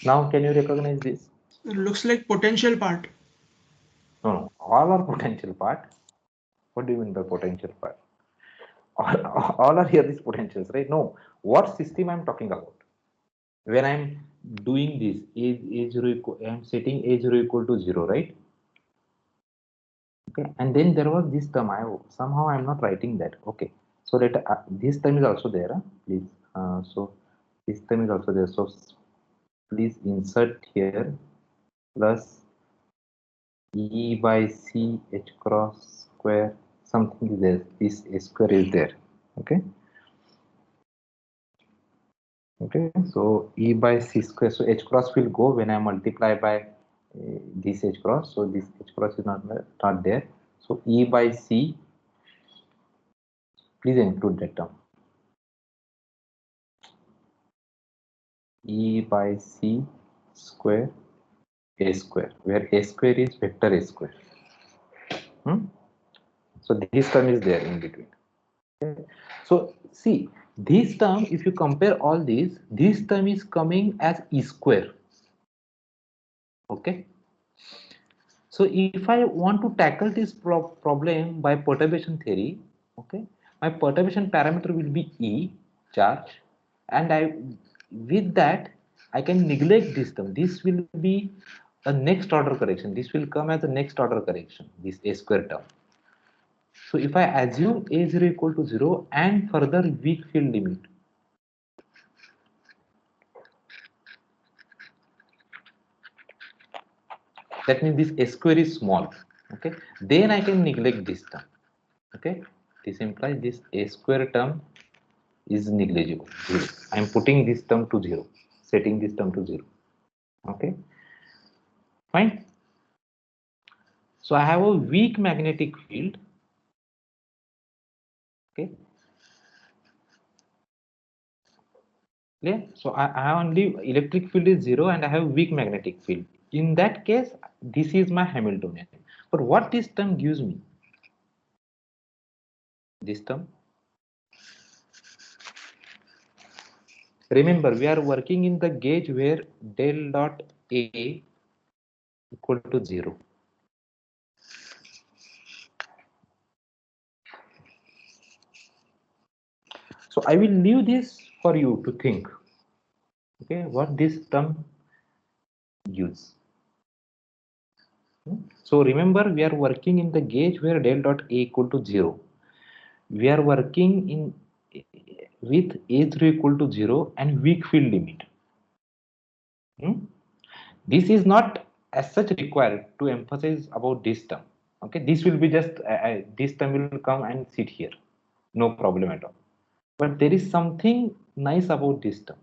Speaker 1: Now, can you recognize this?
Speaker 5: It looks like potential part.
Speaker 1: No, all are potential part. What do you mean by potential part? All are here these potentials, right? No, what system I'm talking about? When I'm doing this, I'm setting A0 equal to 0, right? Okay, and then there was this term. Somehow I'm not writing that. Okay, so that this term is also there, please. So this term is also there. So please insert here plus E by C H cross square, something is there. This A square is there. Okay. Okay, so E by C square. So H cross will go when I multiply by this H cross. So this H cross is not there. So E by C, please include that term. E by C square A square, where A square is vector A square. So this term is there in between. Okay. So see, this term, if you compare all these, this term is coming as E square. Okay. So if I want to tackle this problem by perturbation theory, okay, my perturbation parameter will be E charge, and with that I can neglect this term. This will be a next order correction. This will come as a next order correction, this A square term. So if I assume A0 equal to 0 and further weak field limit, that means this A square is small, okay, then I can neglect this term. Okay, this implies this A square term is negligible, 0. I am putting this term to 0, setting this term to 0. Okay, fine. So I have a weak magnetic field. Okay, clear? So I have only electric field is 0 and I have weak magnetic field. In that case, this is my Hamiltonian. But what this term gives me? This term. Remember, we are working in the gauge where del dot A equal to 0. So I will leave this for you to think. Okay, what this term gives. So remember, we are working in the gauge where del dot A equal to 0. We are working in with A0 equal to 0 and weak field limit. This is not as such required to emphasize about this term. Okay, this will be just this term will come and sit here, no problem at all. But there is something nice about this term.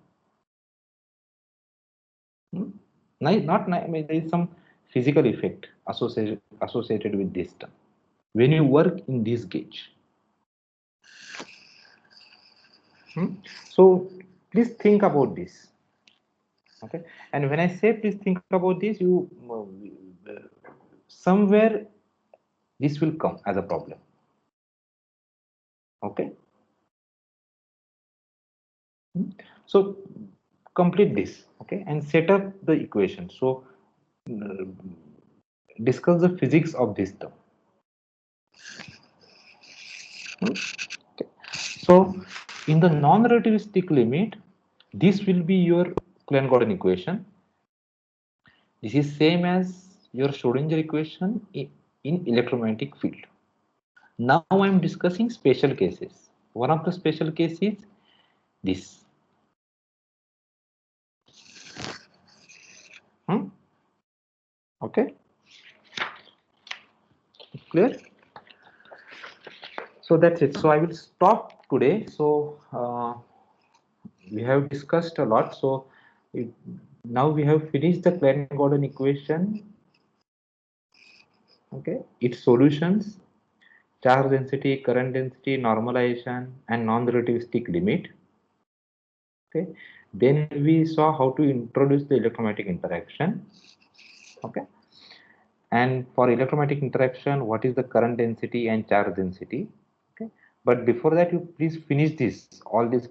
Speaker 1: Nice, not nice. I mean, there is some physical effect associated with this term when you work in this gauge. So please think about this. Okay, and when I say please think about this, you somewhere this will come as a problem. Okay, so complete this, okay, and set up the equation. So discuss the physics of this term. Okay. So in the non-relativistic limit, this will be your Klein-Gordon equation. This is same as your Schrodinger equation in electromagnetic field. Now I am discussing special cases. One of the special cases is this. Okay, clear? So that's it. So I will stop today. So we have discussed a lot. So now we have finished the Klein-Gordon equation. Okay, its solutions, charge density, current density, normalization, and non-relativistic limit. Okay. Then we saw how to introduce the electromagnetic interaction. Okay. And for electromagnetic interaction, what is the current density and charge density? Okay. But before that, you please finish all these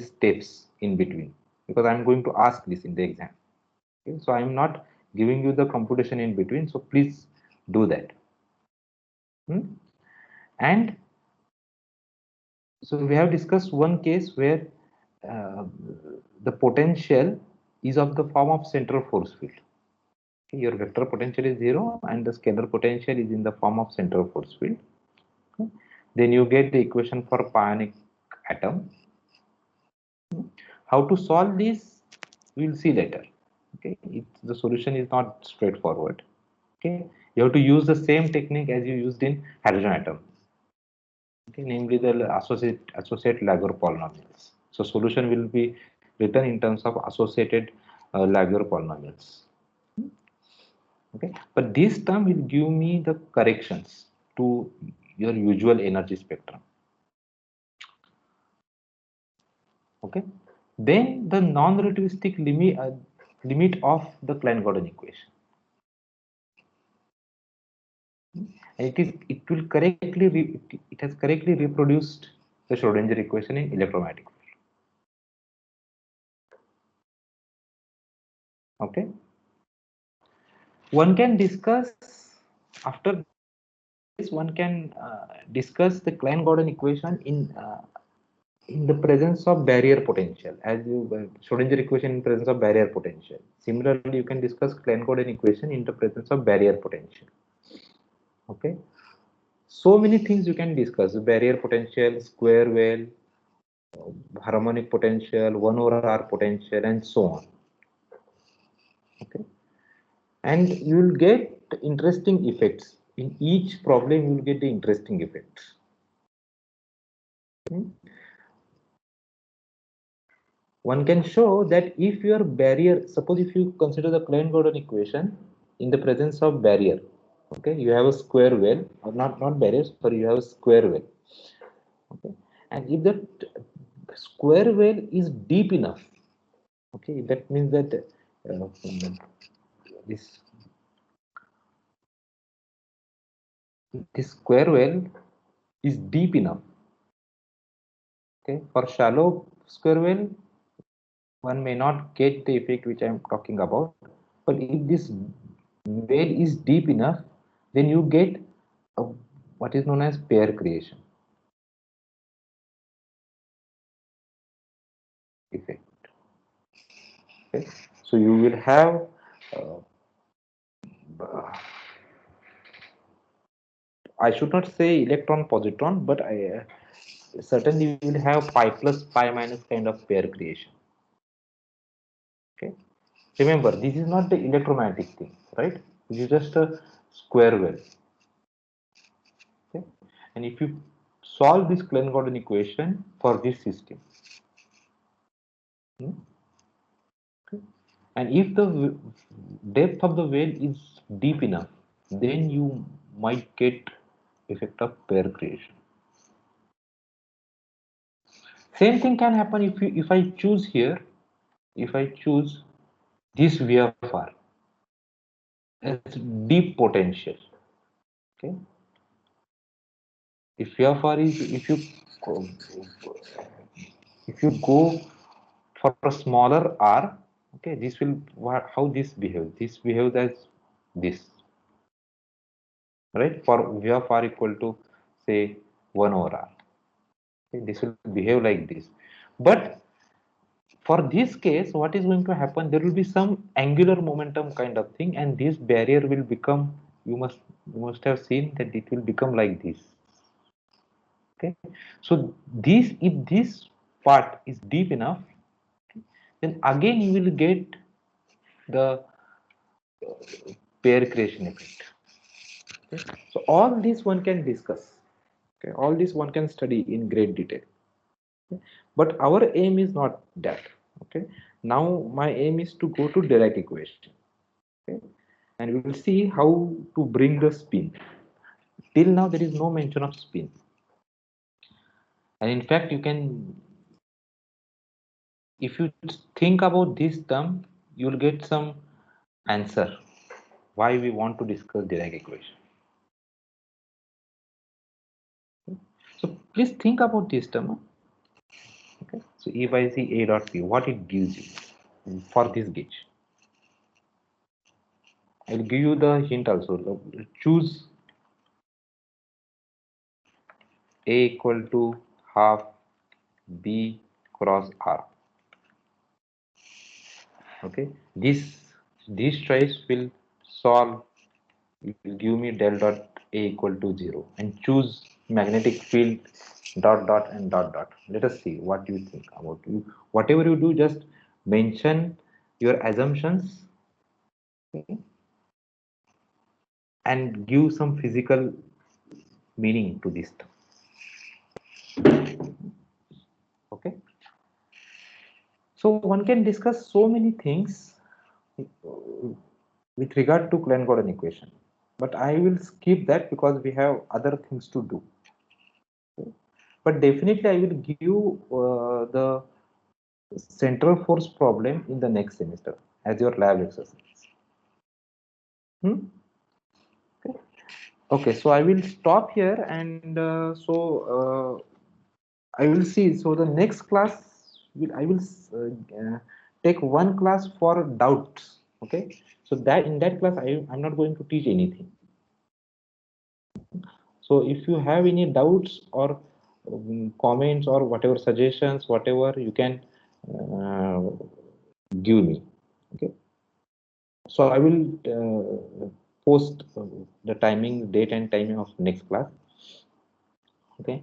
Speaker 1: steps in between, because I'm going to ask this in the exam. Okay. So I'm not giving you the computation in between. So please do that. And so we have discussed one case where uh, the potential is of the form of central force field. Okay, your vector potential is 0 and the scalar potential is in the form of central force field. Okay. Then you get the equation for pionic atom. How to solve this, we will see later. Okay, the solution is not straightforward. Okay, you have to use the same technique as you used in hydrogen atom. Okay, namely the associate Laguerre polynomials. So solution will be written in terms of associated Laguerre polynomials. Okay, but this term will give me the corrections to your usual energy spectrum. Okay, then the non-relativistic limit of the Klein-Gordon equation. And it has correctly reproduced the Schrodinger equation in electromagnetic field. Okay, one can discuss after this. One can discuss the Klein-Gordon equation in the presence of barrier potential, as you Schrodinger equation in presence of barrier potential. Similarly, you can discuss Klein-Gordon equation in the presence of barrier potential. Okay, so many things you can discuss: barrier potential, square wave, harmonic potential, 1 over r potential, and so on. Okay, and you will get interesting effects in each problem. You will get the interesting effects. Okay. One can show that if your barrier, suppose if you consider the Klein-Gordon equation in the presence of barrier, okay, you have a square well, or not barrier, sorry, you have a square well. Okay, and if the square well is deep enough, okay, that means that this square well is deep enough. Okay, for shallow square well, one may not get the effect which I am talking about. But if this well is deep enough, then you get what is known as pair creation effect. Okay, so you will have I should not say electron positron, but certainly you will have pi plus pi minus kind of pair creation. Okay, remember this is not the electromagnetic thing, right? This is just a square well. Okay, and if you solve this Klein-Gordon equation for this system, okay, and if the depth of the well is deep enough, then you might get effect of pair creation. Same thing can happen if I choose here, if I choose this VFR as deep potential. Okay, if VFR is if you go for a smaller r, okay, this will how this behaves. This behaves as this, right? For VFR equal to say 1 over r. Okay, this will behave like this. But for this case, what is going to happen? There will be some angular momentum kind of thing, and this barrier will become. You must have seen that it will become like this. Okay, so if this part is deep enough, then again you will get the pair creation effect. Okay, so all this one can discuss. Okay, all this one can study in great detail. Okay, but our aim is not that. Okay, now my aim is to go to Dirac equation. Okay, and we will see how to bring the spin. till now there is no mention of spin. And in fact, you can, if you think about this term, you will get some answer why we want to discuss Dirac equation. So please think about this term. Okay. So if I see A dot P, what it gives you for this gauge. I will give you the hint also. Choose A equal to half B cross R. Okay, this choice will solve, it will give me del dot A equal to 0, and choose magnetic field dot dot and dot dot. Let us see what you think about you. Whatever you do, just mention your assumptions, okay, and give some physical meaning to this term. Okay. So one can discuss so many things with regard to Klein-Gordon equation, but I will skip that because we have other things to do. Okay. But definitely I will give you the central force problem in the next semester as your lab exercise. Okay. Okay, so I will stop here, and I will see. So the next class, I will take one class for doubts. Okay, so that in that class I'm not going to teach anything. So if you have any doubts or comments or whatever suggestions, whatever, you can give me. Okay, so I will post the timing, date and timing of next class. Okay,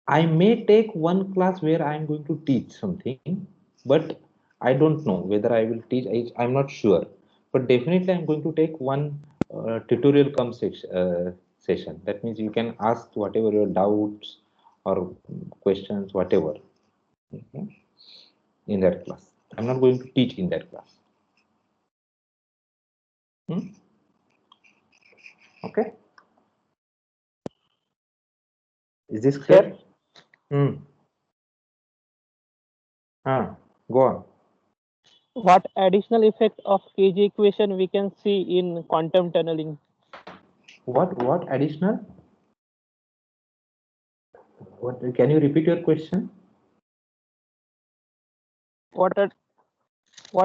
Speaker 1: I may take one class where I am going to teach something, but I don't know whether I will teach. I'm not sure, but definitely I'm going to take one tutorial come session. That means you can ask whatever your doubts or questions, whatever, okay, in that class. I'm not going to teach in that class. Okay. Is this clear? Go on.
Speaker 6: What additional effect of KG equation we can see in quantum tunneling?
Speaker 1: What additional? What, can you repeat your question?
Speaker 6: What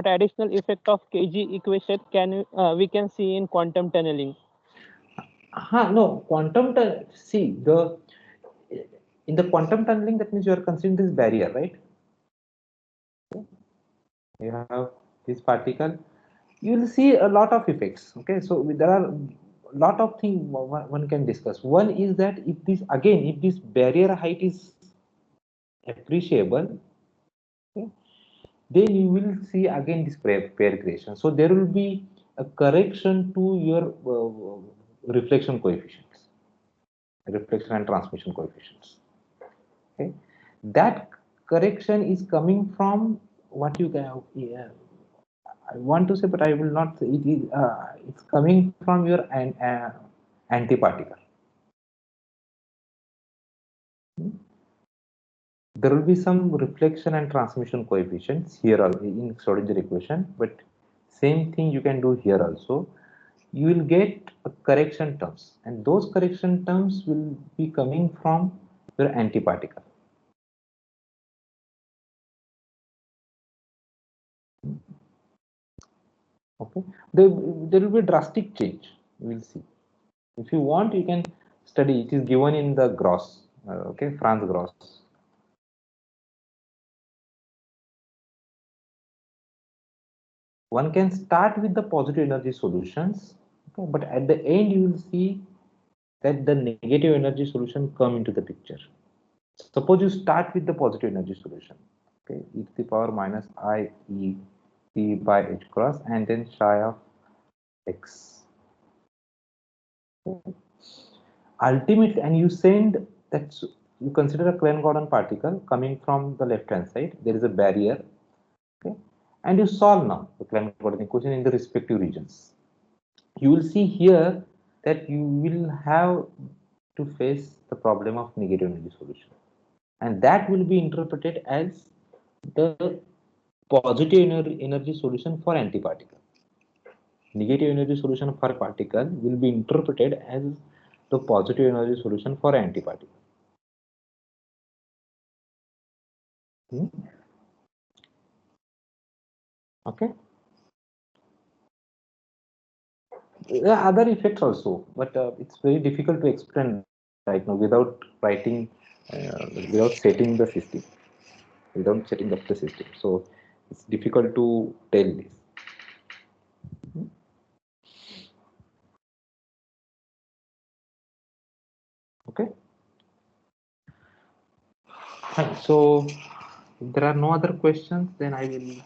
Speaker 6: additional effect of KG equation can we can see in quantum tunneling?
Speaker 1: No, quantum see the in the quantum tunneling, that means you are considering this barrier, right? You have this particle, you will see a lot of effects. Okay, so there are a lot of things one can discuss. One is that if this barrier height is appreciable, okay, then you will see again this pair creation. So there will be a correction to your reflection coefficients, reflection and transmission coefficients. Okay, that correction is coming from what you can. I want to say, but I will not say it is. It's coming from your antiparticle. There will be some reflection and transmission coefficients here in Schrodinger equation, but same thing you can do here also. You will get correction terms, and those correction terms will be coming from your antiparticle. Okay, there will be a drastic change. You will see. If you want, you can study. It is given in the Gross. Okay, Franz Gross. One can start with the positive energy solutions, okay, but at the end you will see that the negative energy solution come into the picture. Suppose you start with the positive energy solution, okay, e to the power minus I e p by h cross, and then psi of x. Okay. Ultimately, and you send that, you consider a Klein-Gordon particle coming from the left hand side. There is a barrier, okay, and you solve now the Klein-Gordon equation in the respective regions. You will see here that you will have to face the problem of negative energy solution, and that will be interpreted as the positive energy solution for antiparticle. Negative energy solution for particle will be interpreted as the positive energy solution for antiparticle. Okay. There are other effects also, but it's very difficult to explain right now without writing, without setting the system, without setting up the system. So it's difficult to tell this. Okay. Fine. So if there are no other questions, then I will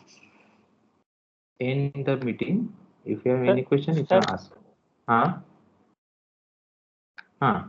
Speaker 1: end the meeting. If you have any question, you can ask. Huh? Huh?